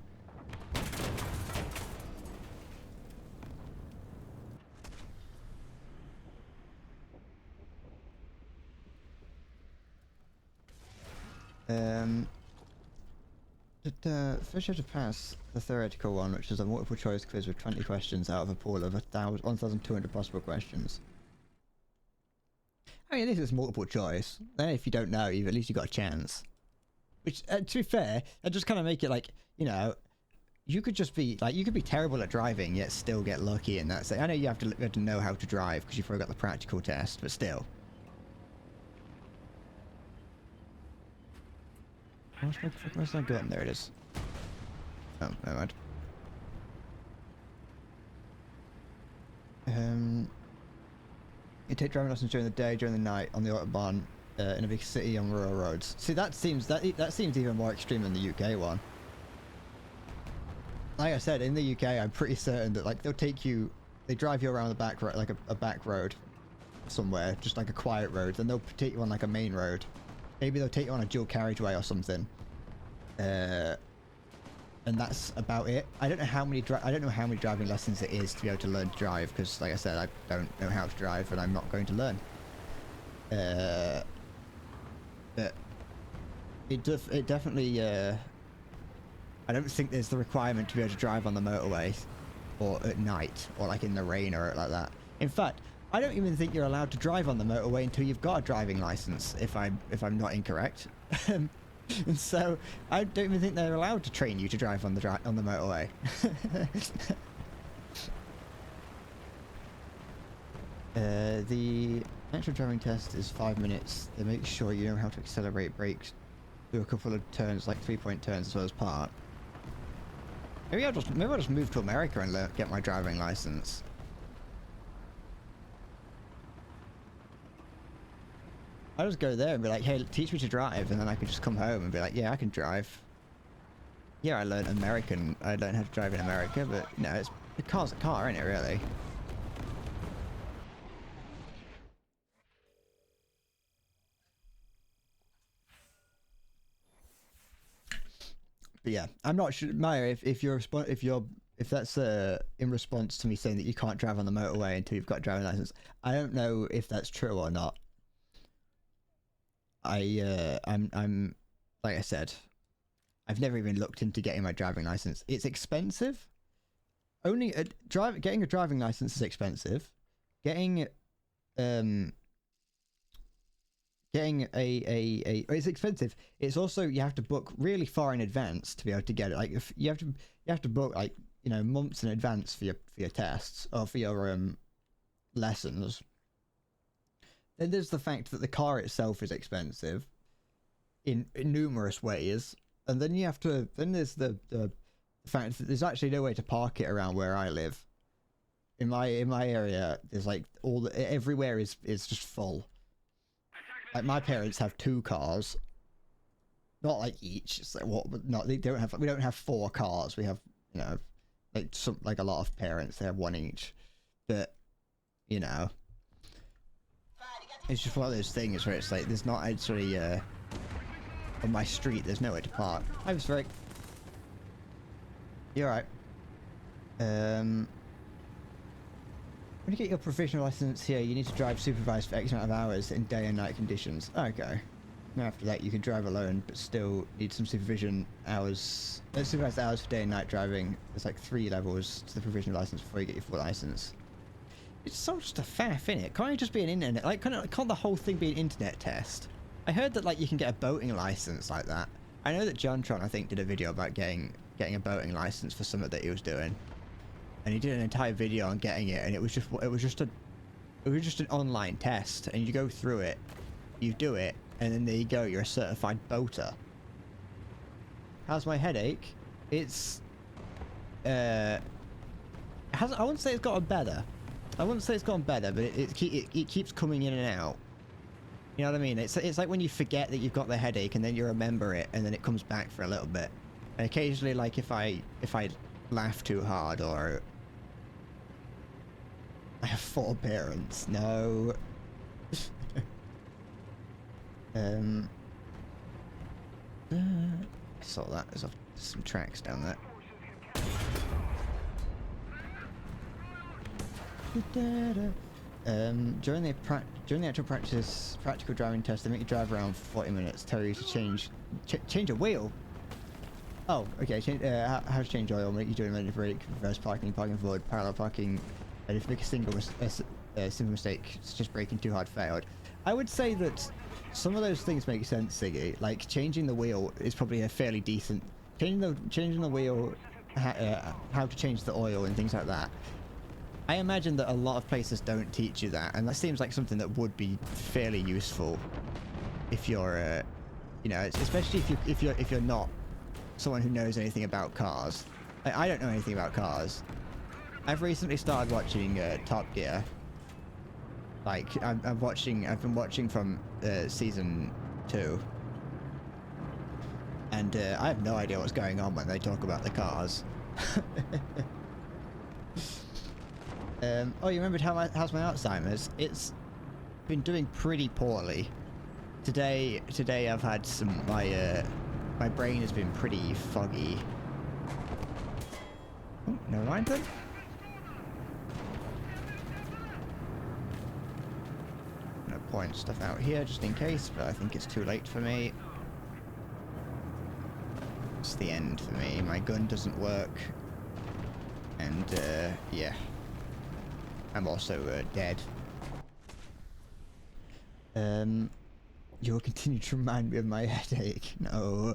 First you have to pass the theoretical one, which is a multiple choice quiz with 20 questions out of a pool of 1,200 possible questions. I mean, this is multiple choice. Then if you don't know, at least you got a chance. Which, to be fair, that just kind of make it like, you know, you could just be, like, you could be terrible at driving, yet still get lucky in that. I know you have to know how to drive, because you've already got the practical test, but still. Where's that gun? There it is. Oh, never mind. You take driving lessons during the day, during the night, on the autobahn, in a big city, on rural roads. See, that seems even more extreme than the UK one. Like I said, in the UK, I'm pretty certain that like they drive you around the back road, like a back road, somewhere, just like a quiet road. Then they'll take you on like a main road. Maybe they'll take you on a dual carriageway or something. And that's about it. I don't know how many driving lessons it is to be able to learn to drive, because like I said, I don't know how to drive and I'm not going to learn. But it definitely I don't think there's the requirement to be able to drive on the motorway or at night or like in the rain or like that. In fact, I don't even think you're allowed to drive on the motorway until you've got a driving license, if I'm not incorrect. And so I don't even think they're allowed to train you to drive on the motorway. The actual driving test is 5 minutes. They make sure you know how to accelerate, brake, do a couple of turns, like 3-point turns as well as park. Maybe I'll just move to America and get my driving license. I'll just go there and be like, hey, teach me to drive, and then I can just come home and be like, yeah, I can drive. Yeah, I learned how to drive in America, but you know, the car's a car, isn't it, really? But yeah, I'm not sure, Maya, if that's in response to me saying that you can't drive on the motorway until you've got a driving license, I don't know if that's true or not. I'm like I said, I've never even looked into getting my driving license. It's expensive. Getting a driving license is expensive. Getting it's expensive. It's also, you have to book really far in advance to be able to get it. Like if you have to book like, you know, months in advance for your tests or for your lessons. Then there's the fact that the car itself is expensive in numerous ways, and then there's the fact that there's actually no way to park it around where I live. In my area, there's like everywhere is just full. Like my parents have 2 cars, not like each. It's like we don't have 4 cars. We have, you know, like a lot of parents, they have 1 each. But you know, it's just one of those things where it's like there's not actually on my street there's nowhere to park. I was very. You're right. When you get your provisional license here, you need to drive supervised for X amount of hours in day and night conditions. Okay. Now after that, you can drive alone, but still need some supervision hours. Supervised hours for day and night driving. There's like 3 levels to the provisional license before you get your full license. It's so just a faff, innit? Can't it just be an internet? Like, can't the whole thing be an internet test? I heard that like you can get a boating license like that. I know that JonTron I think did a video about getting a boating license for something that he was doing, and he did an entire video on getting it, and it was just an online test, and you go through it, you do it, and then there you go, you're a certified boater. How's my headache? It's I wouldn't say it's gotten better. I wouldn't say it's gotten better, but it keeps coming in and out. You know what I mean? It's like when you forget that you've got the headache and then you remember it and then it comes back for a little bit. And occasionally, like if I laugh too hard or I have 4 parents, no. I saw that. There's some tracks down there. During the actual practical driving test, they make you drive around for 40 minutes. Tell you to change a wheel. Oh, okay. How to change oil? Make you do a brake, reverse parking, parking forward, parallel parking. And if you make a simple mistake, it's just braking too hard, failed. I would say that some of those things make sense, Siggy. Like changing the wheel is probably a fairly decent. Changing the wheel, how to change the oil and things like that. I imagine that a lot of places don't teach you that, and that seems like something that would be fairly useful if you're, you know, especially if you're not someone who knows anything about cars. I don't know anything about cars. I've recently started watching Top Gear. Like I've been watching from season 2, and I have no idea what's going on when they talk about the cars. Oh, you remembered how's my Alzheimer's? It's been doing pretty poorly. Today I've had my brain has been pretty foggy. Oh, never mind then. I'm gonna point stuff out here just in case, but I think it's too late for me. It's the end for me. My gun doesn't work, and yeah. I'm also dead. You'll continue to remind me of my headache. No.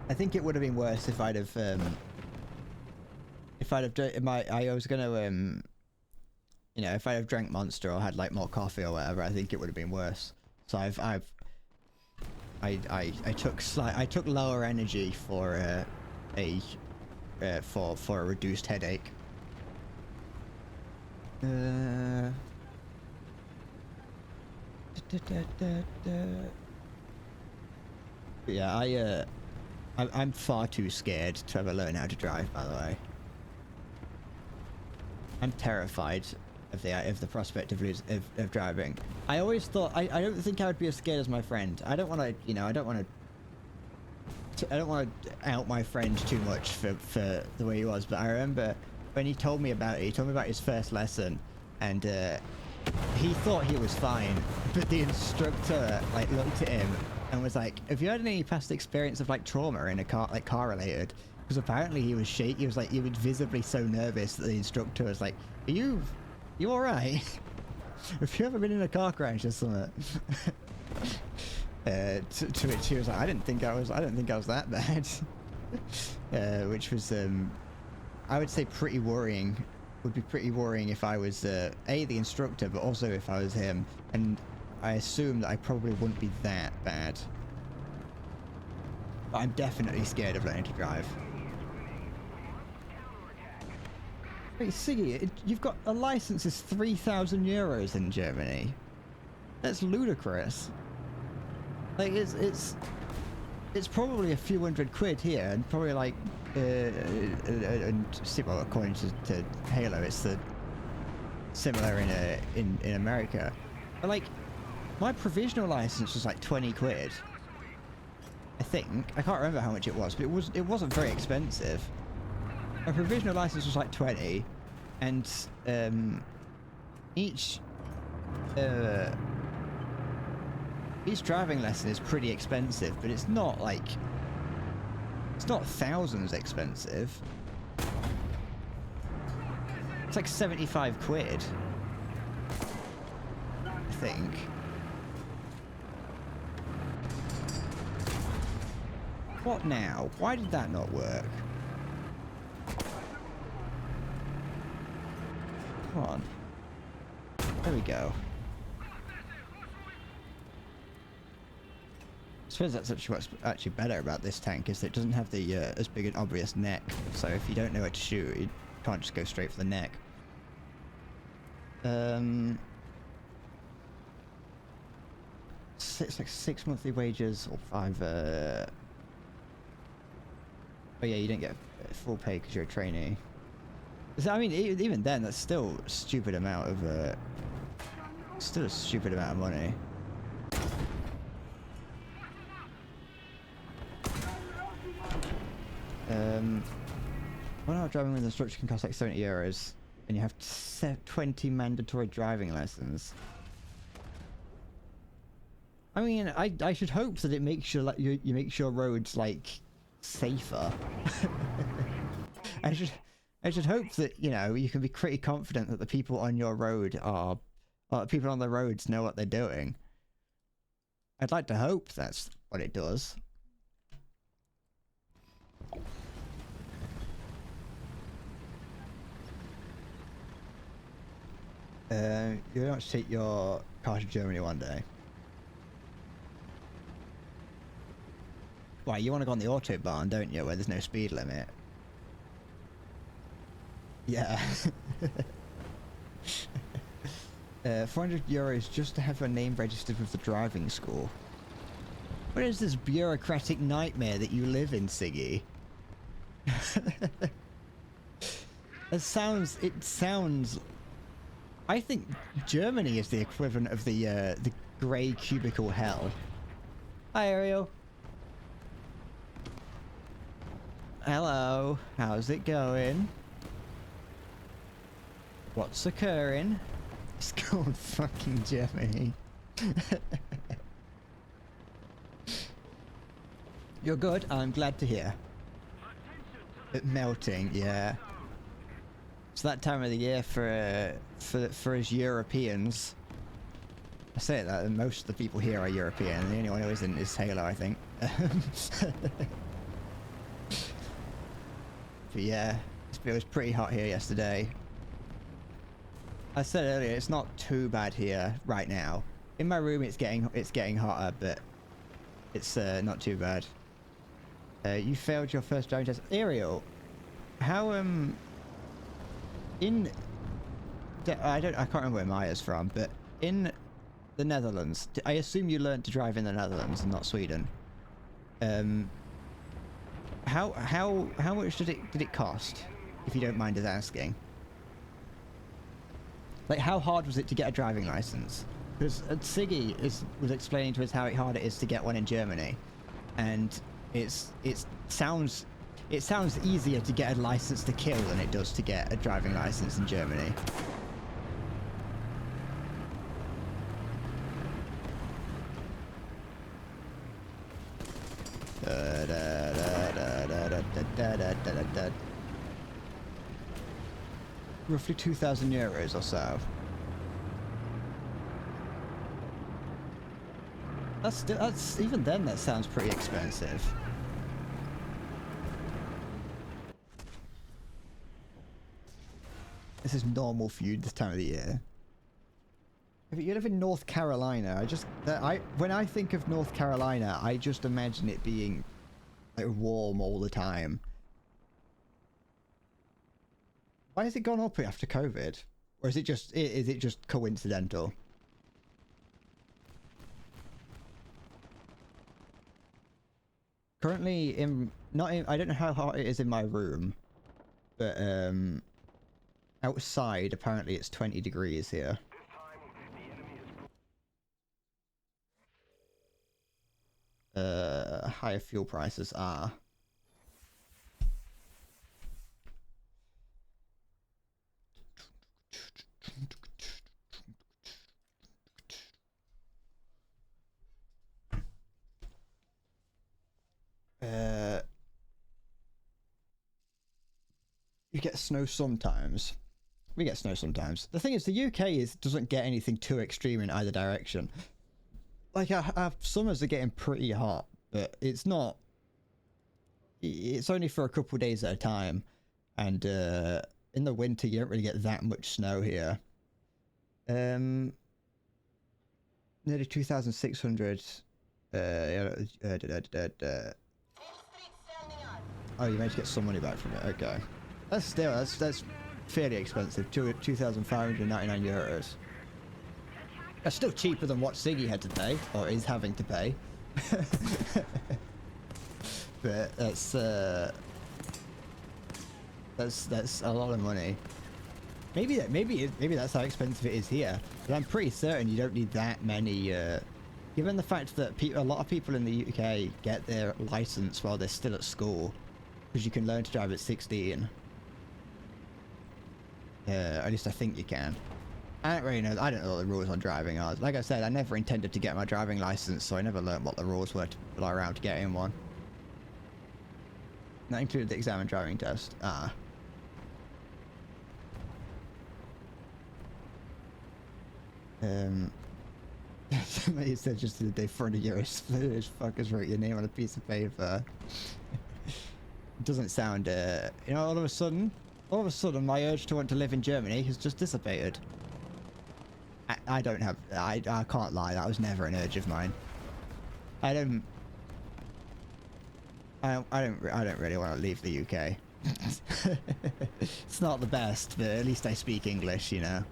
I think it would have been worse if I'd have I was gonna you know, if I'd have drank Monster or had like more coffee or whatever, I think it would have been worse. So I took lower energy for a reduced headache. Yeah, I'm far too scared to ever learn how to drive, by the way. I'm terrified of the prospect of driving. I always thought I don't think I would be as scared as my friend. I don't want to, you know, I don't want to out my friend too much for the way he was. But I remember when he told me about it. He told me about his first lesson, and he thought he was fine, but the instructor like looked at him and was like, "Have you had any past experience of like trauma in a car, like car related?" Because apparently he was shaky. He was like, he was visibly so nervous that the instructor was like, "Are you all right? Have you ever been in a car crash or something?" To which he was like, I don't think I was that bad." Which was I would say pretty worrying. Would be pretty worrying if I was the instructor, but also if I was him. And I assume that I probably wouldn't be that bad. But I'm definitely scared of learning to drive. Wait, Siggy, you've got a license is 3,000 euros in Germany. That's ludicrous. Like it's probably a few £100 here, and probably like well, according to Halo, it's the similar in America. But like, my provisional license was like £20. I think I can't remember how much it was, but it wasn't very expensive. My provisional license was like 20, and each driving lesson is pretty expensive, but it's not thousands expensive. It's like 75 quid. I think. What now? Why did that not work? Come on. There we go. I suppose that's actually what's actually better about this tank, is that it doesn't have the as big an obvious neck. So if you don't know where to shoot, you can't just go straight for the neck. It's like 6 monthly wages or 5. Oh yeah, you don't get full pay because you're a trainee. So, I mean, even then, that's still a stupid amount of still a stupid amount of money. One hour driving with instructor can cost like €70, and you have 20 mandatory driving lessons. I mean, I should hope that it makes your you makes your roads like safer. I should hope that, you know, you can be pretty confident that the people on your road are people on the roads know what they're doing. I'd like to hope that's what it does. You want to take your car to Germany one day. Why, you want to go on the Autobahn, don't you, where there's no speed limit? Yeah. €400 just to have your name registered with the driving school. What is this bureaucratic nightmare that you live in, Siggy? It sounds... I think Germany is the equivalent of the grey cubicle hell. Hi, Ariel. Hello. How's it going? What's occurring? It's called fucking Germany. You're good? I'm glad to hear. Melting, yeah. It's that time of the year for us Europeans. I say that, and most of the people here are European, and the only one who isn't is Halo, I think. But yeah, it was pretty hot here yesterday. I said earlier, it's not too bad here right now. In my room, it's getting hotter, but it's not too bad. You failed your first driving test, Ariel. How I can't remember where Maya's from, but in the Netherlands, I assume you learned to drive in the Netherlands and not Sweden. How much did it cost, if you don't mind us asking? Like, how hard was it to get a driving license? Because Siggy was explaining to us how hard it is to get one in Germany, and it sounds easier to get a license to kill than it does to get a driving license in Germany. Roughly €2,000 or so. That's even then, that sounds pretty expensive. This is normal for you this time of the year. If you live in North Carolina, when I think of North Carolina, I just imagine it being like warm all the time. Why has it gone up after COVID? Or is it just coincidental? Currently I don't know how hot it is in my room, but outside apparently it's 20 degrees here. Higher fuel prices are. You get snow sometimes. we get snow sometimes. The thing is, the UK doesn't get anything too extreme in either direction. Like our summers are getting pretty hot, but it's not. It's only for a couple of days at a time, and in the winter you don't really get that much snow here. Nearly 2,600. Oh, you managed to get some money back from it. Okay, that's fairly expensive. 2,599 euros. That's still cheaper than what Siggy had to pay, or is having to pay. But that's a lot of money. Maybe that's how expensive it is here. But I'm pretty certain you don't need that many. Given the fact that a lot of people in the UK get their license while they're still at school, because you can learn to drive at 16. At least I think you can. I don't really know. I don't know what the rules on driving are. Like I said, I never intended to get my driving license, so I never learned what the rules were around to getting one. That included the exam and driving test. Ah. Somebody said just the other day, 400 euros. Fuckers wrote your name on a piece of paper. It doesn't sound, you know, all of a sudden, my urge to want to live in Germany has just dissipated. I don't have, I can't lie, that was never an urge of mine. I don't really want to leave the UK. It's not the best, but at least I speak English, you know.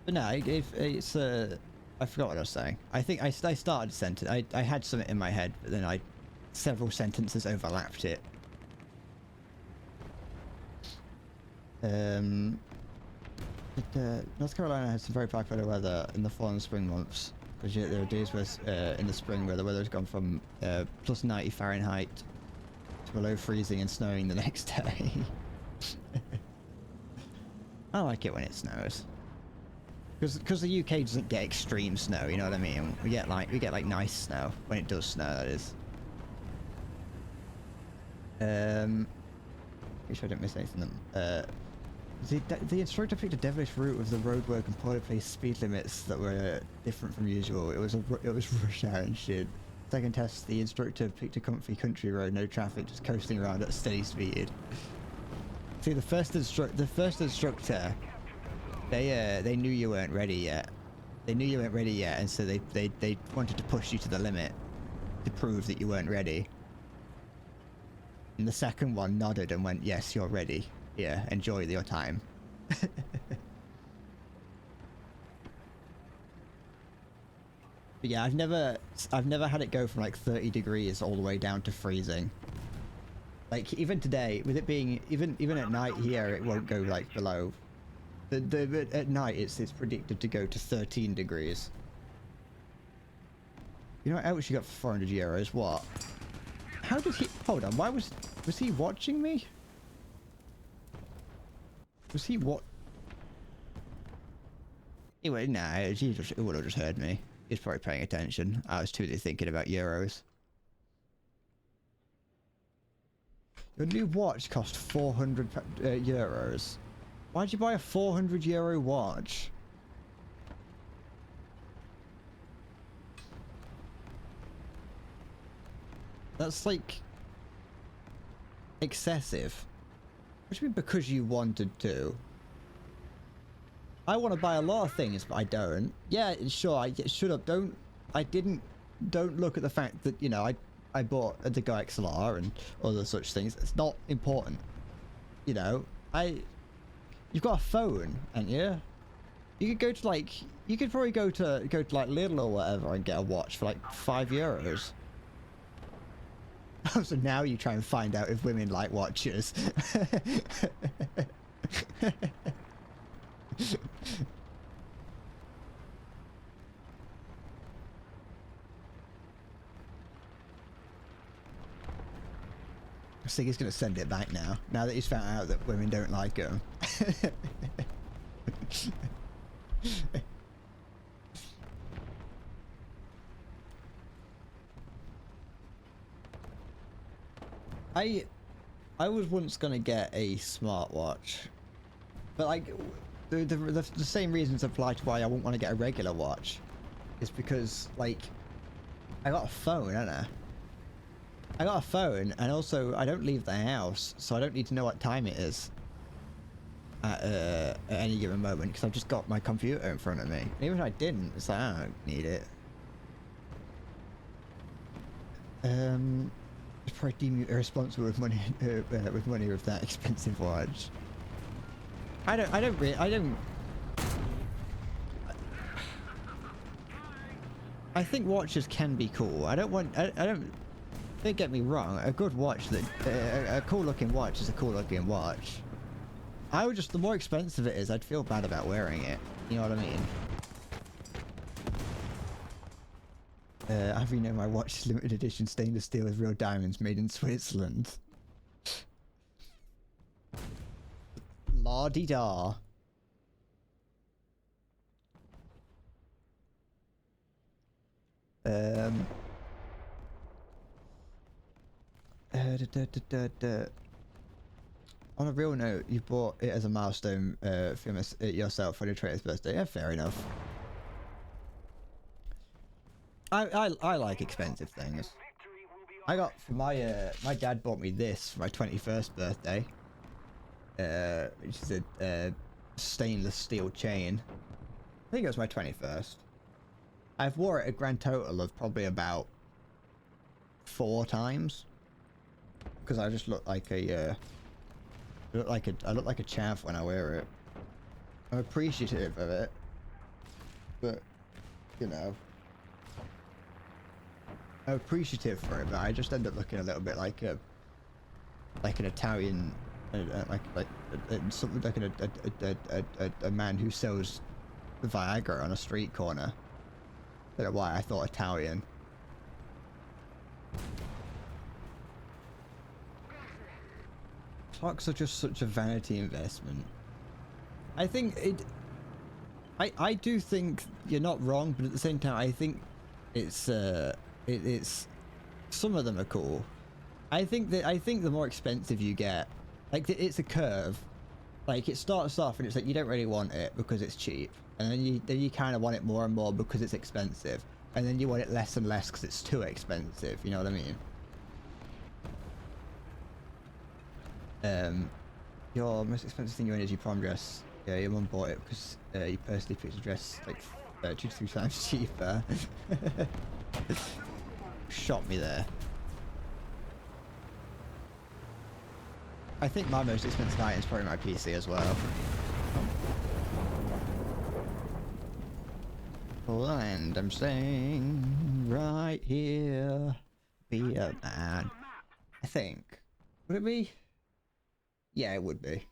But no, it's I forgot what I was saying. I think I started a sentence. I had something in my head, but then several sentences overlapped it. North Carolina has some very popular weather in the fall and spring months. There are days where in the spring where the weather has gone from plus 90 Fahrenheit to below freezing and snowing the next day. I like it when it snows, because the UK doesn't get extreme snow. You know what I mean? We get like nice snow when it does snow. That is. Make sure I don't miss anything. The instructor picked a devilish route of the roadwork and poorly placed speed limits that were different from usual. It was rush hour and shit. Second test, the instructor picked a comfy country road, no traffic, just coasting around at a steady speed. See, the first instructor, they knew you weren't ready yet. They knew you weren't ready yet, and so they wanted to push you to the limit to prove that you weren't ready. And the second one nodded and went, "Yes, you're ready. Yeah, enjoy your time." But yeah, I've never had it go from like 30 degrees all the way down to freezing. Like even today, with it being even at night here, it won't go like below. At night, it's predicted to go to 13 degrees. You know what else you got for 400 euros? What? How did he? Hold on. Why was he watching me? Was he what? Anyway, nah. He would have just heard me. He's probably paying attention. I was too busy thinking about euros. Your new watch cost 400 euros. Why'd you buy a 400 euro watch? That's like excessive. What do you mean because you wanted to? I want to buy a lot of things, but I don't. Yeah, sure. Shut up. Don't look at the fact that, you know, I bought a Deco XLR and other such things. It's not important. You know, you've got a phone, haven't you? You could go to like, you could probably go to like Lidl or whatever and get a watch for like 5 euros. Oh, so now you try and find out if women like watches. I think he's going to send it back now that he's found out that women don't like him. I was once gonna get a smartwatch, but like the same reasons apply to why I wouldn't want to get a regular watch. Is because like I got a phone, haven't I? I got a phone, and also I don't leave the house, so I don't need to know what time it is at any given moment, because I've just got my computer in front of me. And even if I didn't, it's like I don't need it. I'd probably deem you irresponsible with money with that expensive watch. I think watches can be cool. I don't get me wrong, a good watch a cool looking watch is a cool looking watch. The more expensive it is, I'd feel bad about wearing it. You know what I mean? Have you know my watch is limited edition stainless steel with real diamonds made in Switzerland? La-di-da. On a real note, you bought it as a milestone for yourself for your 20th birthday. Yeah, fair enough. I like expensive things. I got for my dad bought me this for my 21st birthday, which is a stainless steel chain. I think it was my 21st. I've wore it a grand total of probably about 4 times, because I just look like I look like a chav when I wear it. I'm appreciative of it, but you know, I'm appreciative for it, but I just end up looking a little bit like an Italian, something like a man who sells Viagra on a street corner. I don't know why I thought Italian. Clocks are just such a vanity investment. I think I do think you're not wrong, but at the same time, I think it's some of them are cool. I think the more expensive you get, like it's a curve. Like it starts off and it's like you don't really want it because it's cheap, and then you kind of want it more and more because it's expensive, and then you want it less and less because it's too expensive. You know what I mean? Your most expensive thing you own is your prom dress. Yeah, your mum bought it because you personally picked a dress like 2 to 3 times cheaper. Shot me there. I think my most expensive item is probably my PC as well. And I'm staying right here. Be a man. I think. Would it be? Yeah, it would be.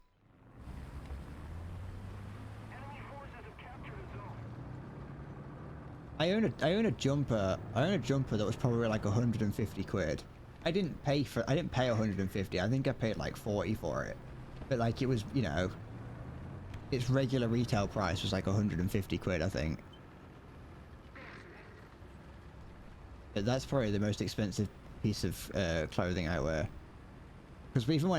I own a jumper that was probably like 150 quid. I didn't pay 150. I think I paid like 40 for it. But like it was, you know, its regular retail price was like 150 quid, I think. But that's probably the most expensive piece of clothing I wear. Because even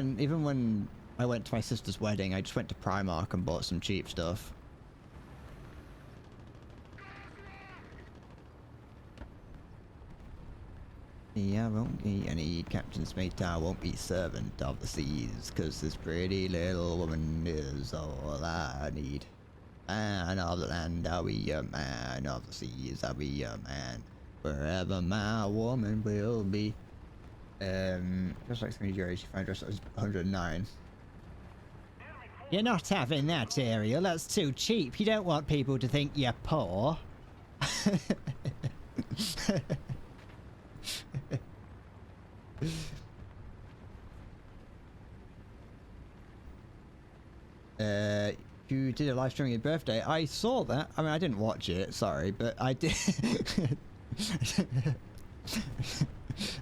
when I went to my sister's wedding, I just went to Primark and bought some cheap stuff. I won't be any captain's mate, I won't be servant of the seas, 'cause this pretty little woman is all I need. Man of the land, I'll be a man of the seas, I'll be a man, wherever my woman will be. Just like some Euro, she found dress that was 109. You're not having that, Ariel, that's too cheap. You don't want people to think you're poor. You did a live stream on your birthday. I saw that. I mean, I didn't watch it, sorry, but I did.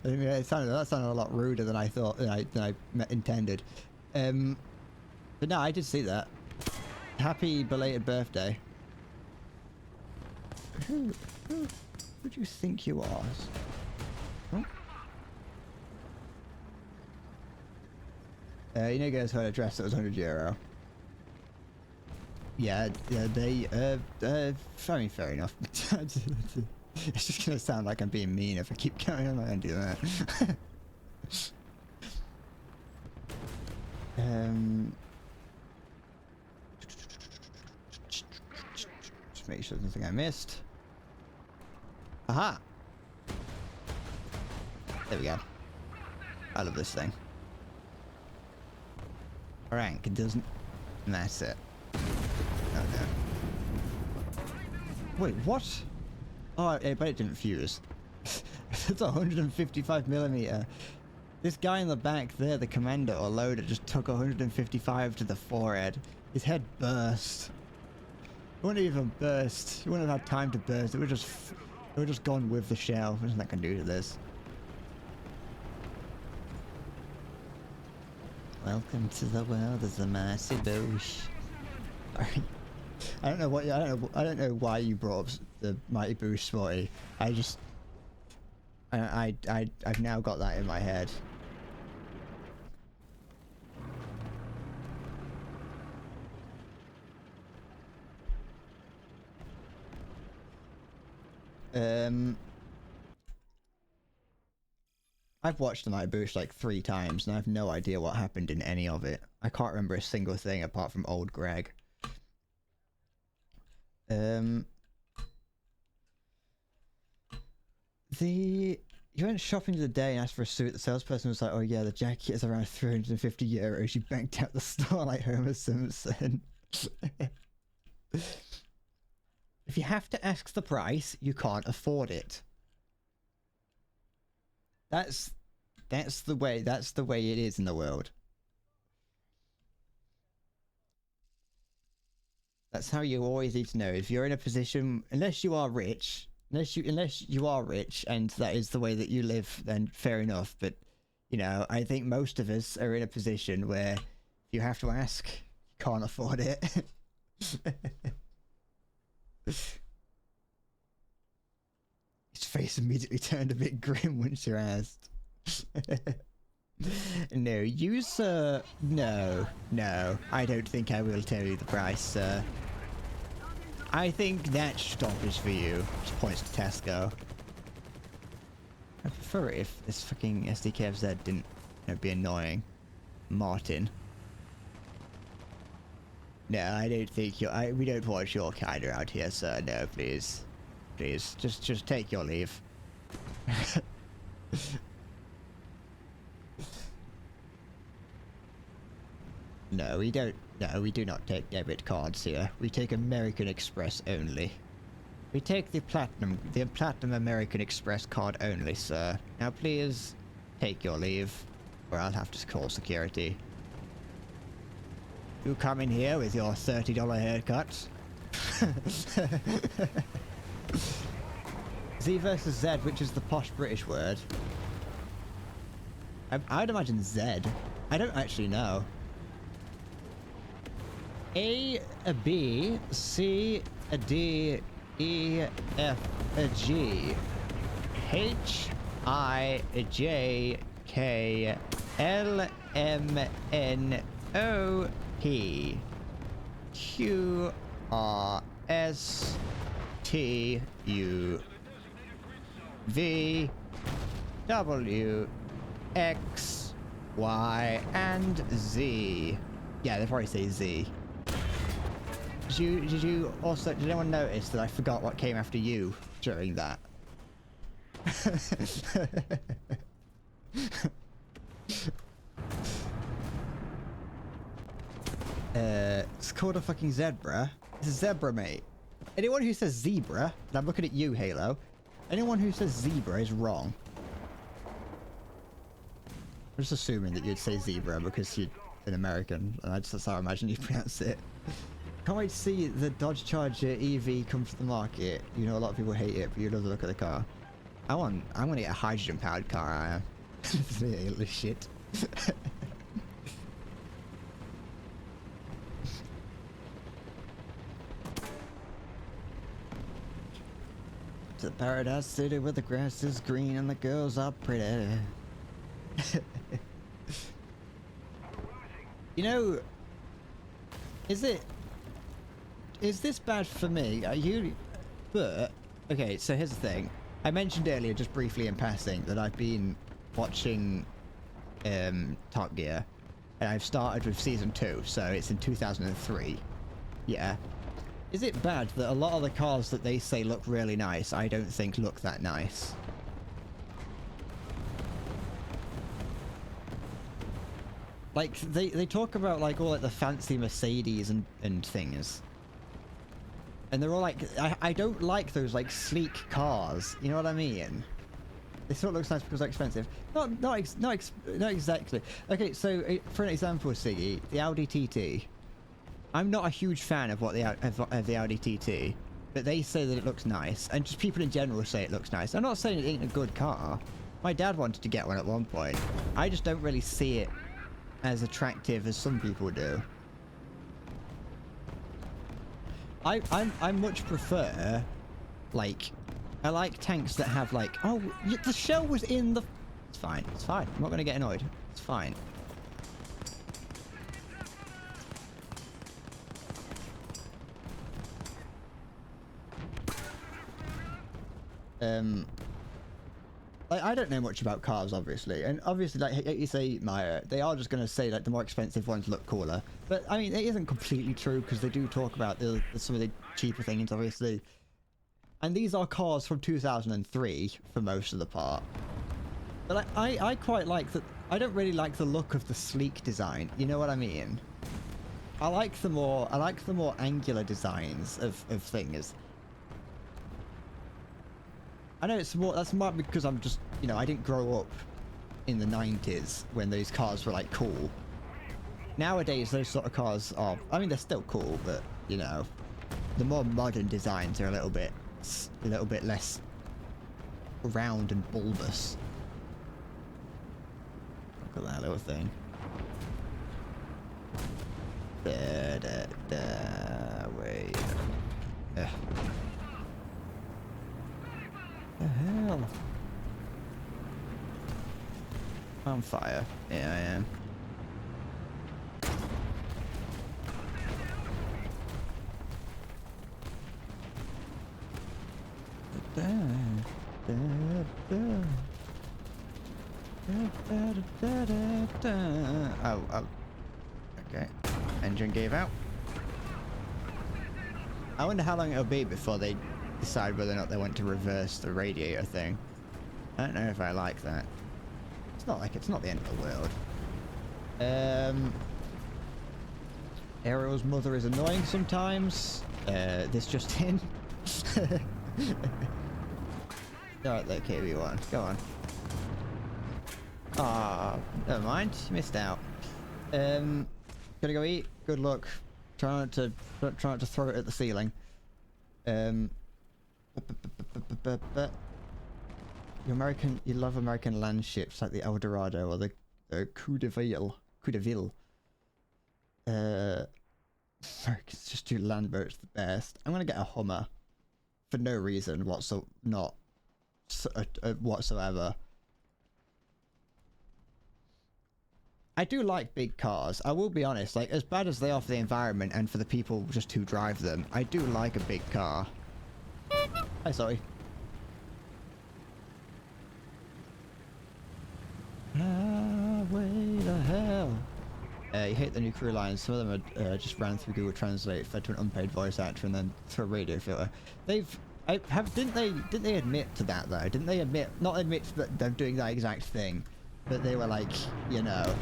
I mean, that sounded a lot ruder than I thought, than I intended. But no, I did see that. Happy belated birthday. Who do you think you are? Huh? You know, guys had a dress that was €100. Yeah, they, I mean, fair enough. It's just gonna sound like I'm being mean if I keep going on and do that. Just make sure there's nothing I missed. Aha! There we go. I love this thing. Rank, it doesn't... And that's it. Oh no. Wait, what? Oh, but it didn't fuse. It's 155mm. This guy in the back there, the commander or loader, just took 155 to the forehead. His head burst. It wouldn't even burst. He wouldn't have had time to burst. It would just gone with the shell. What's that gonna do to this? Welcome to the world of the Mighty Boosh. Sorry. I don't know why you brought up the Mighty Boosh, Sporty. I've now got that in my head. I've watched the Mighty Boosh like 3 times and I have no idea what happened in any of it. I can't remember a single thing apart from old Greg. You went shopping today and asked for a suit. The salesperson was like, "Oh yeah, the jacket is around €350." She banked out the store like Homer Simpson. If you have to ask the price, you can't afford it. That's the way it is in the world. That's how you always need to know. If you're in a position, unless you are rich, and that is the way that you live, then fair enough. But you know, I think most of us are in a position where if you have to ask, you can't afford it. His face immediately turned a bit grim when she asked. No, you sir. No, I don't think I will tell you the price, sir. I think that stop is for you. Just points to Tesco. I prefer it if this fucking SDKFZ didn't, be annoying. Martin. No, I don't think we don't want your kind around here, sir. No, please. Please, just take your leave. No, we don't. No, we do not take debit cards here. We take American Express only. We take the platinum American Express card only, sir. Now please, take your leave, or I'll have to call security. You come in here with your $30 haircut. Z versus Z, which is the posh British word? I'd imagine Z. I don't actually know. A, B, C, D, E, F, G, H, I, J, K, L, M, N, O, P, Q, R, S, T, U, V, W, X, Y, and Z. Yeah, they probably say Z. Did anyone notice that I forgot what came after you during that? It's called a fucking zebra. It's a zebra, mate. Anyone who says zebra, and I'm looking at you, Halo, anyone who says zebra is wrong. I'm just assuming that you'd say zebra because you're an American, and that's how I imagine you pronounce it. Can't wait to see the Dodge Charger EV come to the market. You know, a lot of people hate it, but you love the look of the car. I'm gonna get a hydrogen-powered car, I am. This shit. To the paradise city where the grass is green and the girls are pretty. You know, is this bad for me? But okay, so here's the thing. I mentioned earlier, just briefly in passing, that I've been watching Top Gear, and I've started with season 2, so it's in 2003. Yeah. Is it bad that a lot of the cars that they say look really nice, I don't think look that nice? Like, they talk about, like, all, like, the fancy Mercedes and things. And they're all like, I don't like those, like, sleek cars. You know what I mean? They sort of looks nice because they're expensive. Not exactly. Okay, so, for an example, Siggy, the Audi TT. I'm not a huge fan of of the Audi TT, but they say that it looks nice, and just people in general say it looks nice. I'm not saying it ain't a good car. My dad wanted to get one at one point. I just don't really see it as attractive as some people do. I much prefer, like, I like tanks that have, like, oh, the shell was in the... It's fine, it's fine. I'm not going to get annoyed. It's fine. Like, I don't know much about cars, obviously, and obviously, like you say, Maya, they are just going to say, like, the more expensive ones look cooler. But, I mean, it isn't completely true, because they do talk about some of the cheaper things, obviously. And these are cars from 2003, for most of the part. But I quite like that. I don't really like the look of the sleek design, you know what I mean? I like the more angular designs of things. I know that's more because I'm just, you know, I didn't grow up in the 90s when those cars were, like, cool. Nowadays, those sort of cars are, I mean, they're still cool, but, you know, the more modern designs are a little bit less round and bulbous. Look at that little thing. Wait. The hell? I'm on fire. Yeah, I am. Oh. Okay. Engine gave out. I wonder how long it'll be before they decide whether or not they want to reverse the radiator thing. I don't know if I like that. It's not the end of the world. Ariel's mother is annoying sometimes. This just in. Alright there, KB1. Go on. Ah, never mind. You missed out. Gonna go eat. Good luck. Try not to throw it at the ceiling. You love American land ships like the El Dorado or the Coup de Ville. Americans just do land boats the best. I'm gonna get a Hummer for no reason whatsoever. I do like big cars. I will be honest, like, as bad as they are for the environment and for the people just who drive them, I do like a big car. Hi, sorry. Way to hell. You hate the new crew lines. Some of them are just ran through Google Translate, fed to an unpaid voice actor, and then through a radio filter. Didn't they admit to that though? Didn't they not admit that they're doing that exact thing, but they were like, you know,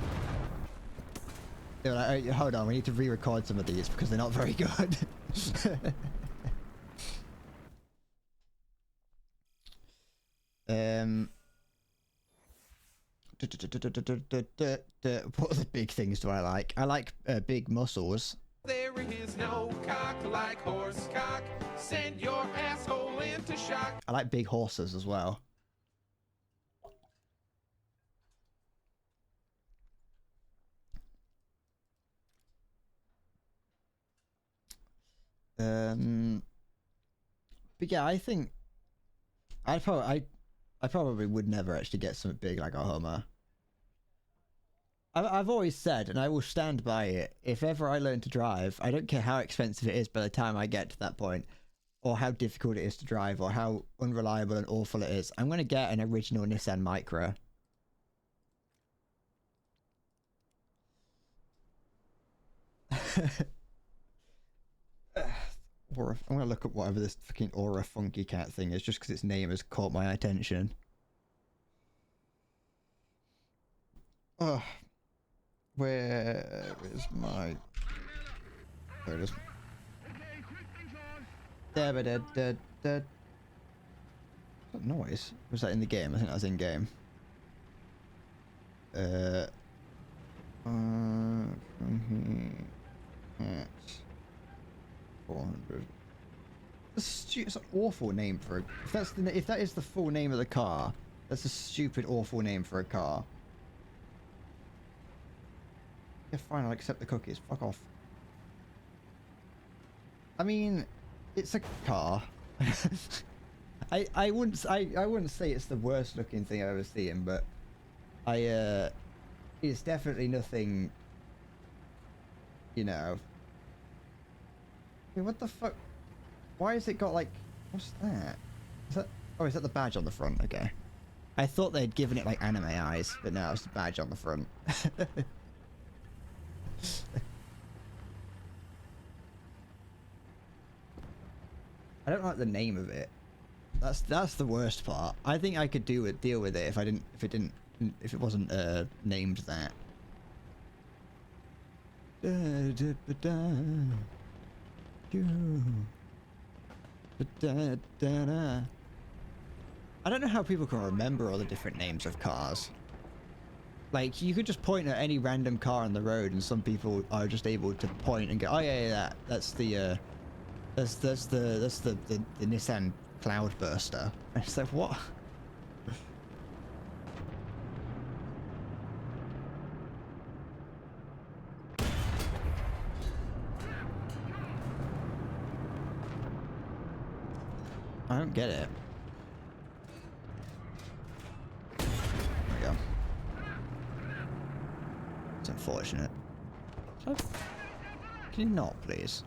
they were like, oh, hold on, we need to re-record some of these because they're not very good. What other big things do I like? I like big muscles. There is no cock like horse cock. Send your asshole into shock. I like big horses as well. But yeah, I think I probably would never actually get something big like a Hummer. I've always said, and I will stand by it, if ever I learn to drive, I don't care how expensive it is by the time I get to that point, or how difficult it is to drive, or how unreliable and awful it is, I'm going to get an original Nissan Micra. Aura, I'm going to look up whatever this fucking Aura Funky Cat thing is, just because its name has caught my attention. Oh. Where is my... There it is. That noise? Was that in the game? I think that was in game. From here at 400. It's an awful name for a... If that is the full name of the car, that's a stupid, awful name for a car. Yeah, fine, I'll accept the cookies. Fuck off. I mean, it's a car. I wouldn't say it's the worst looking thing I've ever seen, but it's definitely nothing, you know. I mean, what the fuck? Why has it got like, what's that? Is that, oh, is that the badge on the front? Okay. I thought they'd given it like anime eyes, but no, it's the badge on the front. I don't like the name of it. That's the worst part. I think I could deal with it if it wasn't named that. I don't know how people can remember all the different names of cars. Like, you could just point at any random car on the road, and some people are just able to point and go, "Oh yeah, that's the Nissan Cloudburster." And it's like, what? I don't get it. There we go. It's unfortunate. So, can you not, please?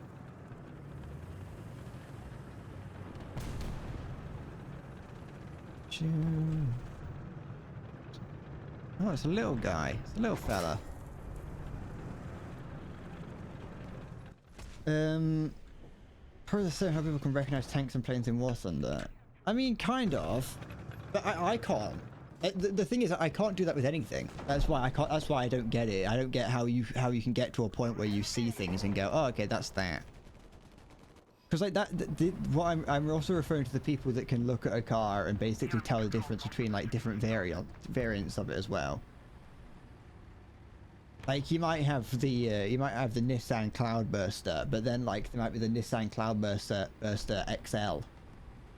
Oh, it's a little guy. It's a little fella. Probably the same how people can recognize tanks and planes in War Thunder. I mean, kind of, but I can't. The thing is, I can't do that with anything. That's why I can't. That's why I don't get it. I don't get how you can get to a point where you see things and go, "Oh, okay, that's that." Because like that, what I'm also referring to the people that can look at a car and basically tell the difference between like different variants of it as well. Like you might have the Nissan Cloudburster, but then like there might be the Nissan Cloudburster XL,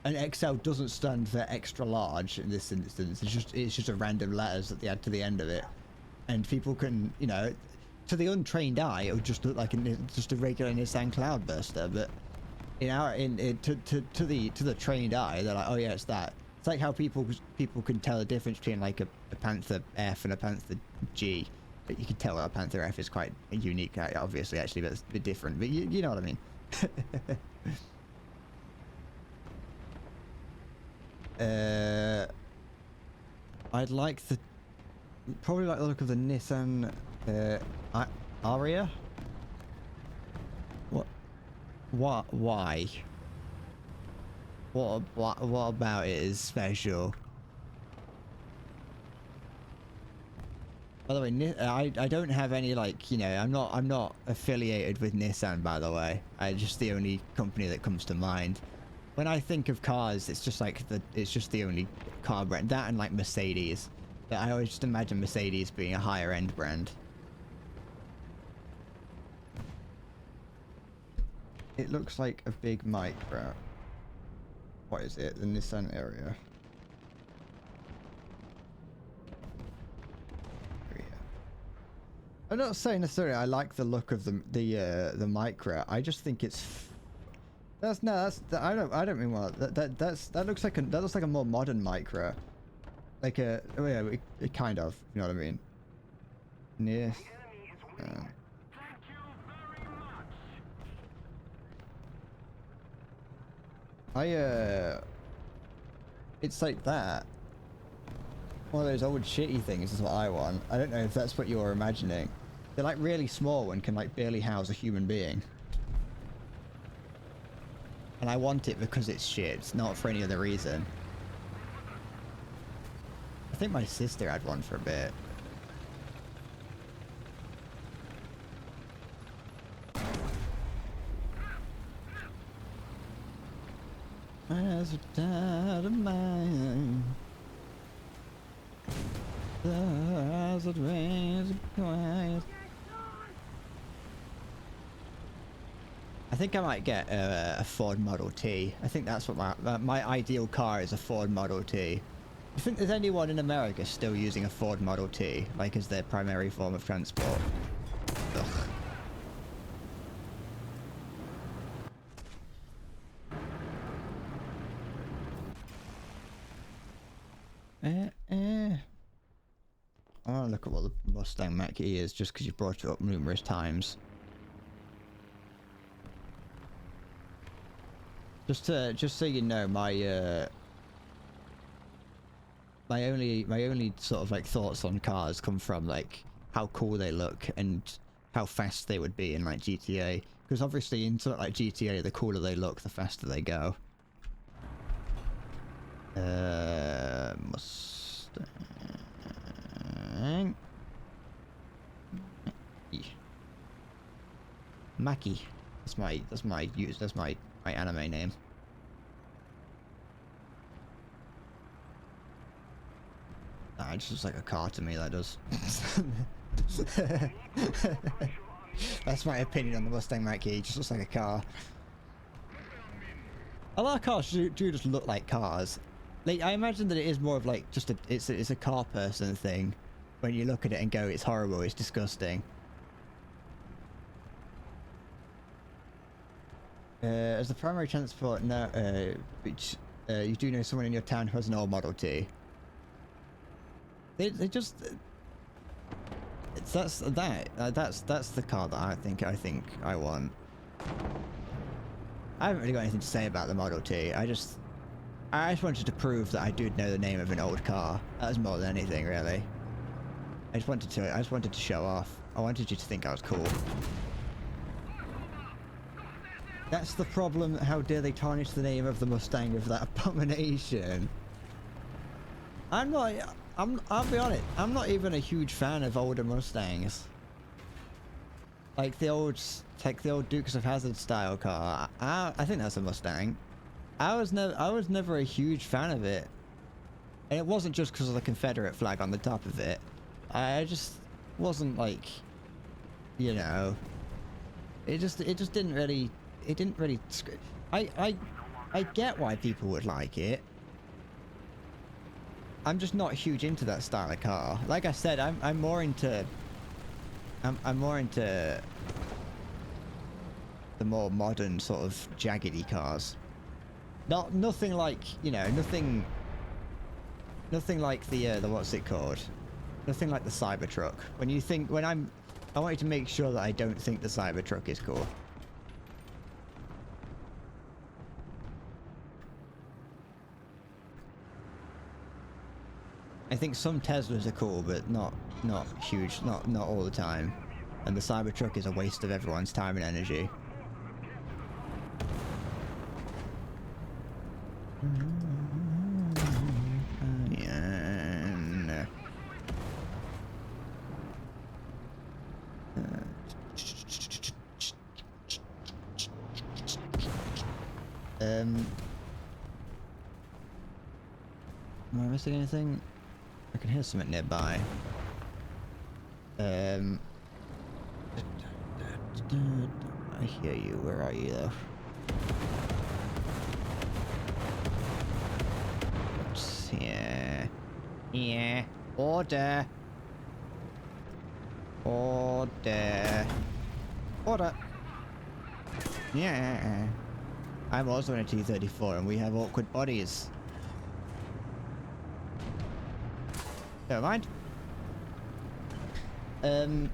and XL doesn't stand for extra large in this instance. It's just a random letters that they add to the end of it, and people can, you know, to the untrained eye it would just look like just a regular Nissan Cloudburster, but to the trained eye they're like, oh yeah, it's that. It's like how people can tell the difference between like a Panther F and a Panther G. You can tell that a Panther F is quite unique, obviously, actually, but it's a bit different. But you know what I mean. I'd like probably like the look of the Nissan Aria. What? Why? What about it is special? By the way, I don't have any, like, you know, I'm not affiliated with Nissan, by the way. Just the only company that comes to mind. When I think of cars, it's just like it's just the only car brand. That and like Mercedes. But I always just imagine Mercedes being a higher end brand. It looks like a big Micra. What is it? The Nissan area. I'm not saying necessarily I like the look of the Micra. I just think it's I don't mean well. That looks like a more modern Micra, like a, oh yeah, it kind of, you know what I mean. Yes. Thank you very much. It's like that. One of those old shitty things is what I want. I don't know if that's what you're imagining. They're like really small and can like barely house a human being. And I want it because it's shit, not for any other reason. I think my sister had one for a bit. As a child of mine, as it rains, quiet. I think I might get a Ford Model T. I think that's what my ideal car is, a Ford Model T. You think there's anyone in America still using a Ford Model T, like as their primary form of transport? Ugh. I want to look at what the Mustang Mach-E is, just because you brought it up numerous times. Just so you know, my only sort of like thoughts on cars come from like how cool they look and how fast they would be in like GTA. Because obviously in sort of like GTA, the cooler they look, the faster they go. Mustang. Mach-E. That's my anime name. Nah, it just looks like a car to me, that does. That's my opinion on the Mustang Mach-E, it just looks like a car. A lot of cars do just look like cars. Like, I imagine that it is more of like just it's a car person thing. When you look at it and go, it's horrible, it's disgusting. As the primary transport now, which you do know someone in your town who has an old Model T. They just that's the car that I think I want. I haven't really got anything to say about the Model T. I just wanted to prove that I do know the name of an old car. That was more than anything, really. I just wanted to show off. I wanted you to think I was cool. That's the problem. How dare they tarnish the name of the Mustang of that abomination? I'll be honest, I'm not even a huge fan of older Mustangs. Like the old Dukes of Hazzard style car. I think that's a Mustang. I was never a huge fan of it. And it wasn't just because of the Confederate flag on the top of it. I just wasn't like, you know, it just didn't really, I get why people would like it. I'm just not huge into that style of car. Like I said, I'm more into the more modern sort of jaggedy cars. Nothing like, you know, nothing like the what's it called? Nothing like the Cybertruck. I want you to make sure that I don't think the Cybertruck is cool. I think some Teslas are cool, but not huge, not all the time. And the Cybertruck is a waste of everyone's time and energy. Am I missing anything? I can hear something nearby. I hear you. Where are you, though? What's here? Yeah. Order. Order. Order. Yeah. I'm also in a T-34 and we have awkward bodies. Never mind. Um.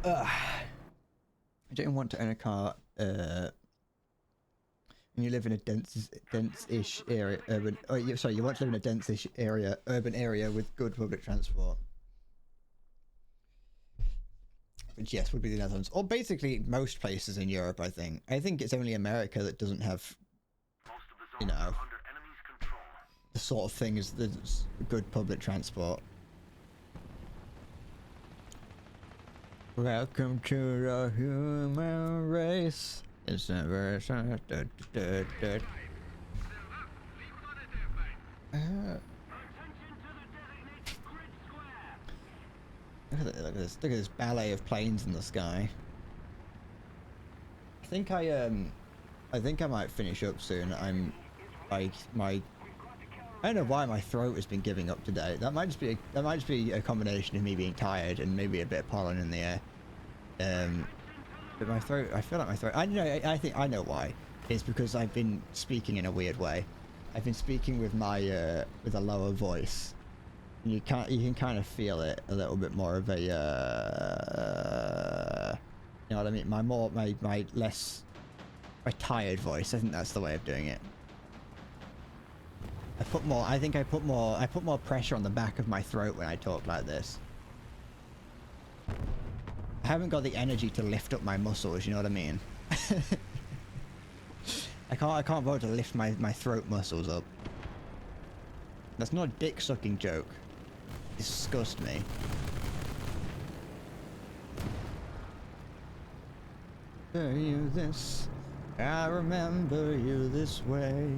I don't want to own a car. When you live in a dense-ish area, urban. Oh, sorry. You want to live in a dense-ish area, urban area with good public transport. Which, yes, would be the Netherlands, or basically most places in Europe. I think. I think it's only America that doesn't have, you know, the sort of thing as the good public transport. Welcome to the human race. It's never. Look at this! Look at this ballet of planes in the sky. I think I might finish up soon. I'm like I don't know why my throat has been giving up today. That might just be a combination of me being tired and maybe a bit of pollen in the air. But my throat, I feel like my throat. I don't know. I think I know why. It's because I've been speaking in a weird way. I've been speaking with my with a lower voice. You can kind of feel it a little bit more of a you know what I mean? My tired voice. I think that's the way of doing it. I think I put more pressure on the back of my throat when I talk like this. I haven't got the energy to lift up my muscles, you know what I mean? I can't bother to lift my throat muscles up. That's not a dick sucking joke. Disgust me. Remember you this, I remember you this way.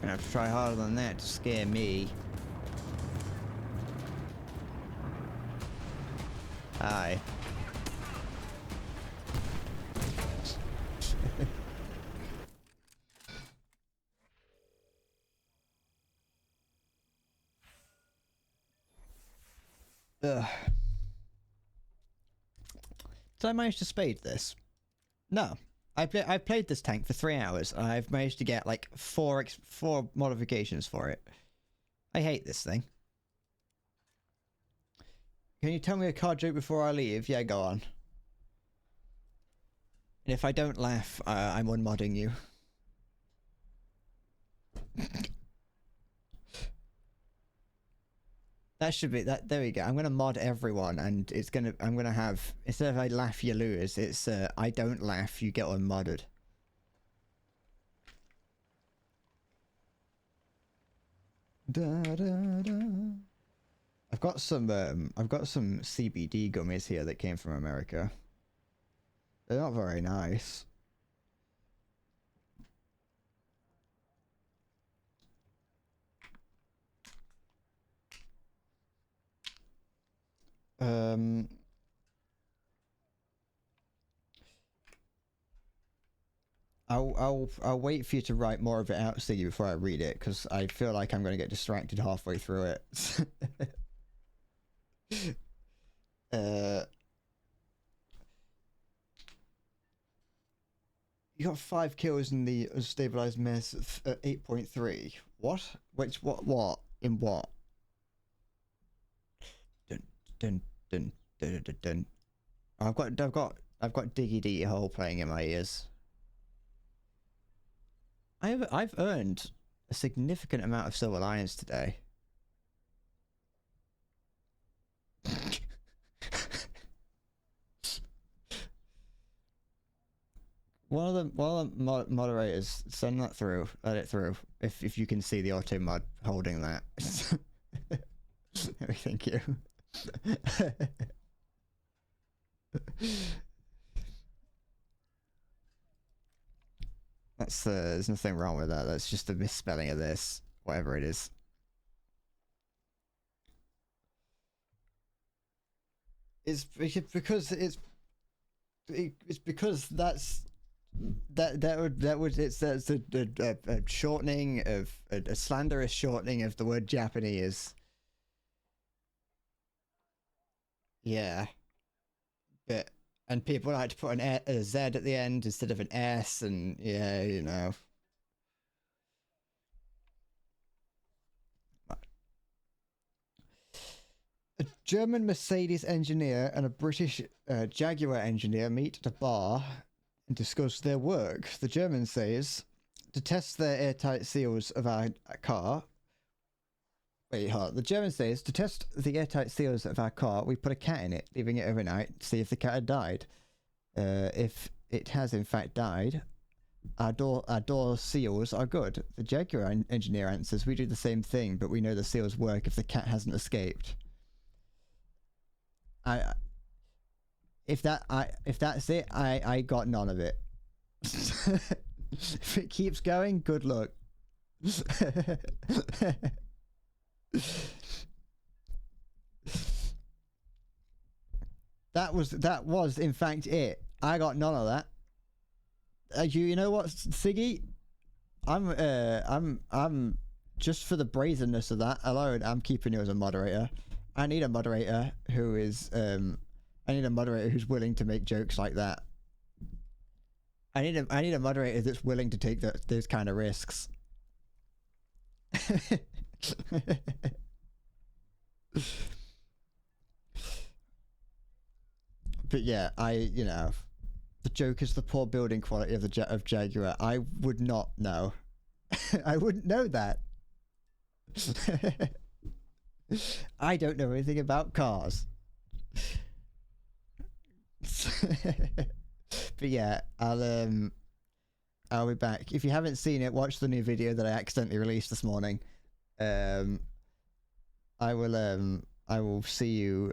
Gonna have to try harder than that to scare me. Hi. Ugh. Did I manage to spade this? No. I've played this tank for 3 hours and I've managed to get like four modifications for it. I hate this thing. Can you tell me a card joke before I leave? Yeah, go on. And if I don't laugh, I'm unmodding you. That should be that. There we go. I'm gonna mod everyone, and I'm gonna have, instead of I laugh you lose, it's I don't laugh you get unmodded. Da, da, da. I've got some CBD gummies here that came from America. They're not very nice. I'll wait for you to write more of it out, Siggy, before I read it, because I feel like I'm going to get distracted halfway through it. You got 5 kills in the stabilized mess at 8.3. What? Which what? In what? Dun dun dun dun dun dun. I've got Diggy D Hole playing in my ears. I've earned a significant amount of silver lions today. One of the moderators, send that through, let it through, if you can see the auto mod holding that. Thank you. That's there's nothing wrong with that. That's just a misspelling of this, whatever it is. It's because it's because that's a shortening of a slanderous shortening of the word Japanese. Yeah, but And people like to put a Z at the end instead of an S, and yeah, you know. A German Mercedes engineer and a British Jaguar engineer meet at a bar and discuss their work. The German says, to test the airtight seals of our car. Wait, hold on. The German says, to test the airtight seals of our car, we put a cat in it, leaving it overnight to see if the cat had died. If it has in fact died, our door seals are good. The Jaguar engineer answers, we do the same thing, but we know the seals work if the cat hasn't escaped. If that's it, I got none of it. If it keeps going, good luck. That was in fact it. I got none of that. You know what, Siggy? I'm just for the brazenness of that alone, I'm keeping you as a moderator. I need a moderator who is I need a moderator who's willing to make jokes like that. I need a moderator that's willing to take those kind of risks. But yeah, you know, the joke is the poor building quality of Jaguar. I would not know. I wouldn't know that. I don't know anything about cars. But yeah, I'll be back. If you haven't seen it, watch the new video that I accidentally released this morning. I will see you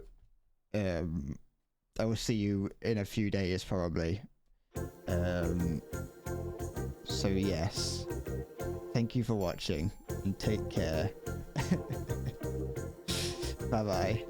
I will see you in a few days probably. So yes, thank you for watching and take care. Bye bye.